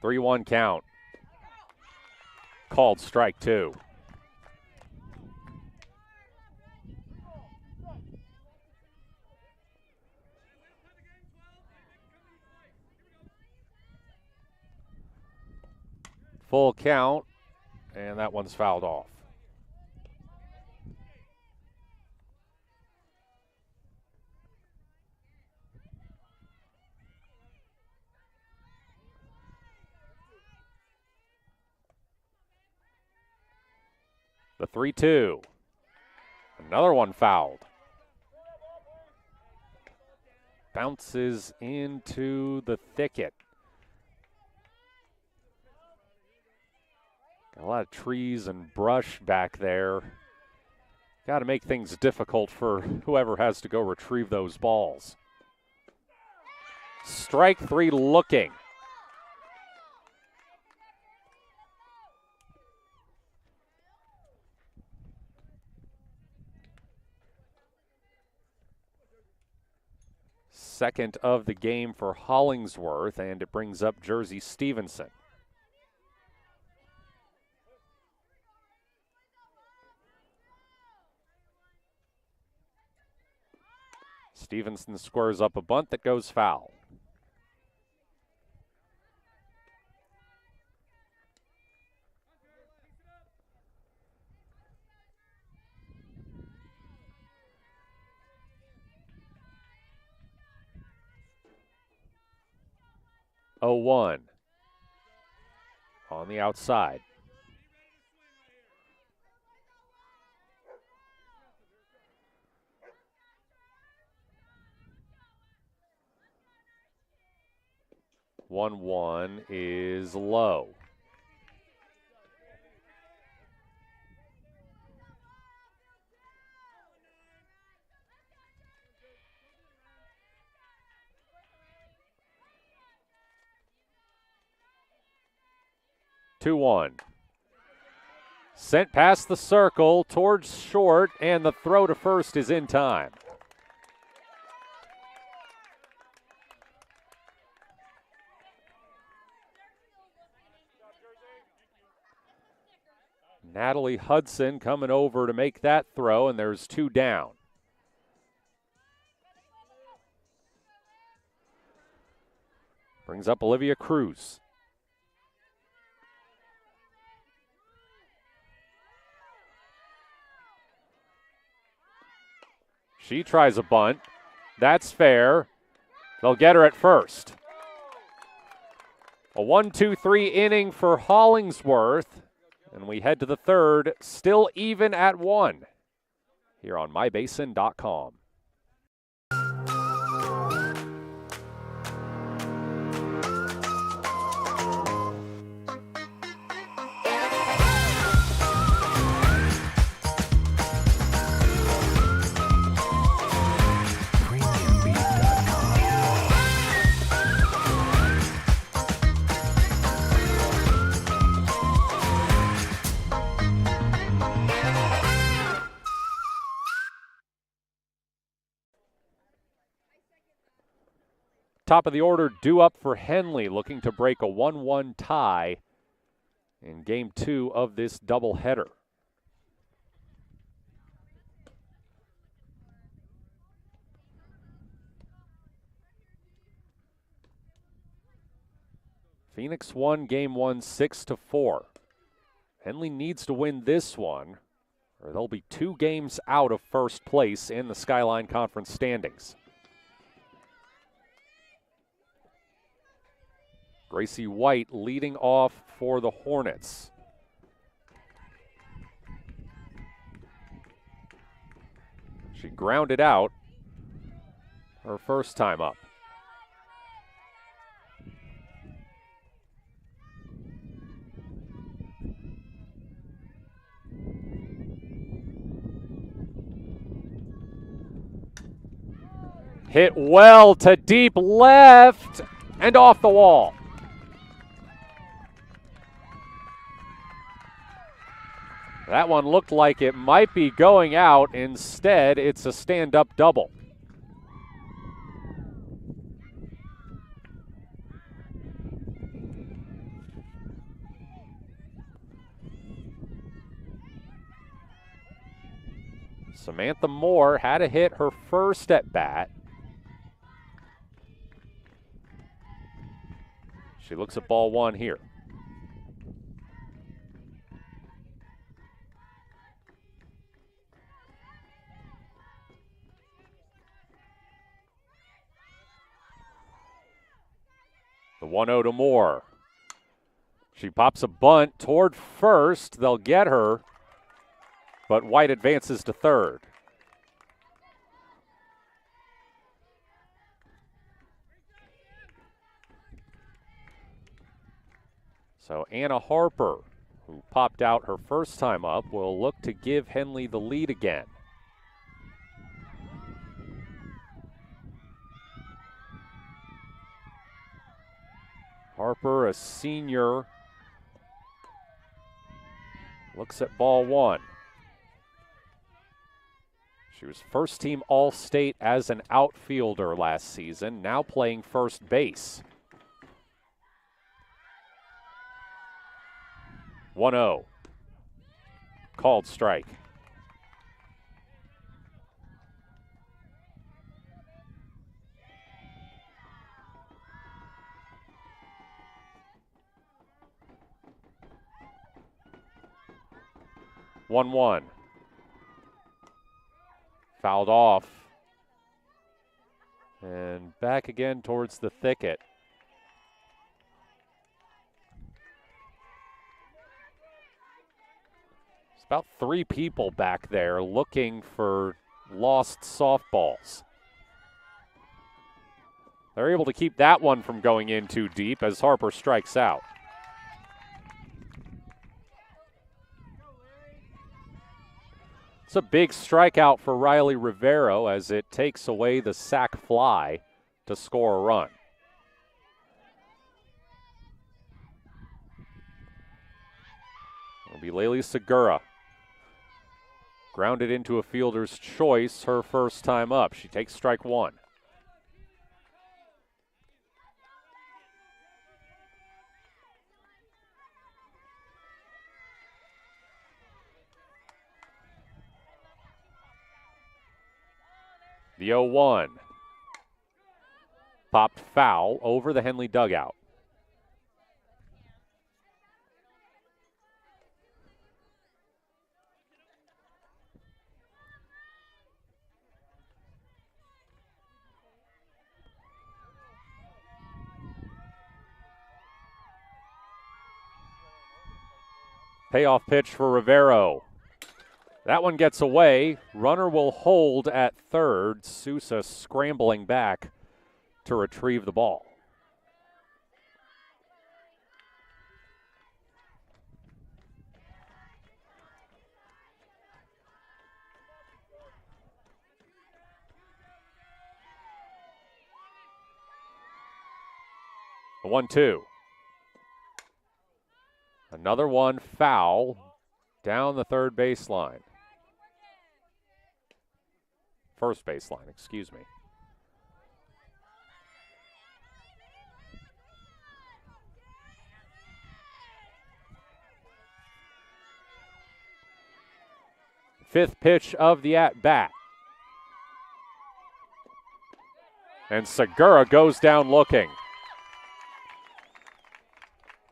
Three 3-1 count. Called strike two. Full count, and that one's fouled off. The 3-2. Another one fouled. Bounces into the thicket. Got a lot of trees and brush back there. Got to make things difficult for whoever has to go retrieve those balls. Strike three looking. Second of the game for Hollingsworth, and it brings up Jersey Stevenson. Stevenson squares up a bunt that goes foul. Oh, 1 on the outside. One is low. 2-1. Sent past the circle towards short, and the throw to first is in time. Natalie Hudson coming over to make that throw, and there's 2 down. Brings up Olivia Cruz. She tries a bunt. That's fair. They'll get her at first. A 1-2-3 inning for Hollingsworth. And we head to the third, still even at 1 here on mybasin.com. Top of the order due up for Henley, looking to break a 1-1 tie in Game 2 of this doubleheader. Phoenix won Game 1 6-4. Henley needs to win this one, or they'll be 2 games out of first place in the Skyline Conference standings. Gracie White leading off for the Hornets. She grounded out her first time up. Hit well to deep left and off the wall. That one looked like it might be going out. Instead, it's a stand-up double. Samantha Moore had to hit her first at bat. She looks at ball 1 here. The 1-0 to Moore. She pops a bunt toward first. They'll get her, but White advances to third. So Anna Harper, who popped out her first time up, will look to give Henley the lead again. Harper, a senior, looks at ball 1. She was first team All-State as an outfielder last season, now playing first base. 1-0. Called strike. One. Fouled off. And back again towards the thicket. There's about 3 people back there looking for lost softballs. They're able to keep that one from going in too deep as Harper strikes out. It's a big strikeout for Riley Rivero as it takes away the sac fly to score a run. It'll be Laylee Segura. Grounded into a fielder's choice her first time up. She takes strike one. The 0-1. Popped foul over the Henley dugout. Payoff pitch for Rivero. That one gets away. Runner will hold at third. Sousa scrambling back to retrieve the ball. The 1-2. Another one foul down the third baseline. First baseline, excuse me. Fifth pitch of the at-bat. And Segura goes down looking.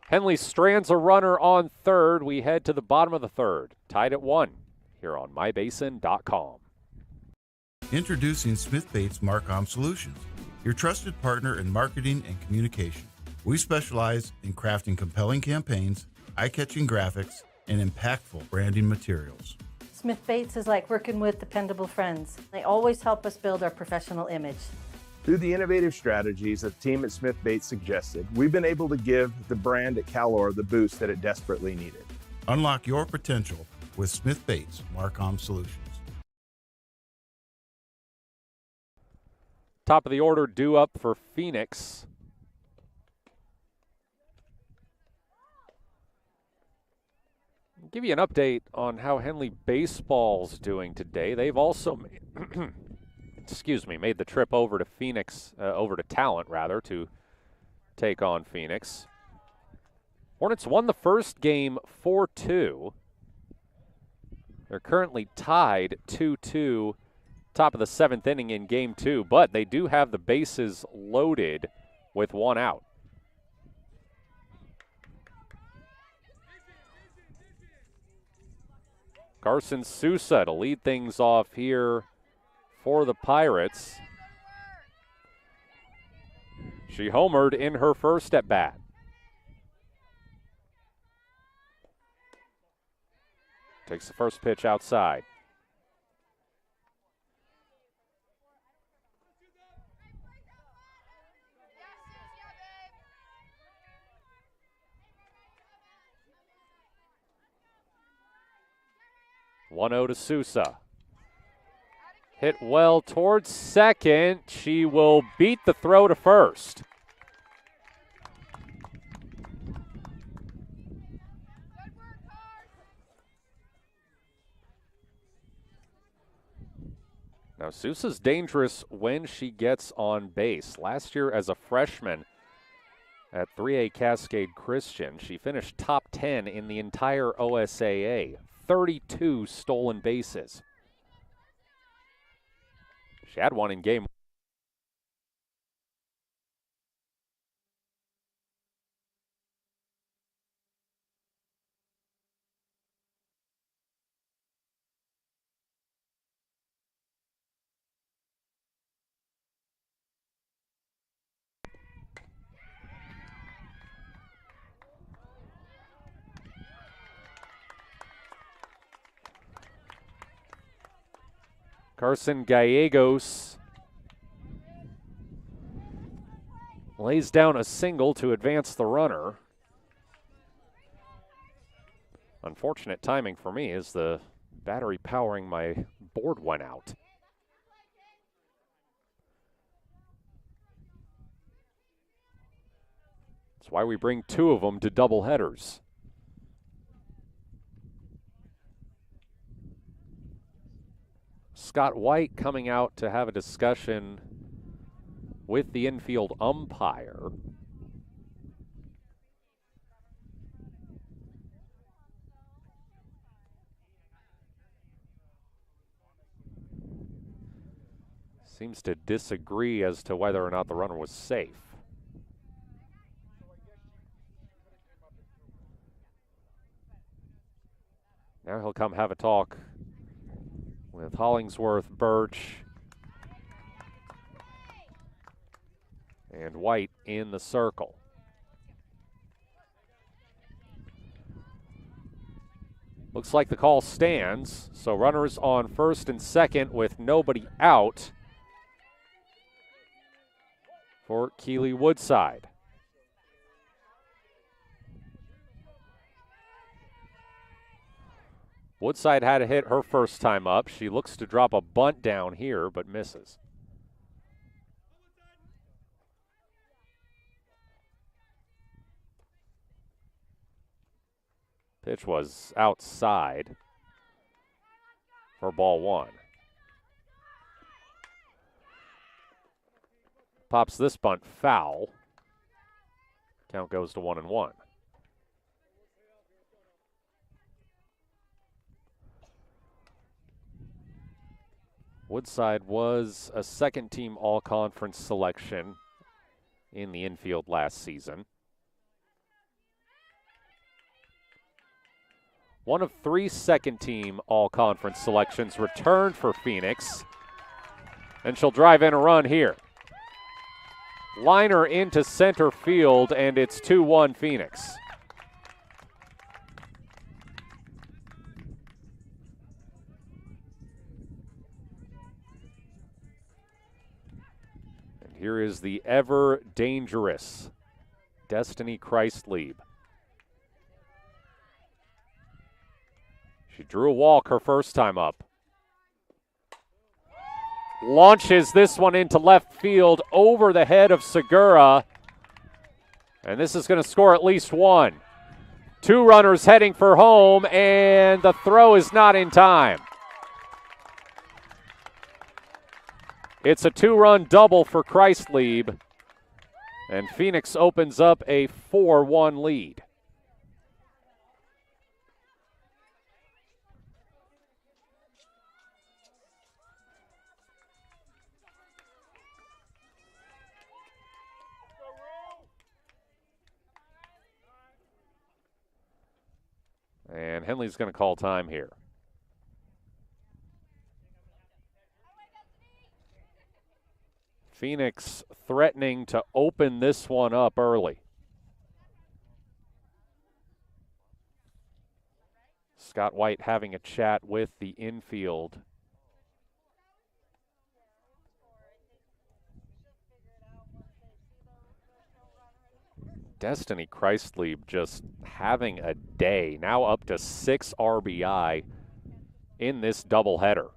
Henley strands a runner on third. We head to the bottom of the third. Tied at 1 here on mybasin.com. Introducing Smith Bates Marcom Solutions, your trusted partner in marketing and communication. We specialize in crafting compelling campaigns, eye-catching graphics, and impactful branding materials. Smith Bates is like working with dependable friends. They always help us build our professional image. Through the innovative strategies that the team at Smith Bates suggested, we've been able to give the brand at Calor the boost that it desperately needed. Unlock your potential with Smith Bates Marcom Solutions. Top of the order due up for Phoenix. I'll give you an update on how Henley baseball's doing today. They've also made made the trip over to Phoenix, over to Talent rather, to take on Phoenix. Hornets won the first game 4-2. They're currently tied 2-2, top of the seventh inning in game 2, but they do have the bases loaded with one out. Carson Sousa to lead things off here for the Pirates. She homered in her first at bat. Takes the first pitch outside. One 1-0 to Sousa. Hit well towards second. She will beat the throw to first. Now, Sousa's dangerous when she gets on base. Last year as a freshman at 3A Cascade Christian, she finished top 10 in the entire OSAA. 32 stolen bases. She had one in game. Carson Gallegos lays down a single to advance the runner. Unfortunate timing for me as the battery powering my board went out. That's why we bring two of them to doubleheaders. Scott White coming out to have a discussion with the infield umpire. Seems to disagree as to whether or not the runner was safe. Now he'll come have a talk with Hollingsworth, Birch, and White in the circle. Looks like the call stands, so runners on first and second with nobody out for Keely Woodside. Woodside had a hit her first time up. She looks to drop a bunt down here, but misses. Pitch was outside for ball one. Pops this bunt foul. Count goes to 1-1. Woodside was a second-team all-conference selection in the infield last season. One of 3 second-team all-conference selections returned for Phoenix, and she'll drive in a run here. Liner into center field, and it's 2-1 Phoenix. And here is the ever dangerous Destiny Christlieb. She drew a walk her first time up. Launches this one into left field over the head of Segura. And this is going to score at least one. 2 runners heading for home, and the throw is not in time. It's a 2-run double for Christlieb, and Phoenix opens up a 4-1 lead. And Henley's going to call time here. Phoenix threatening to open this one up early. Scott White having a chat with the infield. Destiny Christlieb just having a day, now up to 6 RBI in this doubleheader.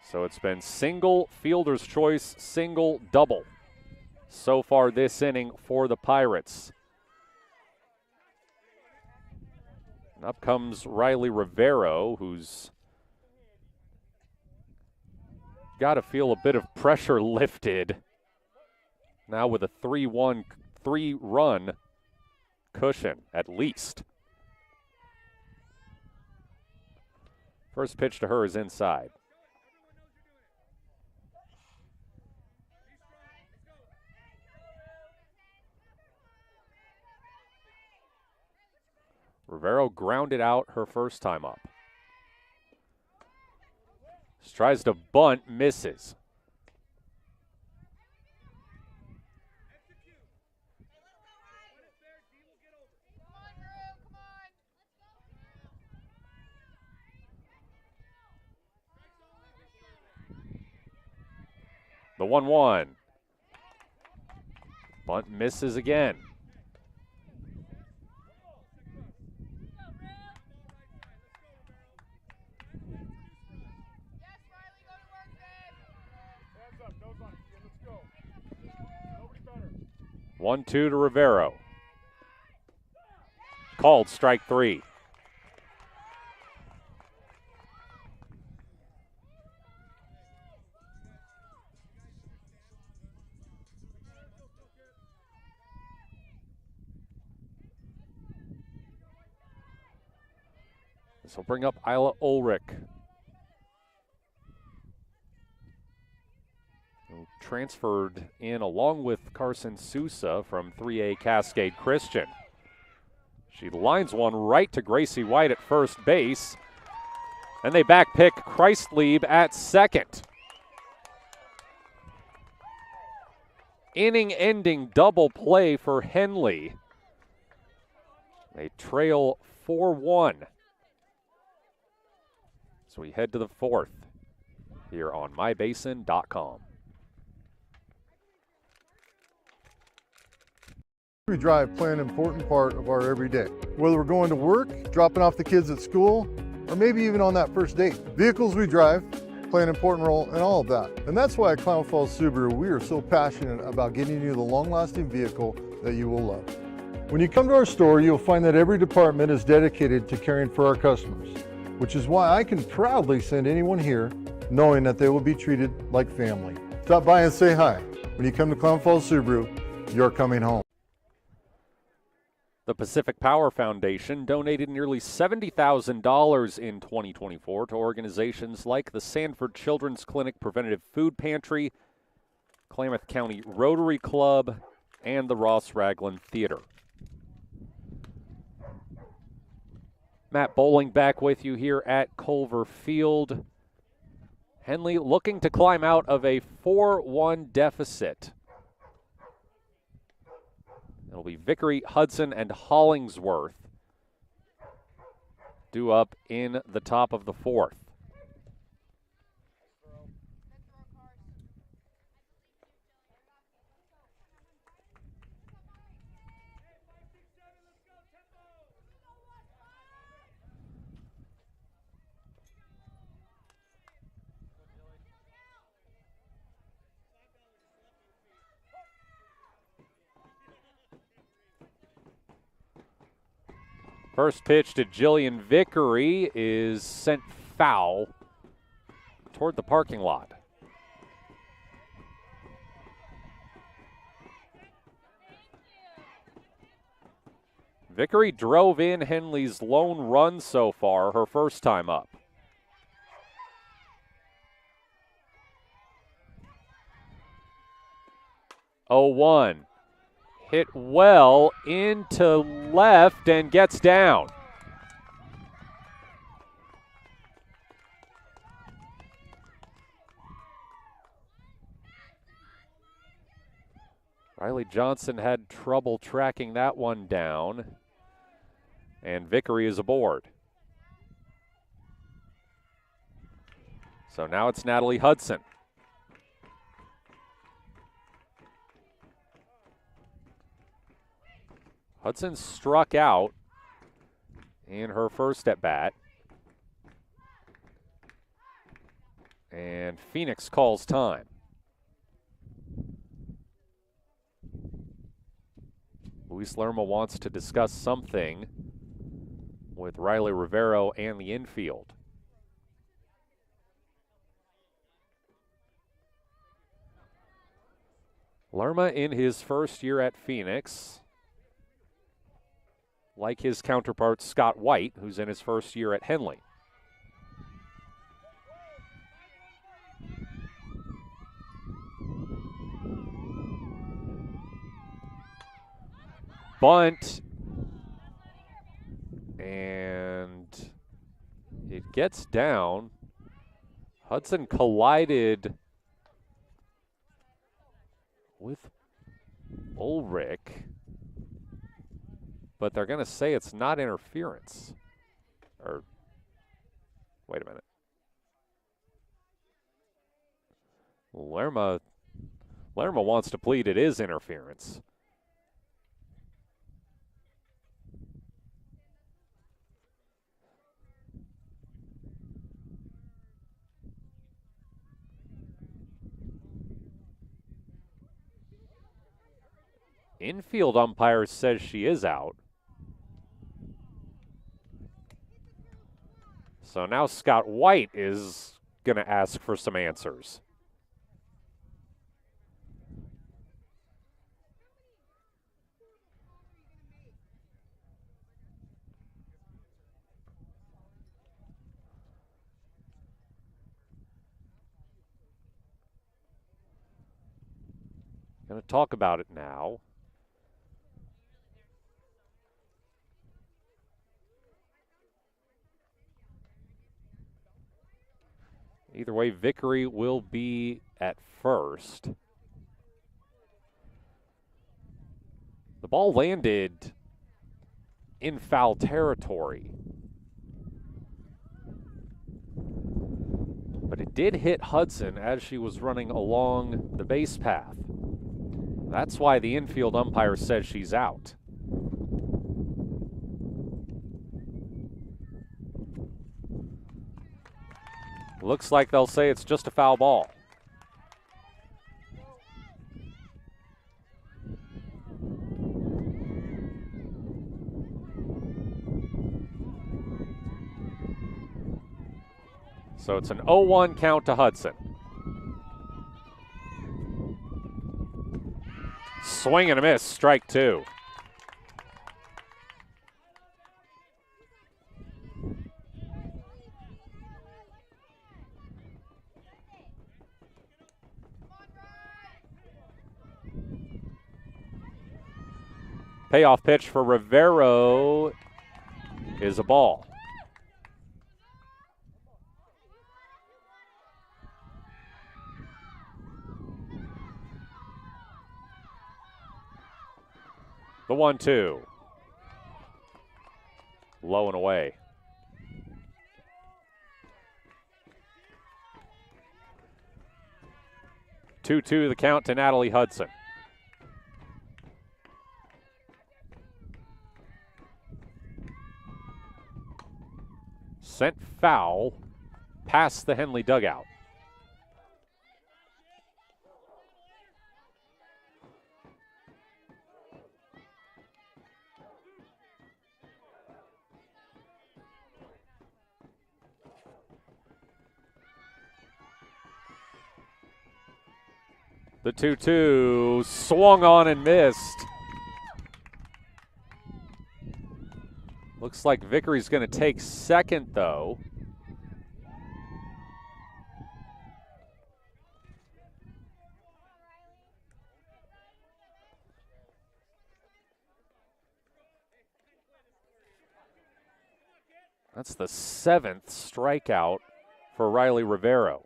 So it's been single, fielder's choice, single, double so far this inning for the Pirates. And up comes Riley Rivero, who's got to feel a bit of pressure lifted now with a 3-run cushion at least. First pitch to her is inside. Rivero grounded out her first time up. She tries to bunt, misses. The 1-1. Bunt misses again. 1-2 to Rivero. Called strike 3. This will bring up Isla Ulrich, who transferred in along with Carson Sousa from 3A Cascade Christian. She lines one right to Gracie White at first base, and they backpick Christlieb at second. Inning-ending double play for Henley. They trail 4-1. So we head to the fourth here on mybasin.com. We drive play an important part of our everyday. Whether we're going to work, dropping off the kids at school, or maybe even on that first date. Vehicles we drive play an important role in all of that. And that's why at Klamath Falls Subaru, we are so passionate about getting you the long-lasting vehicle that you will love. When you come to our store, you'll find that every department is dedicated to caring for our customers, which is why I can proudly send anyone here knowing that they will be treated like family. Stop by and say hi. When you come to Klamath Falls Subaru, you're coming home. The Pacific Power Foundation donated nearly $70,000 in 2024 to organizations like the Sanford Children's Clinic Preventative Food Pantry, Klamath County Rotary Club, and the Ross Ragland Theater. Matt Bowling back with you here at Culver Field. Henley looking to climb out of a 4-1 deficit. It'll be Vickery, Hudson, and Hollingsworth due up in the top of the fourth. First pitch to Jillian Vickery is sent foul toward the parking lot. Vickery drove in Henley's lone run so far, her first time up. Oh, 1. Hit well into left and gets down. Riley Johnson had trouble tracking that one down, and Vickery is aboard. So now it's Natalie Hudson. Hudson struck out in her first at bat. And Phoenix calls time. Luis Lerma wants to discuss something with Riley Rivero and the infield. Lerma in his first year at Phoenix, like his counterpart Scott White, who's in his first year at Henley. Bunt, and it gets down. Hudson collided with Ulrich, but they're going to say it's not interference. Or, wait a minute. Lerma wants to plead it is interference. Infield umpire says she is out. So now Scott White is going to ask for some answers. Going to talk about it now. Either way, Vickery will be at first. The ball landed in foul territory, but it did hit Hudson as she was running along the base path. That's why the infield umpire says she's out. Looks like they'll say it's just a foul ball. So it's an 0-1 count to Hudson. Swing and a miss, strike two. Payoff pitch for Rivero is a ball. The 1-2. Low and away. Two-two the count to Natalie Hudson. Sent foul past the Henley dugout. The 2-2 swung on and missed. Looks like Vickery's going to take second, though. That's the 7th strikeout for Riley Rivero.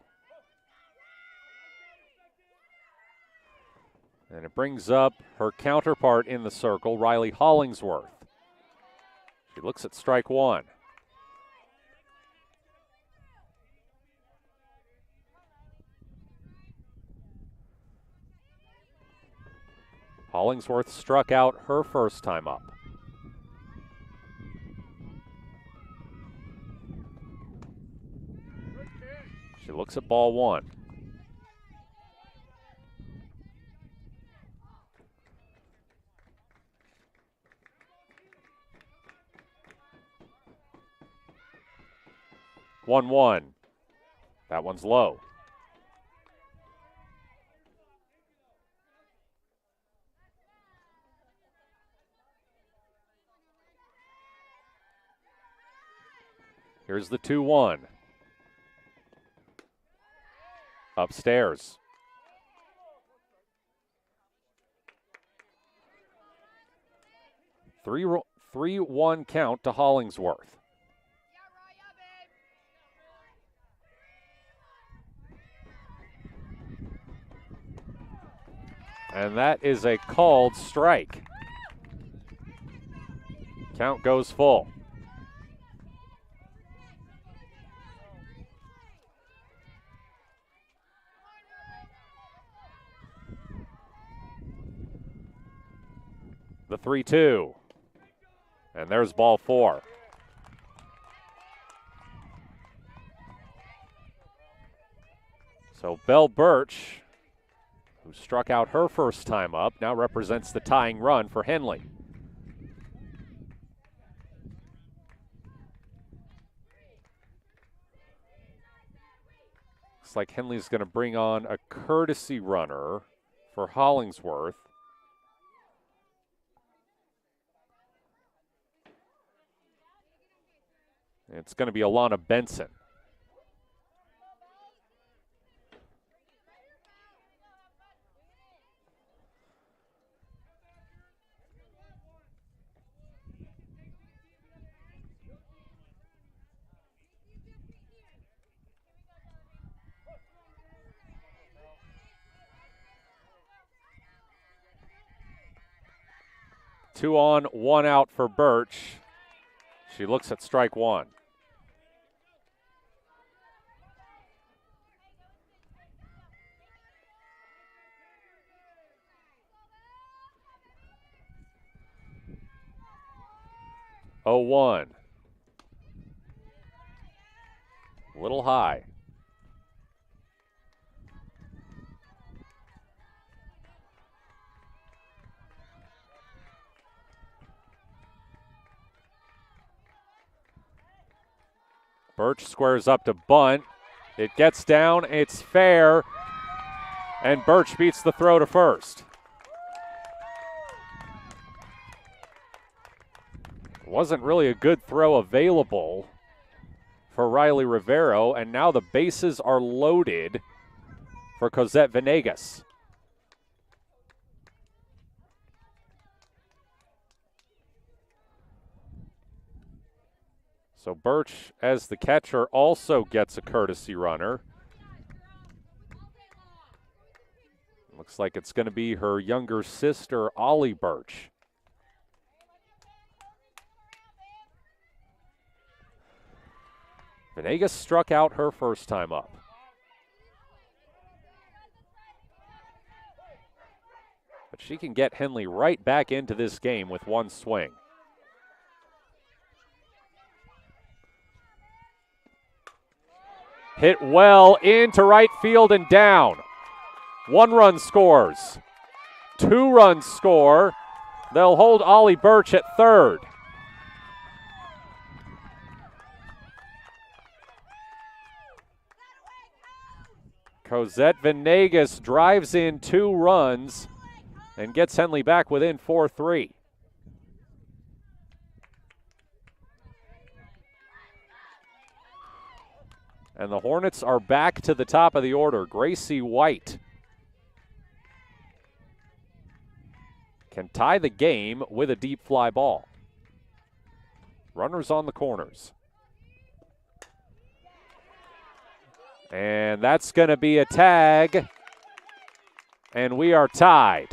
And it brings up her counterpart in the circle, Riley Hollingsworth. She looks at strike one. Hollingsworth struck out her first time up. She looks at ball one. One. That one's low. Here's the 2-1. Upstairs. Three 1 count to Hollingsworth. And that is a called strike. Count goes full. The 3-2. And there's ball four. So Belle Birch who struck out her first time up, now represents the tying run for Henley. Looks like Henley's going to bring on a courtesy runner for Hollingsworth. It's going to be Alana Benson. Two on, one out for Birch. She looks at strike one. Oh, 1. A little high. Birch squares up to bunt. It gets down, it's fair, and Birch beats the throw to first. Wasn't really a good throw available for Riley Rivero, and now the bases are loaded for Cosette Venegas. So Birch, as the catcher, also gets a courtesy runner. Looks like it's going to be her younger sister, Ollie Birch. Venegas struck out her first time up. But she can get Henley right back into this game with one swing. Hit well into right field and down. 1 run scores. 2 runs score. They'll hold Ollie Birch at third. Cosette Venegas drives in 2 runs and gets Henley back within 4-3. And the Hornets are back to the top of the order. Gracie White can tie the game with a deep fly ball. Runners on the corners. And that's going to be a tag. And we are tied.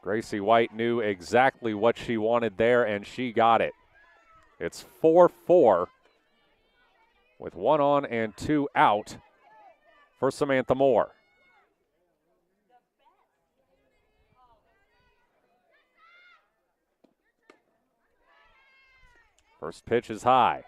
Gracie White knew exactly what she wanted there, and she got it. It's 4-4 with 1 on and 2 out for Samantha Moore. First pitch is high.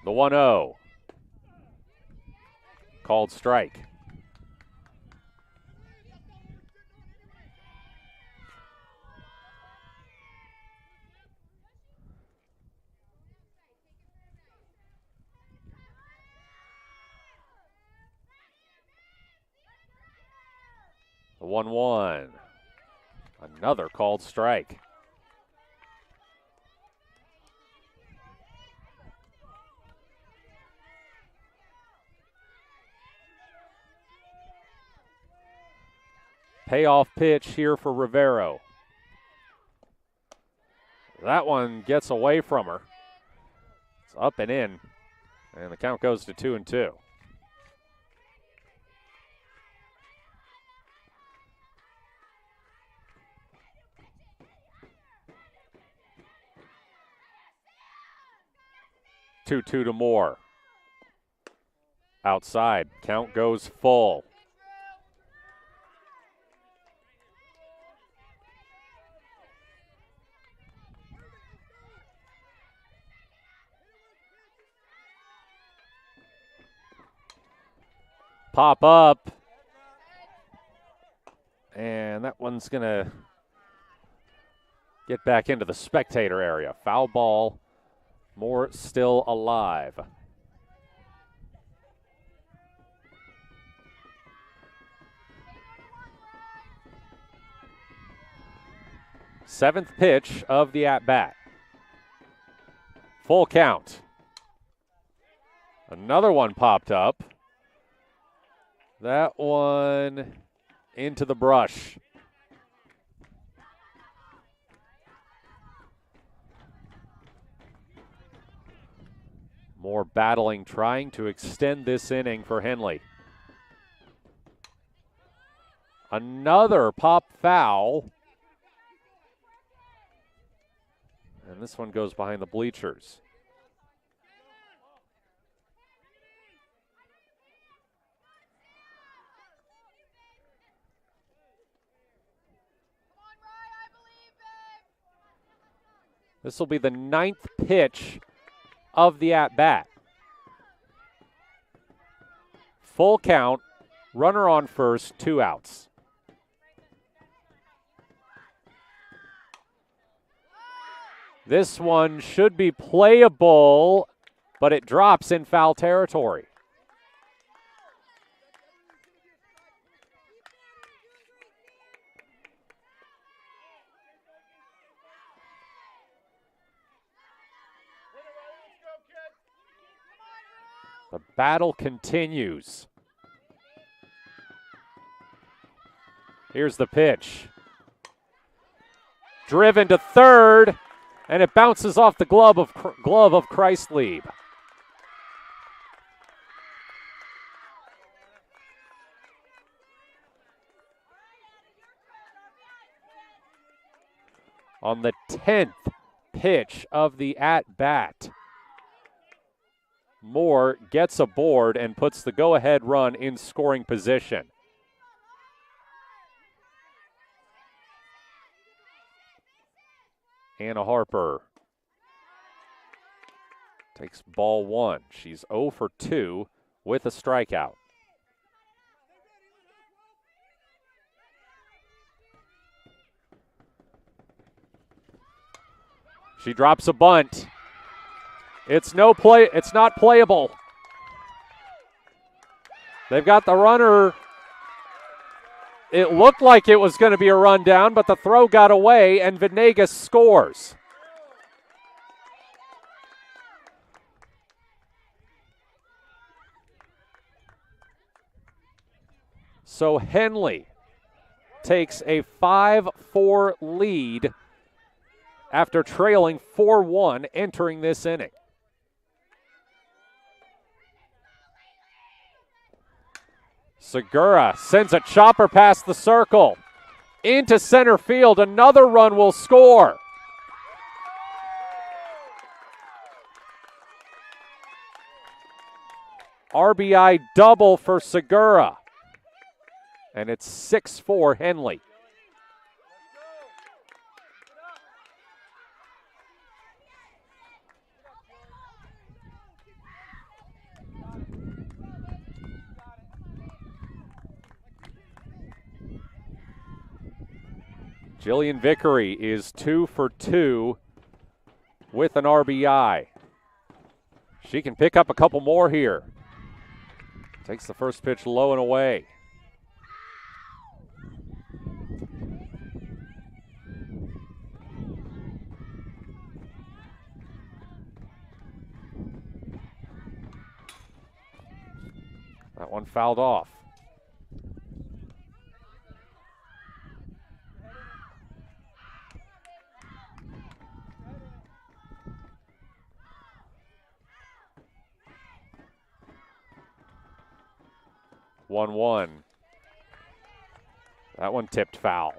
The 1-0. Called strike. The 1-1. Another called strike. Payoff pitch here for Rivero. That one gets away from her. It's up and in, and the count goes to 2-2. 2-2 to Moore. Outside, count goes full. Pop up. And that one's going to get back into the spectator area. Foul ball. Moore still alive. Seventh pitch of the at-bat. Full count. Another one popped up. That one into the brush. More battling, trying to extend this inning for Henley. Another pop foul. And this one goes behind the bleachers. This will be the ninth pitch of the at-bat. Full count, runner on first, 2 outs. This one should be playable, but it drops in foul territory. The battle continues. Here's the pitch. Driven to third, and it bounces off the glove of Kreislieb. On the 10th pitch of the at-bat, Moore gets aboard and puts the go-ahead run in scoring position. Anna Harper takes ball 1. She's 0 for 2 with a strikeout. She drops a bunt. It's not playable. They've got the runner. It looked like it was going to be a run down, but the throw got away, and Venegas scores. So Henley takes a 5-4 lead after trailing 4-1 entering this inning. Segura sends a chopper past the circle. Into center field, another run will score. RBI double for Segura. And it's 6-4 Henley. Jillian Vickery is 2 for 2 with an RBI. She can pick up a couple more here. Takes the first pitch low and away. That one fouled off. One. That one tipped foul.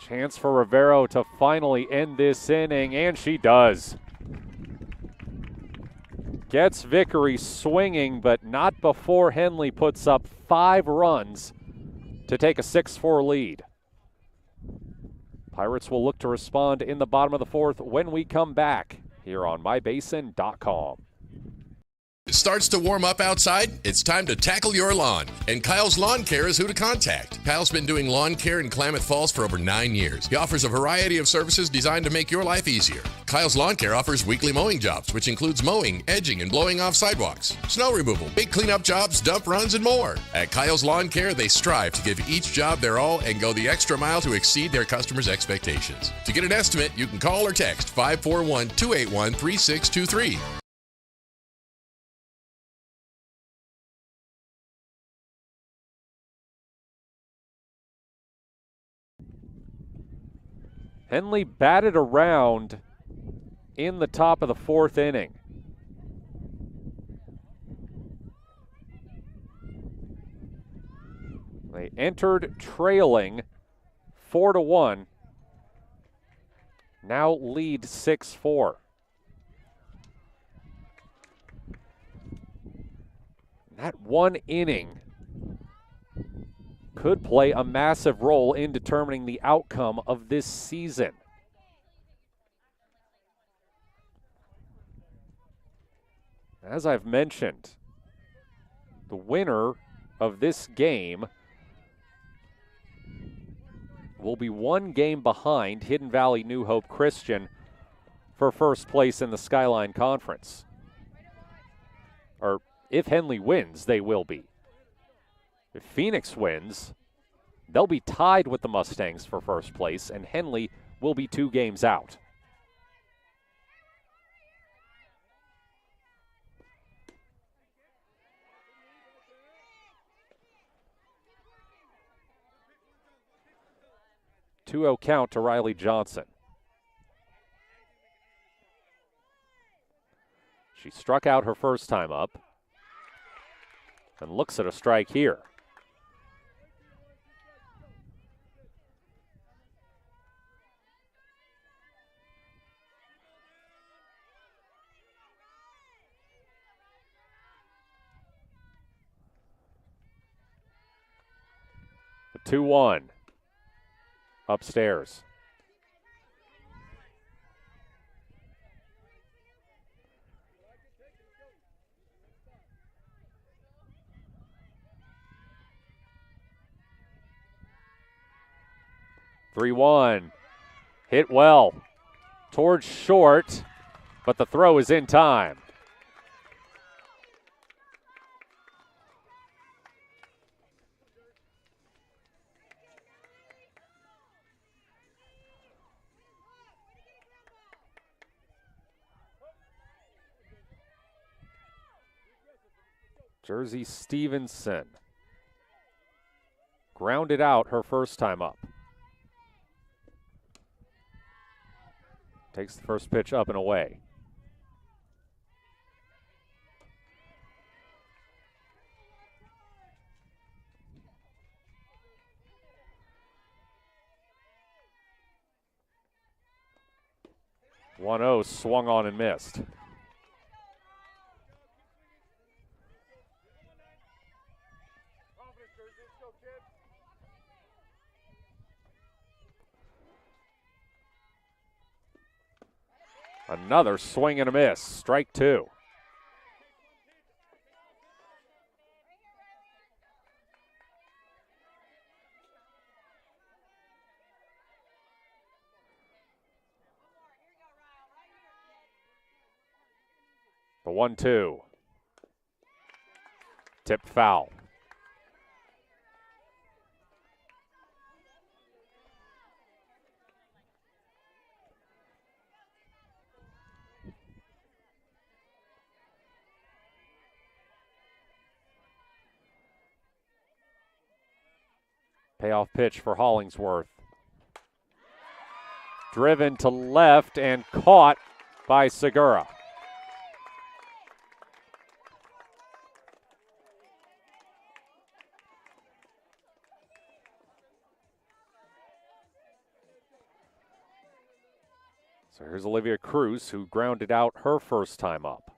Chance for Rivero to finally end this inning, and she does. Gets Vickery swinging, but not before Henley puts up 5 runs to take a 6-4 lead. Pirates will look to respond in the bottom of the 4th when we come back here on mybasin.com. It starts to warm up outside, it's time to tackle your lawn. And Kyle's Lawn Care is who to contact. Kyle's been doing lawn care in Klamath Falls for over 9 years. He offers a variety of services designed to make your life easier. Kyle's Lawn Care offers weekly mowing jobs, which includes mowing, edging, and blowing off sidewalks, snow removal, big cleanup jobs, dump runs, and more. At Kyle's Lawn Care, they strive to give each job their all and go the extra mile to exceed their customers' expectations. To get an estimate, you can call or text 541-281-3623. Henley batted around in the top of the 4th inning. They entered trailing 4-1. Now lead 6-4. That one inning could play a massive role in determining the outcome of this season. As I've mentioned, the winner of this game will be 1 game behind Hidden Valley New Hope Christian for first place in the Skyline Conference. Or if Henley wins, they will be. If Phoenix wins, they'll be tied with the Mustangs for first place, and Henley will be 2 games out. Two-0 count to Riley Johnson. She struck out her first time up and looks at a strike here. The 2-1 upstairs. (3-1) hit well towards short, but the throw is in time. Jersey Stevenson grounded out her first time up. Takes the first pitch up and away. (1-0) swung on and missed. Another swing and a miss. Strike 2. The 1-2. Tipped foul. Payoff pitch for Hollingsworth. Driven to left and caught by Segura. So here's Olivia Cruz, who grounded out her first time up.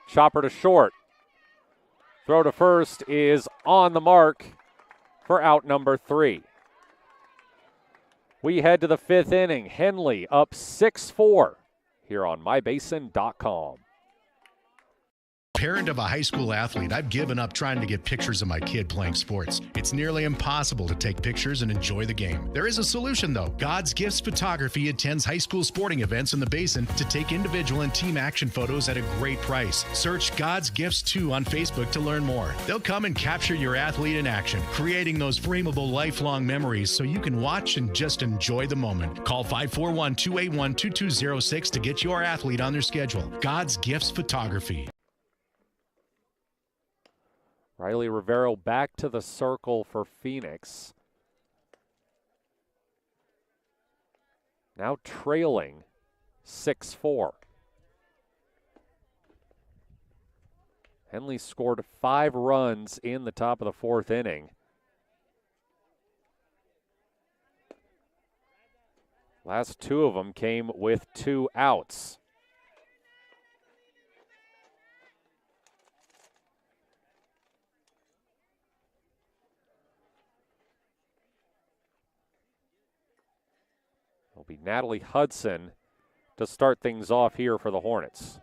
Chopper to short. Throw to first is on the mark for out number 3. We head to the 5th inning. Henley up 6-4 here on mybasin.com. Parent of a high school athlete, I've given up trying to get pictures of my kid playing sports. It's nearly impossible to take pictures and enjoy the game. There is a solution, though. God's Gifts Photography attends high school sporting events in the Basin to take individual and team action photos at a great price. Search God's Gifts 2 on Facebook to learn more. They'll come and capture your athlete in action, creating those frameable lifelong memories so you can watch and just enjoy the moment. Call 541-281-2206 to get your athlete on their schedule. God's Gifts Photography. Riley Rivero back to the circle for Phoenix. Now trailing 6-4. Henley scored 5 runs in the top of the 4th inning. Last 2 of them came with 2 outs. It'll be Natalie Hudson to start things off here for the Hornets.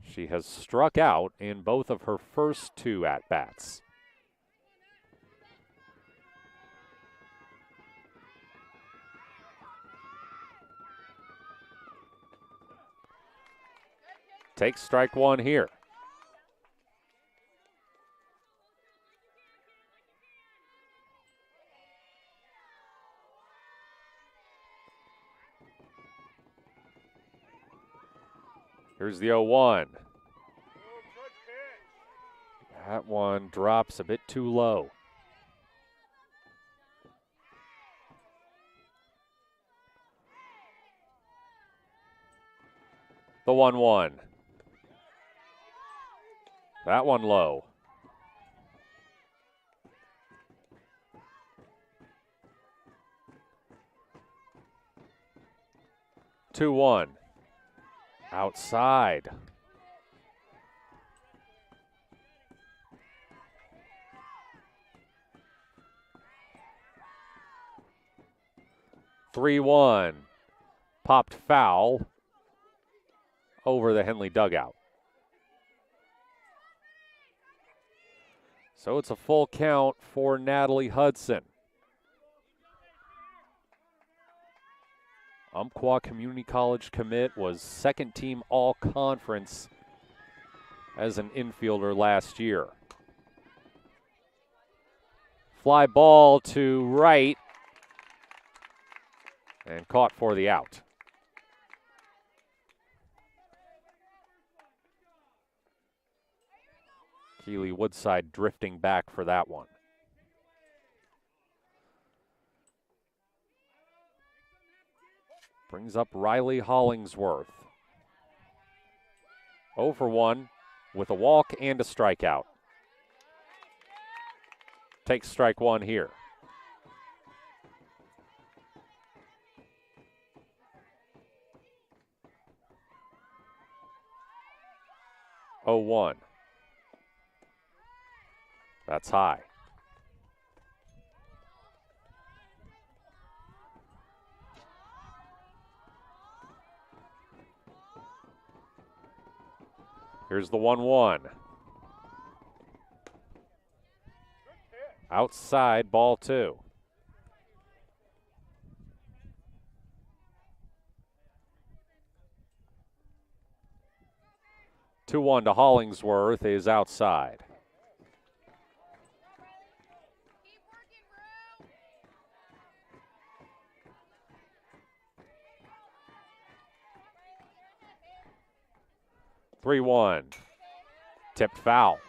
She has struck out in both of her first 2 at-bats. Takes strike 1 here. Here's the 0-1. That one drops a bit too low. The 1-1. That one low. Two 1. Outside. Three 1. Popped foul over the Henley dugout. So it's a full count for Natalie Hudson. Umpqua Community College commit, was second team all-conference as an infielder last year. Fly ball to right and caught for the out. Keely Woodside drifting back for that one. Brings up Riley Hollingsworth. 0 for 1 with a walk and a strikeout. Takes strike 1 here. Oh, 1. That's high. Here's the 1-1. Outside, ball 2. Two 1 to Hollingsworth is outside. 3-1. Tipped foul.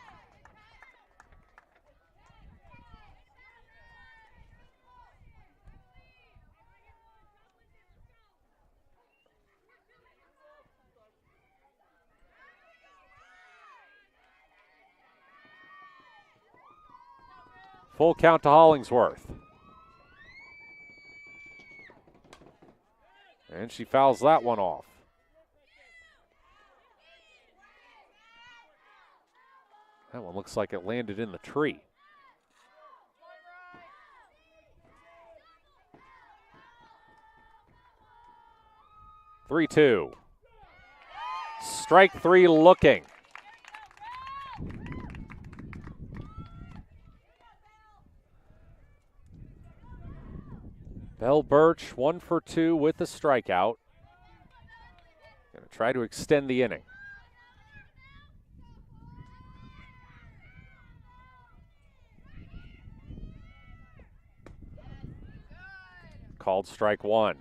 Full count to Hollingsworth. And she fouls that one off. That one looks like it landed in the tree. Three-two. Strike three looking. Belle Birch 1 for 2 with the strikeout. Going to try to extend the inning. Called strike one.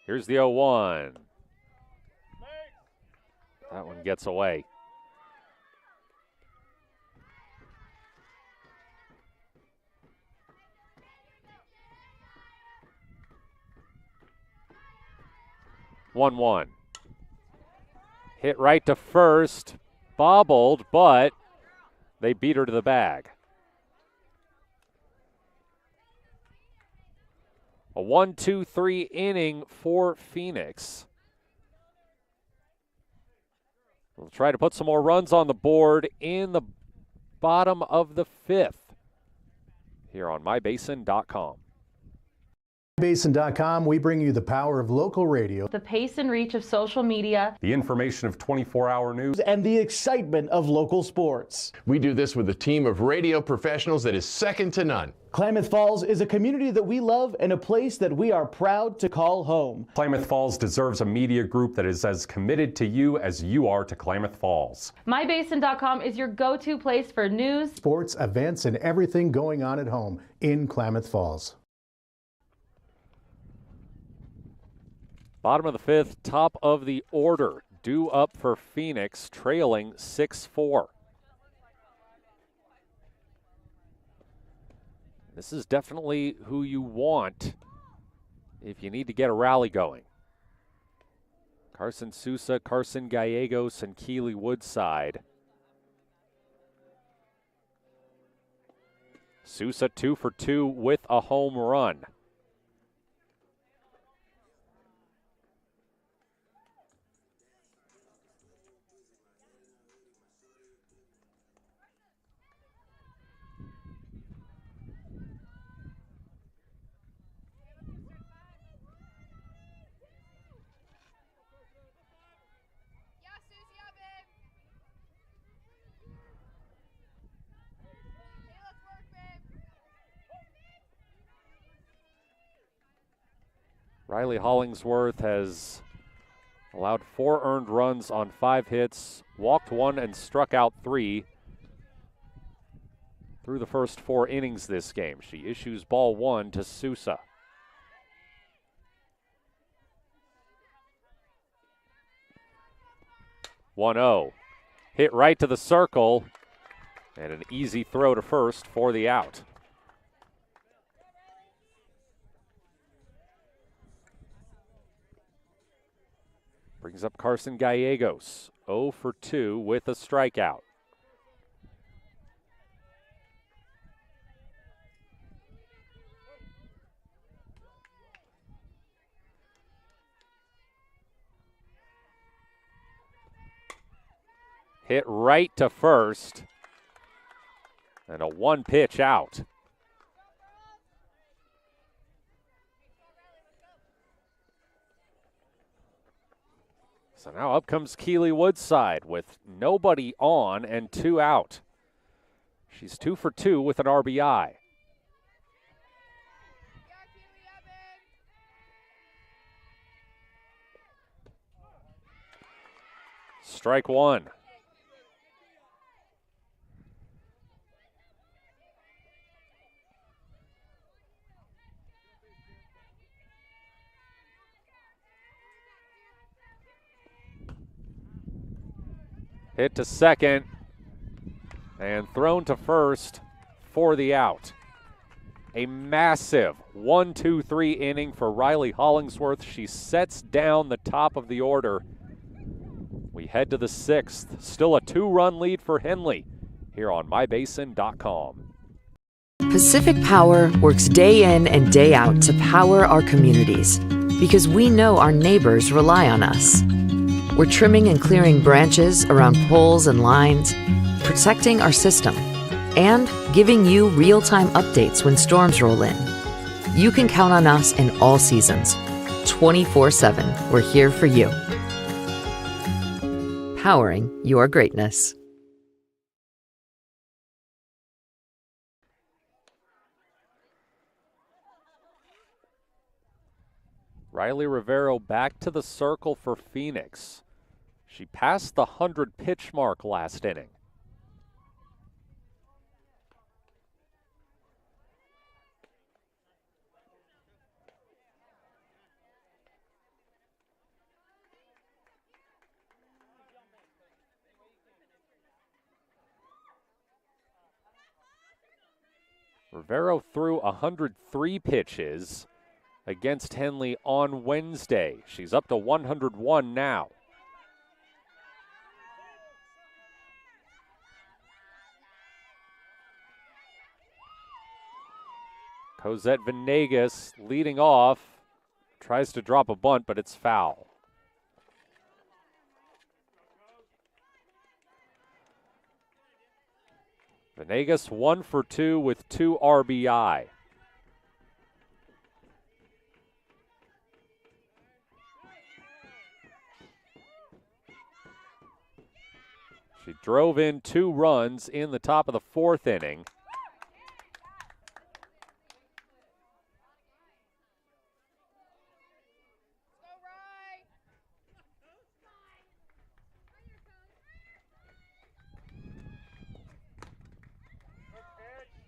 Here's the 0-1. That one gets away. One. Hit right to first, bobbled, but they beat her to the bag. A 1-2-3 inning for Phoenix. We'll try to put some more runs on the board in the bottom of the fifth here on mybasin.com. Mybasin.com, we bring you the power of local radio, The pace and reach of social media, The information of 24-hour news, and the excitement of local sports. We do this with a team of radio professionals that is second to none. Klamath Falls is a community that we love and a place that we are proud to call home. Klamath Falls deserves a media group that is as committed to you as you are to Klamath Falls. mybasin.com is your go-to place for news, Sports, events, and everything going on at home in Klamath Falls. Bottom of the fifth, top of the order. Due up for Phoenix, trailing 6-4. This is definitely who you want if you need to get a rally going. Carson Sousa, Carson Gallegos, and Keely Woodside. Sousa 2 for 2 with a home run. Riley Hollingsworth has allowed 4 earned runs on 5 hits, walked 1 and struck out 3 through the first 4 innings this game. She issues ball 1 to Sousa. One-0. Hit right to the circle, and an easy throw to first for the out. Brings up Carson Gallegos, 0 for 2 with a strikeout. Hit right to first, and a 1-pitch out. So now up comes Keely Woodside with nobody on and 2 out. She's 2 for 2 with an RBI. Strike 1. Hit to second and thrown to first for the out. A massive 1-2-3 inning for Riley Hollingsworth. She sets down the top of the order. We head to the 6th. Still a 2-run lead for Henley here on mybasin.com. Pacific Power works day in and day out to power our communities because we know our neighbors rely on us. We're trimming and clearing branches around poles and lines, protecting our system, and giving you real-time updates when storms roll in. You can count on us in all seasons. 24/7, we're here for you. Powering your greatness. Riley Rivero back to the circle for Phoenix. She passed the 100-pitch mark last inning. Rivero threw 103 pitches against Henley on Wednesday. She's up to 101 now. Cosette Venegas leading off, tries to drop a bunt, but it's foul. Venegas 1 for 2 with 2 RBI. She drove in 2 runs in the top of the 4th inning.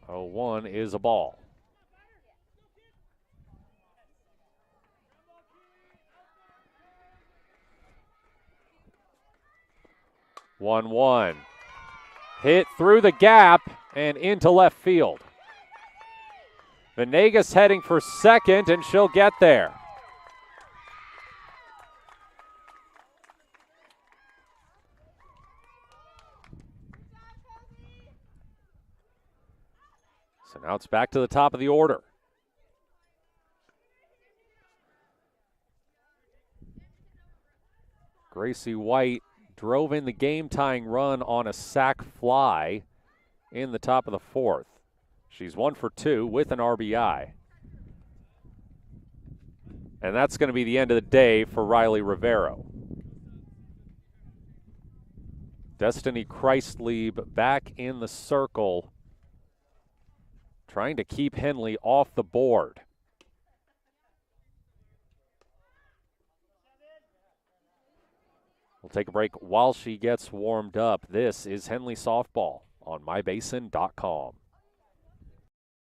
Oh, 1 is a ball. One. Hit through the gap and into left field. Venegas heading for second, and she'll get there. So now it's back to the top of the order. Gracie White drove in the game-tying run on a sac fly in the top of the 4th. She's 1 for 2 with an RBI. And that's going to be the end of the day for Riley Rivero. Destiny Christlieb back in the circle, trying to keep Henley off the board. We'll take a break while she gets warmed up. This is Henley Softball on mybasin.com.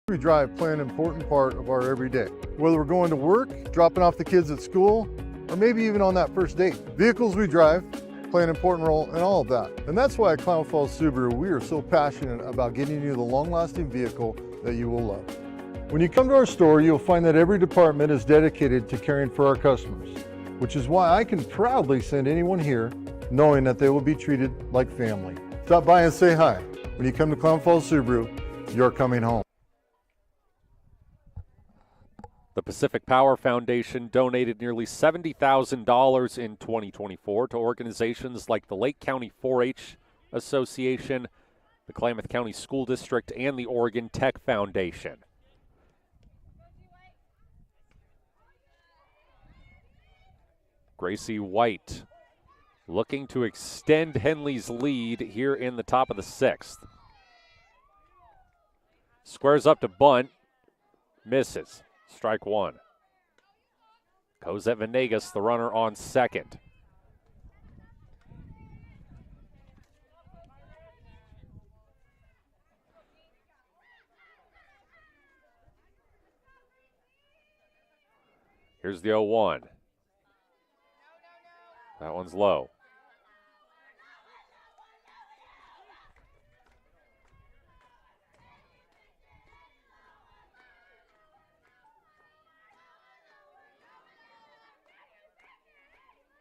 We drive play an important part of our everyday. Whether we're going to work, dropping off the kids at school, or maybe even on that first date. Vehicles we drive play an important role in all of that. And that's why at Klamath Falls Subaru, we are so passionate about getting you the long-lasting vehicle that you will love. When you come to our store, you'll find that every department is dedicated to caring for our customers, which is why I can proudly send anyone here knowing that they will be treated like family. Stop by and say hi. When you come to Klamath Falls Subaru, you're coming home. The Pacific Power Foundation donated nearly $70,000 in 2024 to organizations like the Lake County 4-H Association, the Klamath County School District, and the Oregon Tech Foundation. Gracie White looking to extend Henley's lead here in the top of the 6th. Squares up to bunt, misses. Strike 1. Cosette Venegas, the runner on second. Here's the 0-1. That one's low.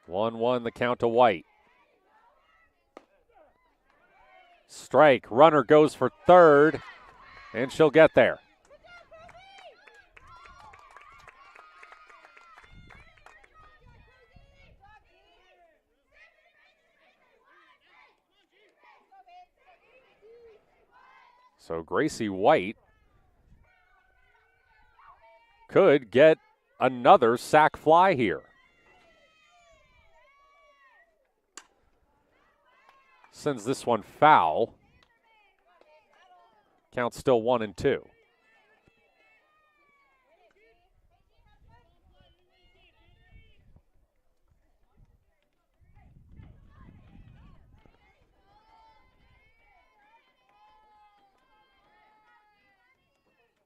1-1 the count to White. Strike, runner goes for third, and she'll get there. So Gracie White could get another sac fly here. Sends this one foul. Count still 1-2.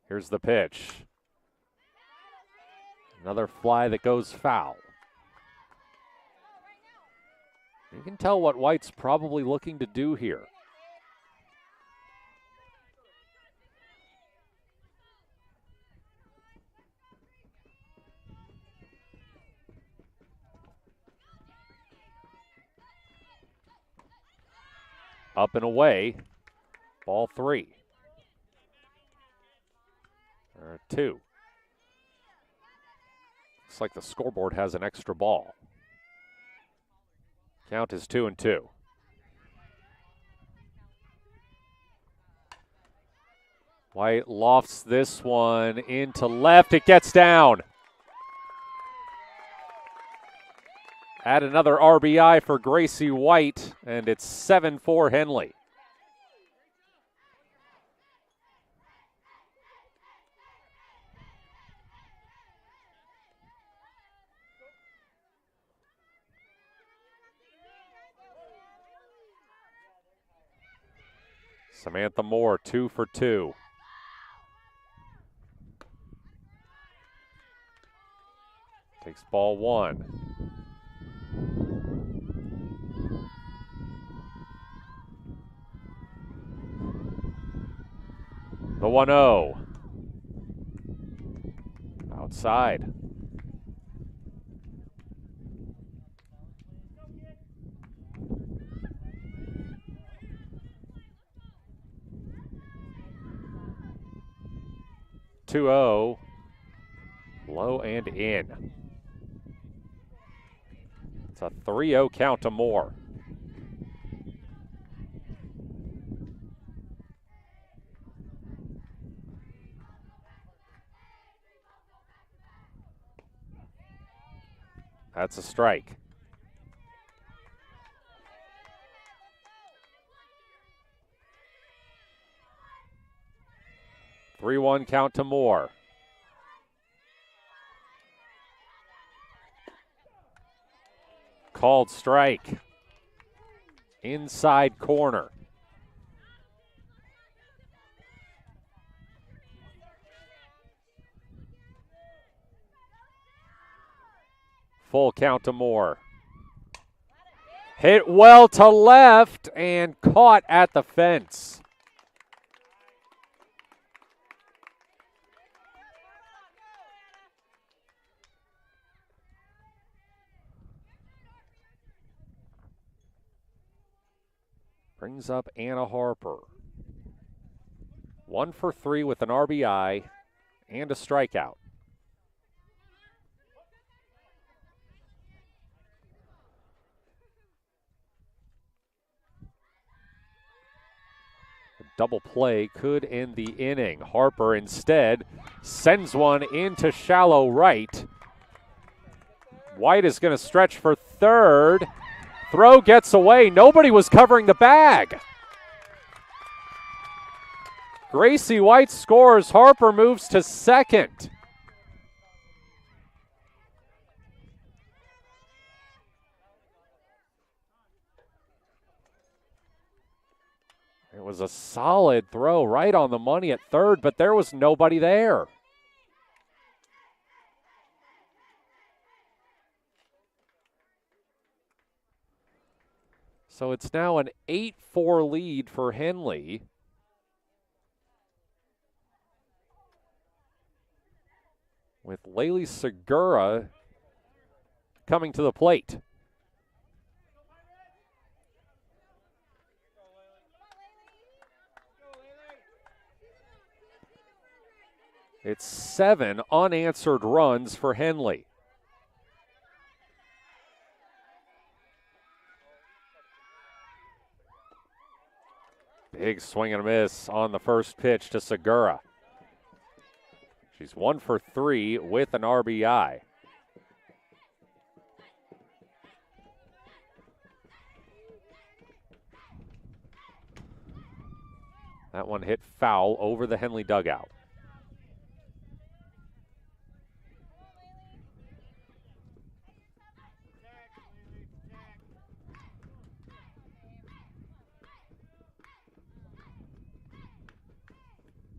Here's the pitch. Another fly that goes foul. You can tell what White's probably looking to do here. Up and away, ball 3. Or 2. Looks like the scoreboard has an extra ball. Count is 2-2. White lofts this one into left. It gets down. Add another RBI for Gracie White, and it's 7-4 Henley. Samantha Moore, 2 for 2. Takes ball 1. The 1-0. Outside. Low and in. It's a 3-0 count to Moore. That's a strike. Three-one count to Moore. Called strike. Inside corner. Full count to Moore. Hit well to left and caught at the fence. Brings up Anna Harper. 1 for 3 with an RBI and a strikeout. A double play could end the inning. Harper instead sends one into shallow right. White is going to stretch for third. Throw gets away. Nobody was covering the bag. Gracie White scores. Harper moves to second. It was a solid throw right on the money at third, but there was nobody there. So it's now an 8-4 lead for Henley. With Laylee Segura coming to the plate. It's 7 unanswered runs for Henley. Big swing and a miss on the first pitch to Segura. She's 1 for 3 with an RBI. That one hit foul over the Henley dugout.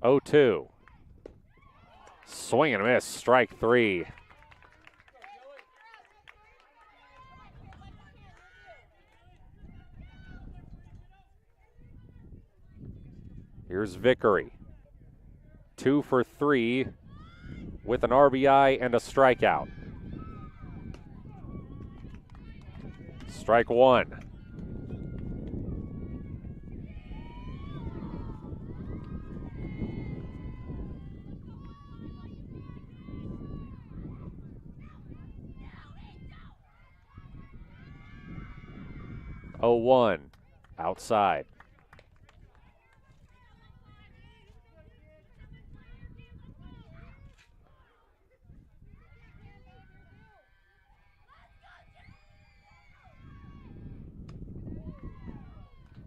Oh, 2. Swing and a miss, strike 3. Here's Vickery. 2 for 3 with an RBI and a strikeout. Strike 1. Oh, 1 outside.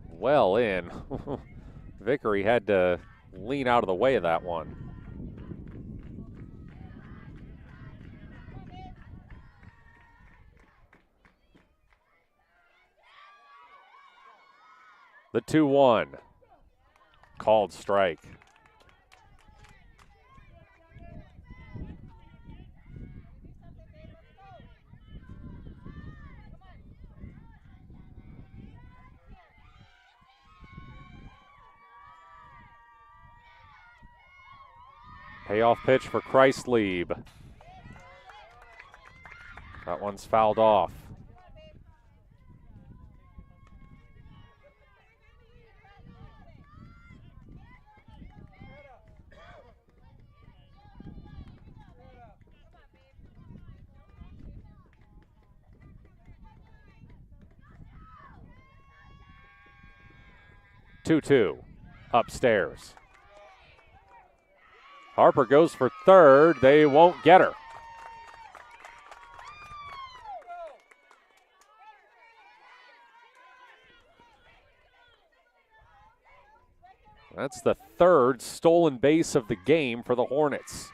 Well in. Vickery had to lean out of the way of that one. The 2-1. Called strike. Payoff pitch for Kreislieb. That one's fouled off. Two upstairs. Harper goes for third. They won't get her. That's the third stolen base of the game for the Hornets.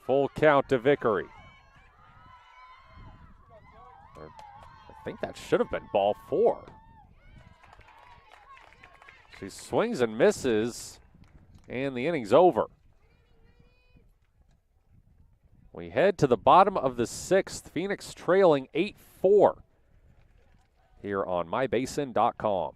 Full count to Vickery. I think that should have been ball 4. She swings and misses, and the inning's over. We head to the bottom of the 6th. Phoenix trailing 8-4 here on mybasin.com.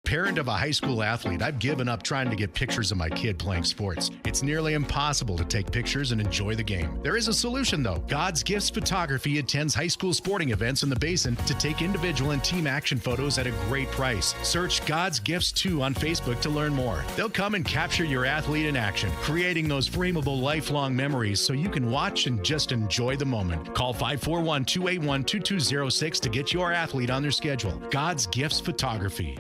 Parent of a high school athlete, I've given up trying to get pictures of my kid playing sports. It's nearly impossible to take pictures and enjoy the game. There is a solution, though. God's Gifts Photography attends high school sporting events in the Basin to take individual and team action photos at a great price. Search God's Gifts 2 on Facebook to learn more. They'll come and capture your athlete in action, creating those frameable lifelong memories so you can watch and just enjoy the moment. Call 541-281-2206 to get your athlete on their schedule. God's Gifts Photography.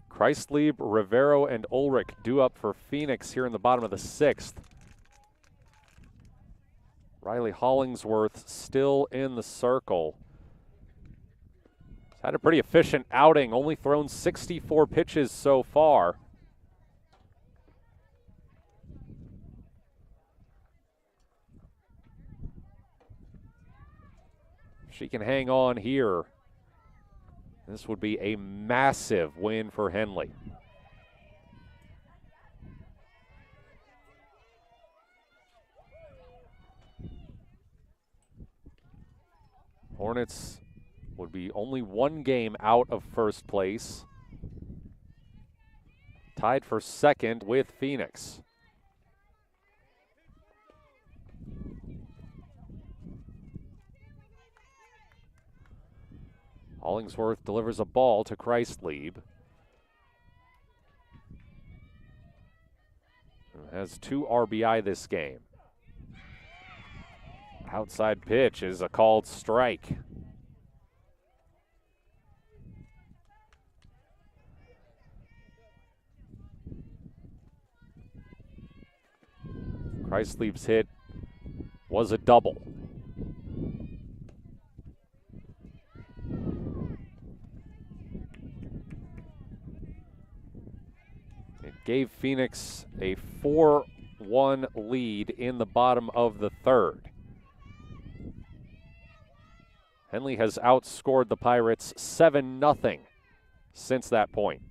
Kreislieb, Rivero, and Ulrich due up for Phoenix here in the bottom of the 6th. Riley Hollingsworth still in the circle. He's had a pretty efficient outing, only thrown 64 pitches so far. She can hang on here. This would be a massive win for Henley. Hornets would be only 1 game out of first place. Tied for second with Phoenix. Hollingsworth delivers a ball to Kreislieb, who has 2 RBI this game. Outside pitch is a called strike. Kreislieb's hit was a double. It gave Phoenix a 4-1 lead in the bottom of the third. Henley has outscored the Pirates 7-0 since that point.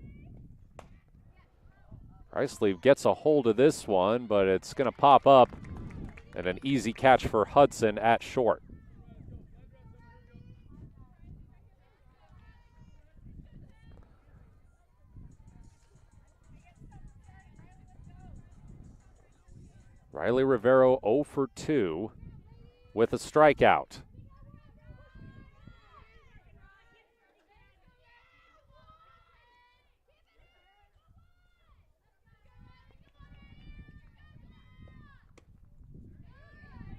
Kreislieb gets a hold of this one, but it's going to pop up, and an easy catch for Hudson at short. Riley Rivero 0 for 2 with a strikeout.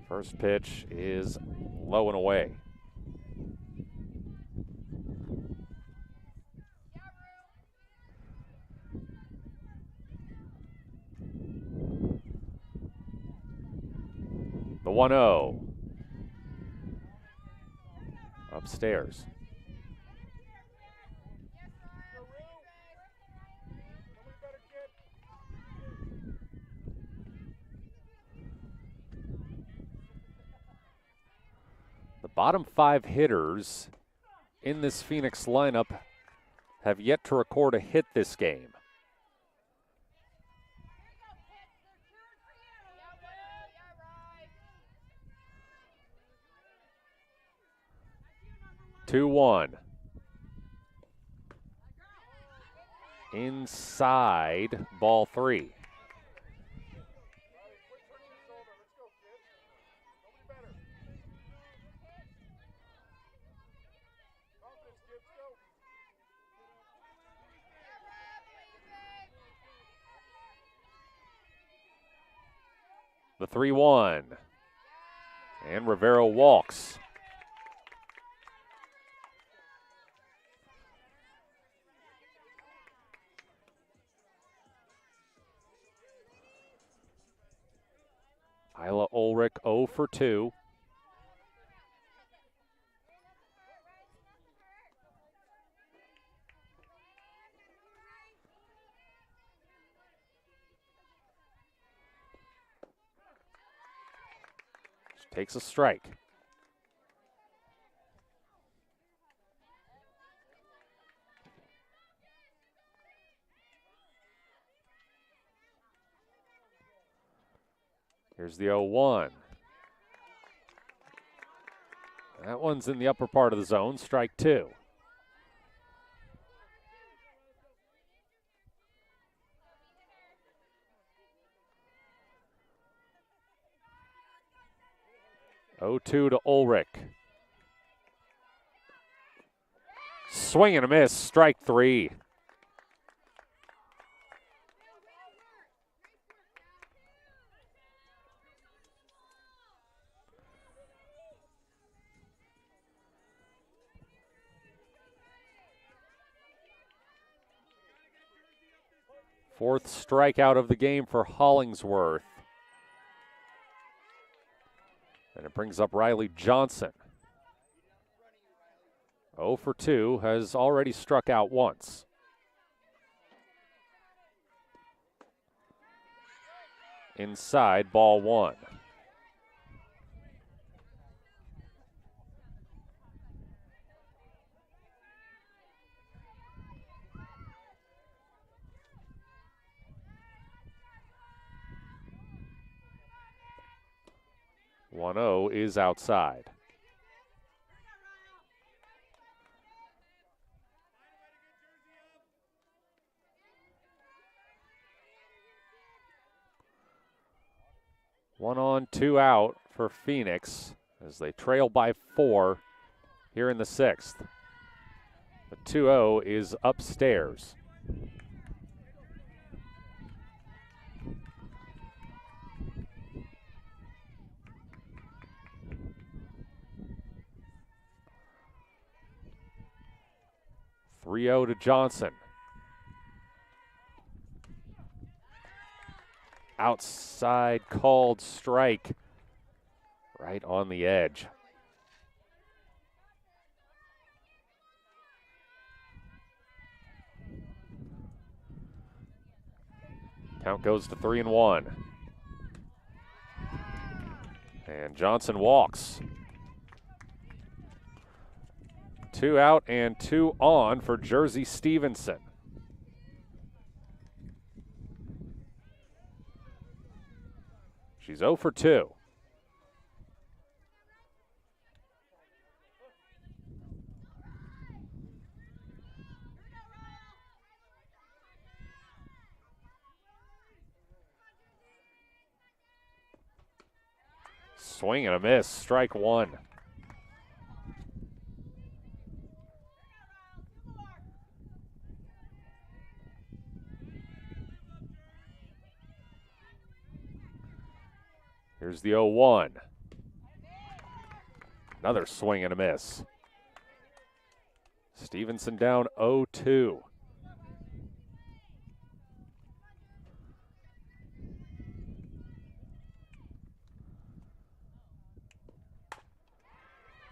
First pitch is low and away. The 1-0. Upstairs. The bottom 5 hitters in this Phoenix lineup have yet to record a hit this game. Two one. Inside, ball 3. The 3-1. And Rivero walks. Isla Ulrich 0 for 2. She takes a strike. Here's the 0-1. That one's in the upper part of the zone, strike 2. Oh, 2 to Ulrich. Swing and a miss, strike 3. Fourth strikeout of the game for Hollingsworth. And it brings up Riley Johnson. 0 for 2, has already struck out once. Inside, ball 1. One-0 is outside. One on, 2 out for Phoenix as they trail by 4 here in the 6th. The 2-0 is upstairs. To Johnson. Outside called strike. Right on the edge. Count goes to 3-1. And Johnson walks. 2 out and 2 on for Jersey Stevenson. She's 0 for 2. Swing and a miss, strike one. Here's the 0-1. Another swing and a miss. Stevenson down 0-2.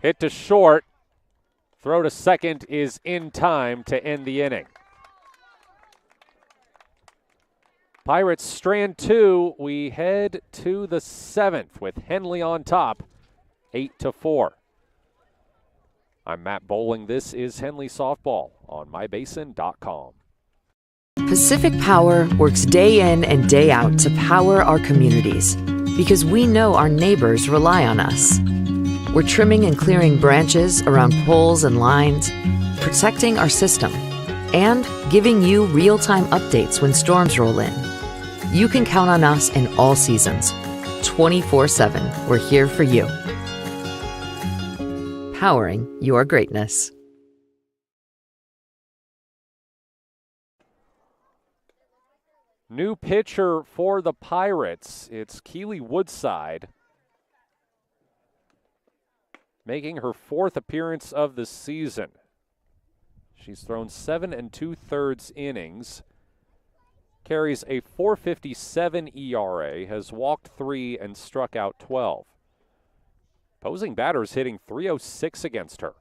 Hit to short. Throw to second is in time to end the inning. Pirates strand 2. We head to the 7th with Henley on top, 8-4. I'm Matt Bowling. This is Henley Softball on mybasin.com. Pacific Power works day in and day out to power our communities because we know our neighbors rely on us. We're trimming and clearing branches around poles and lines, protecting our system, and giving you real-time updates when storms roll in. You can count on us in all seasons. 24/7, we're here for you. Powering your greatness. New pitcher for the Pirates. It's Keely Woodside, making her 4th appearance of the season. She's thrown 7 2/3 innings, carries a .457 ERA, has walked 3 and struck out 12. Opposing batters hitting .306 against her.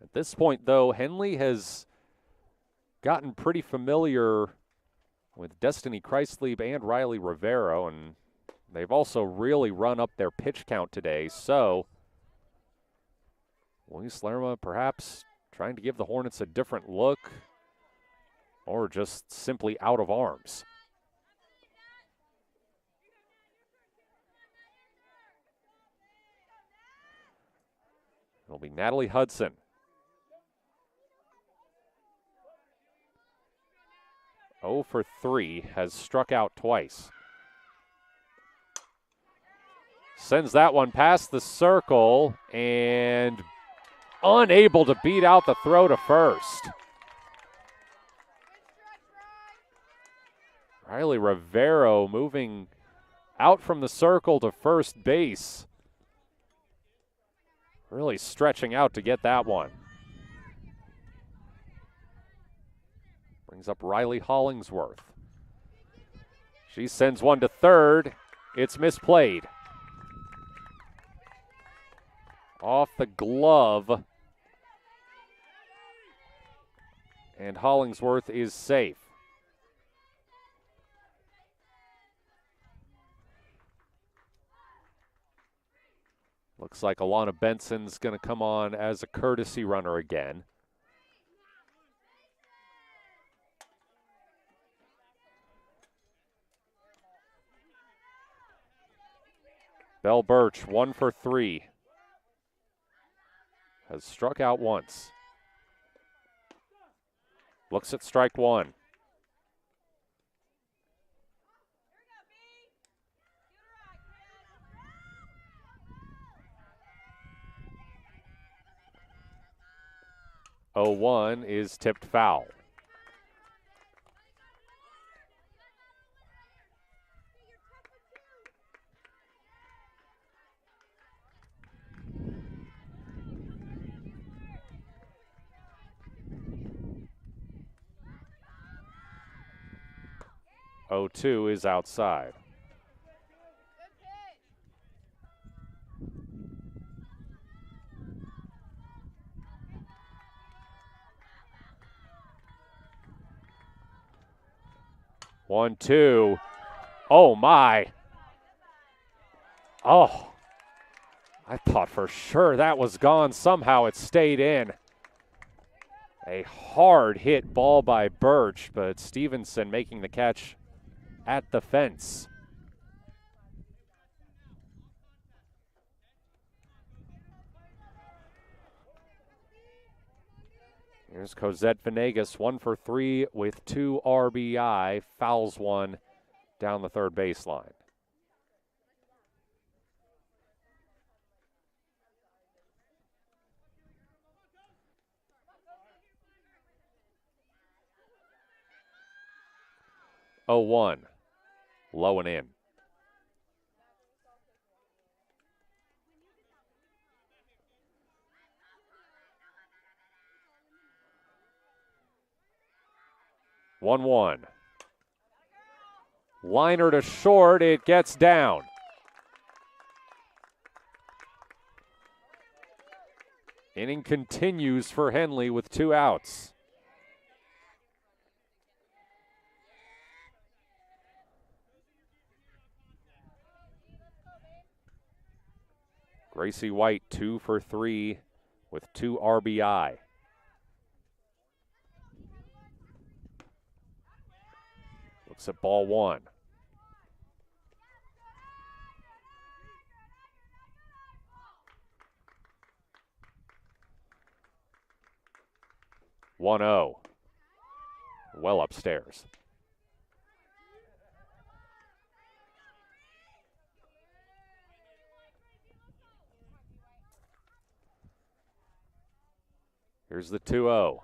At this point, though, Henley has gotten pretty familiar with Destiny Kreislieb and Riley Rivero, and they've also really run up their pitch count today. So, Luis Lerma perhaps trying to give the Hornets a different look, or just simply out of arms. It'll be Natalie Hudson. Oh for 3, has struck out twice. Sends that one past the circle and unable to beat out the throw to first. Riley Rivero moving out from the circle to first base. Really stretching out to get that one. Brings up Riley Hollingsworth. She sends one to third. It's misplayed. Off the glove. And Hollingsworth is safe. Looks like Alana Benson's going to come on as a courtesy runner again. Belle Birch, 1 for 3. Has struck out once. Looks at strike one. 0-1 is tipped foul. O2 is outside. One, two. Oh, my. Oh, I thought for sure that was gone. Somehow it stayed in. A hard hit ball by Birch, but Stevenson making the catch at the fence. Here's Cosette Venegas, 1 for 3 with 2 RBI, fouls one down the third baseline. Oh, 1, low and in. One. Liner to short, it gets down. Inning continues for Henley with 2 outs. Gracie White 2 for 3 with 2 RBI. Looks at ball 1. One oh. Well upstairs. Here's the 2-0.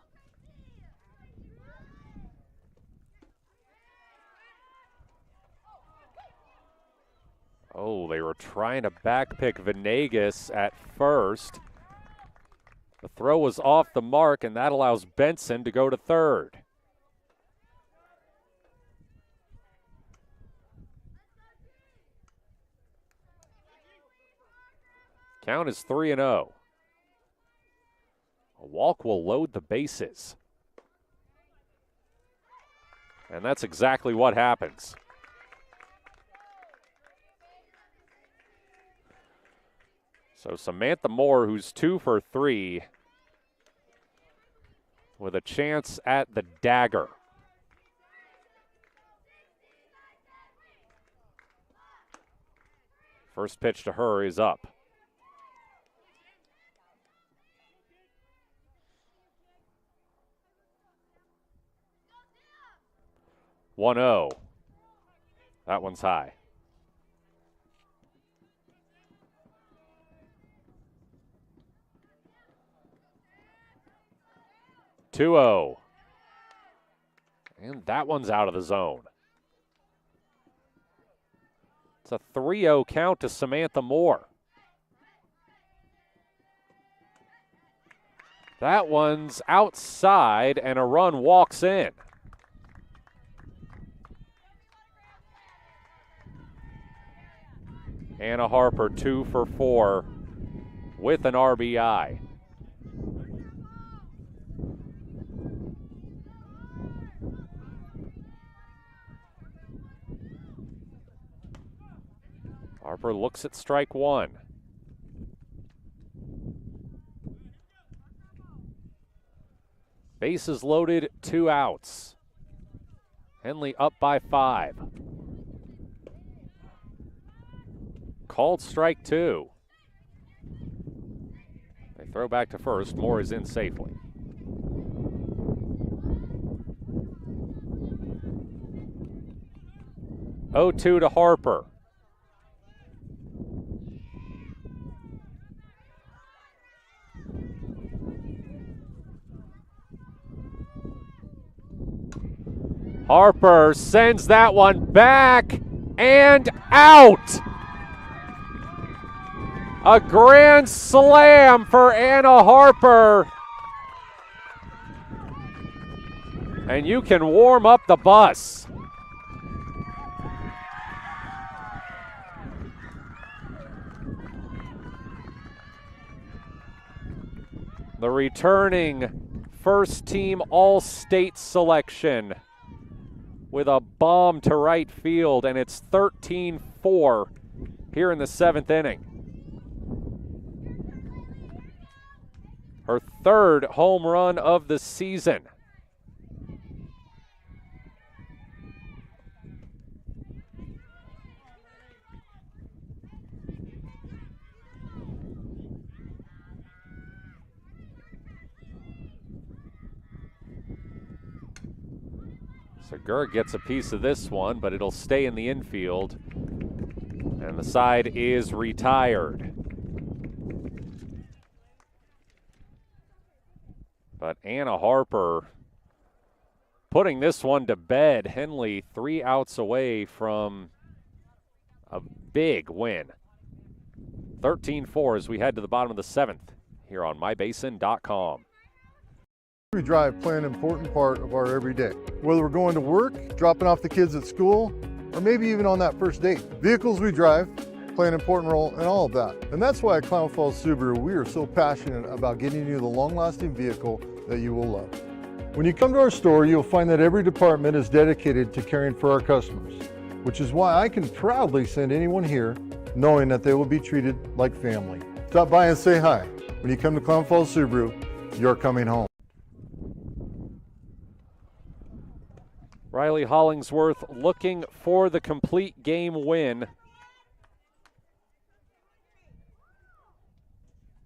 Oh, they were trying to backpick Venegas at first. The throw was off the mark, and that allows Benson to go to third. Count is 3-0. A walk will load the bases. And that's exactly what happens. So Samantha Moore, who's 2 for 3, with a chance at the dagger. First pitch to her is up. One oh. That one's high. Two oh. And that one's out of the zone. It's a 3-0 count to Samantha Moore. That one's outside, and a run walks in. Anna Harper 2 for 4 with an RBI. Harper looks at strike one. Bases loaded, 2 outs. Henley up by 5. Called strike 2. They throw back to first. Moore is in safely. Oh, 2 to Harper. Harper sends that one back and out. A grand slam for Anna Harper. And you can warm up the bus. The returning first team All-State selection with a bomb to right field, and it's 13-4 here in the 7th inning. Her third home run of the season. Segura gets a piece of this one, but it'll stay in the infield. And the side is retired. But Anna Harper putting this one to bed. Henley 3 outs away from a big win. 13-4 as we head to the bottom of the 7th here on mybasin.com. We drive play an important part of our everyday. Whether we're going to work, dropping off the kids at school, or maybe even on that first date. Vehicles we drive play an important role in all of that. And that's why at Klamath Falls Subaru, we are so passionate about getting you the long-lasting vehicle that you will love. When you come to our store, you'll find that every department is dedicated to caring for our customers, which is why I can proudly send anyone here knowing that they will be treated like family. Stop by and say hi. When you come to Klamath Falls Subaru, you're coming home. Riley Hollingsworth looking for the complete game win.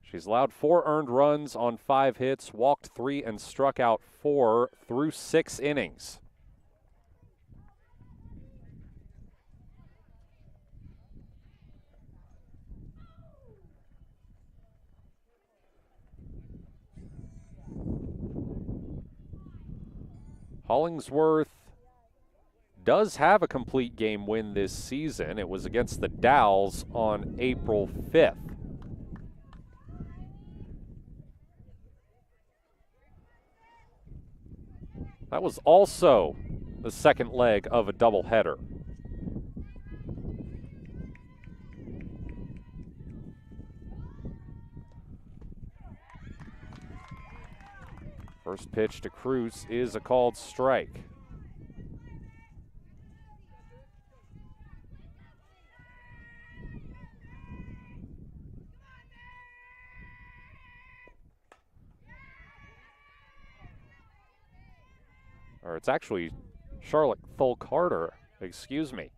She's allowed 4 earned runs on 5 hits, walked 3 and struck out 4 through 6 innings. Hollingsworth does have a complete game win this season. It was against the Dowls on April 5th. That was also the second leg of a doubleheader. First pitch to Cruz is a called strike. Or it's actually Charlotte Thole-Carter, excuse me.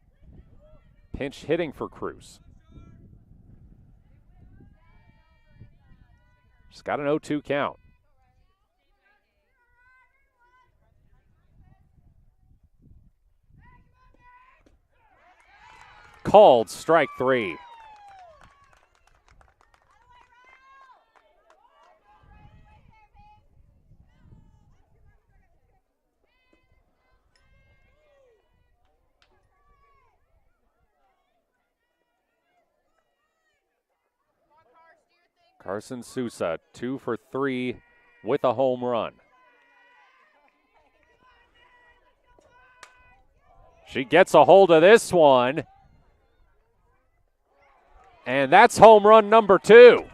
Pinch hitting for Cruz. She's got an 0-2 count. Called strike 3. Carson Sousa, 2 for 3 with a home run. She gets a hold of this one. And that's home run number 2.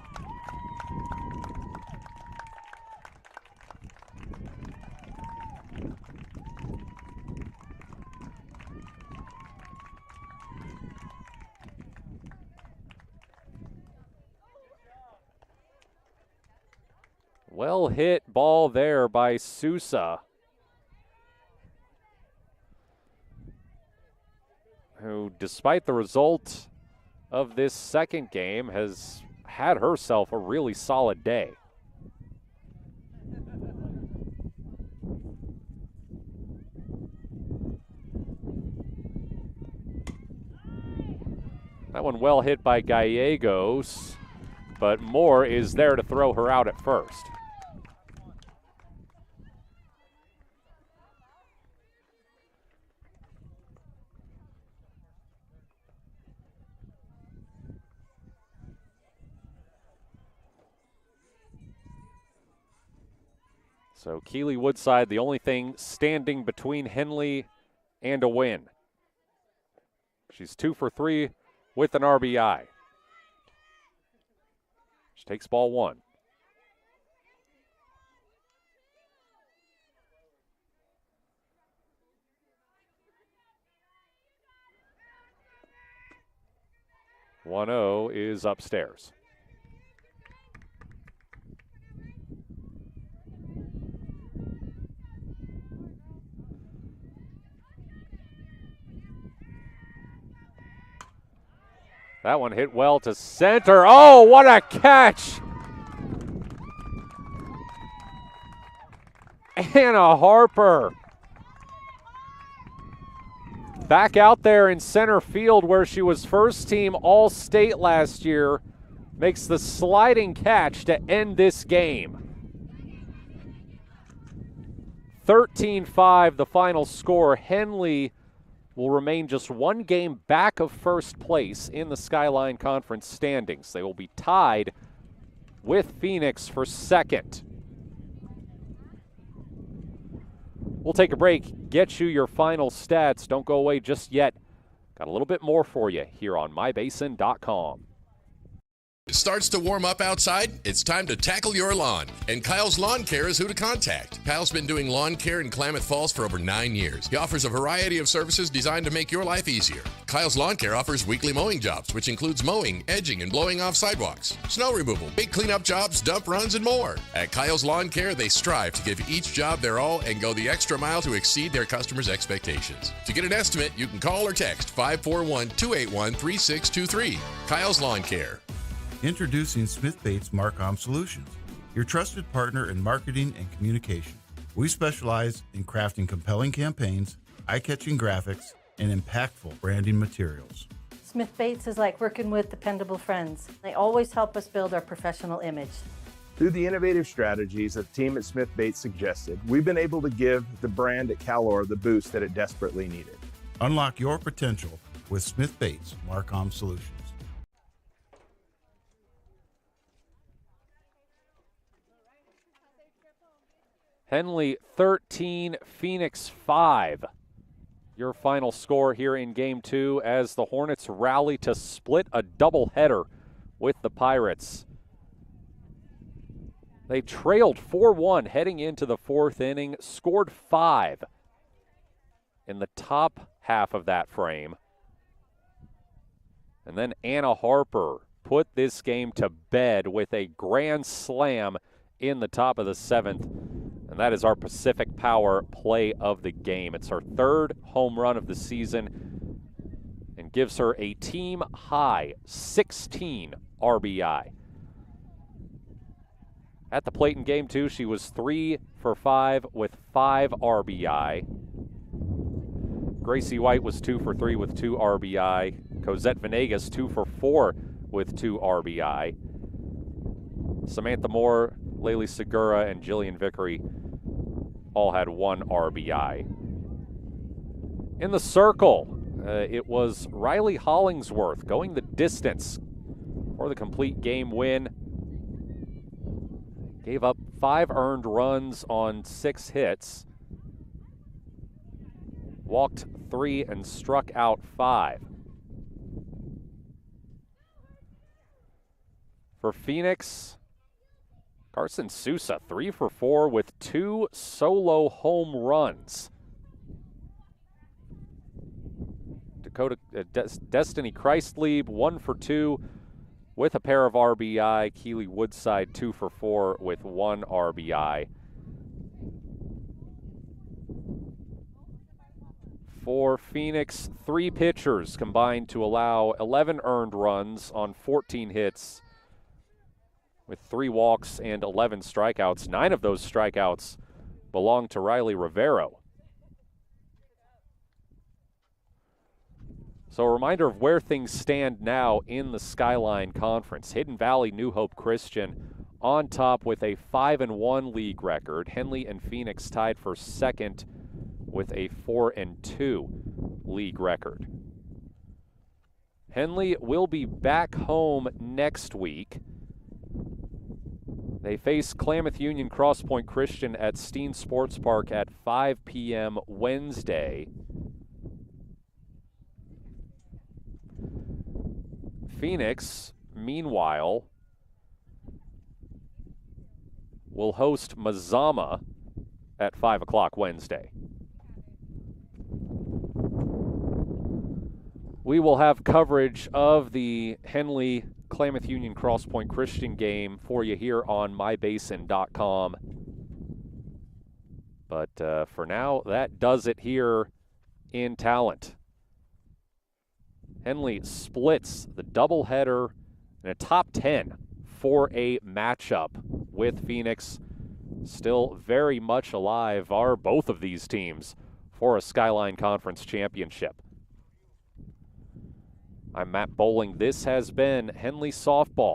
Well hit ball there by Sousa, who, despite the result of this second game, has had herself a really solid day. That one well hit by Gallegos, but Moore is there to throw her out at first. So Keeley Woodside, the only thing standing between Henley and a win. She's 2 for 3 with an RBI. She takes ball 1. "1-0 is upstairs. That one hit well to center. Oh, what a catch! Anna Harper. Back out there in center field where she was first team All-State last year. Makes the sliding catch to end this game. 13-5 the final score. Henley will remain just one game back of first place in the Skyline Conference standings. They will be tied with Phoenix for second. We'll take a break, get you your final stats. Don't go away just yet. Got a little bit more for you here on mybasin.com. It starts to warm up outside. It's time to tackle your lawn. And Kyle's Lawn Care is who to contact. Kyle's been doing lawn care in Klamath Falls for over 9 years. He offers a variety of services designed to make your life easier. Kyle's Lawn Care offers weekly mowing jobs, which includes mowing, edging, and blowing off sidewalks, snow removal, big cleanup jobs, dump runs, and more. At Kyle's Lawn Care, they strive to give each job their all and go the extra mile to exceed their customers' expectations. To get an estimate, you can call or text 541-281-3623. Kyle's Lawn Care. Introducing Smith Bates Marcom Solutions, your trusted partner in marketing and communication. We specialize in crafting compelling campaigns, eye-catching graphics, and impactful branding materials. Smith Bates is like working with dependable friends. They always help us build our professional image. Through the innovative strategies that the team at Smith Bates suggested, we've been able to give the brand at Calor the boost that it desperately needed. Unlock your potential with Smith Bates Marcom Solutions. Henley 13, Phoenix 5. Your final score here in Game 2 as the Hornets rally to split a doubleheader with the Pirates. They trailed 4-1 heading into the fourth inning, scored 5 in the top half of that frame. And then Anna Harper put this game to bed with a grand slam in the top of the 7th. And that is our Pacific Power play of the game. It's her third home run of the season and gives her a team-high 16 RBI. At the plate in Game 2, she was 3 for 5 with 5 RBI. Gracie White was 2 for 3 with 2 RBI. Cosette Venegas 2 for 4 with 2 RBI. Samantha Moore, Laylee Segura, and Jillian Vickery all had 1 RBI. In the circle, it was Riley Hollingsworth going the distance for the complete game win. Gave up 5 earned runs on 6 hits. Walked 3 and struck out 5. For Phoenix, Carson Sousa, 3 for 4 with 2 solo home runs. Destiny Christlieb, 1 for 2 with a pair of RBI. Keeley Woodside, 2 for 4 with 1 RBI. For Phoenix, 3 pitchers combined to allow 11 earned runs on 14 hits, with 3 walks and 11 strikeouts. 9 of those strikeouts belong to Riley Rivero. So a reminder of where things stand now in the Skyline Conference. Hidden Valley New Hope Christian on top with a 5-1 league record. Henley and Phoenix tied for second with a 4-2 league record. Henley will be back home next week. They face Klamath Union Cross Point Christian at Steen Sports Park at 5 p.m. Wednesday. Phoenix, meanwhile, will host Mazama at 5 o'clock Wednesday. We will have coverage of the Henley Klamath Union Cross Point Christian game for you here on mybasin.com. But for now, that does it here in Talent. Henley splits the doubleheader in a top 10 for a matchup with Phoenix. Still very much alive are both of these teams for a Skyline Conference championship. I'm Matt Bowling. This has been Henley Softball.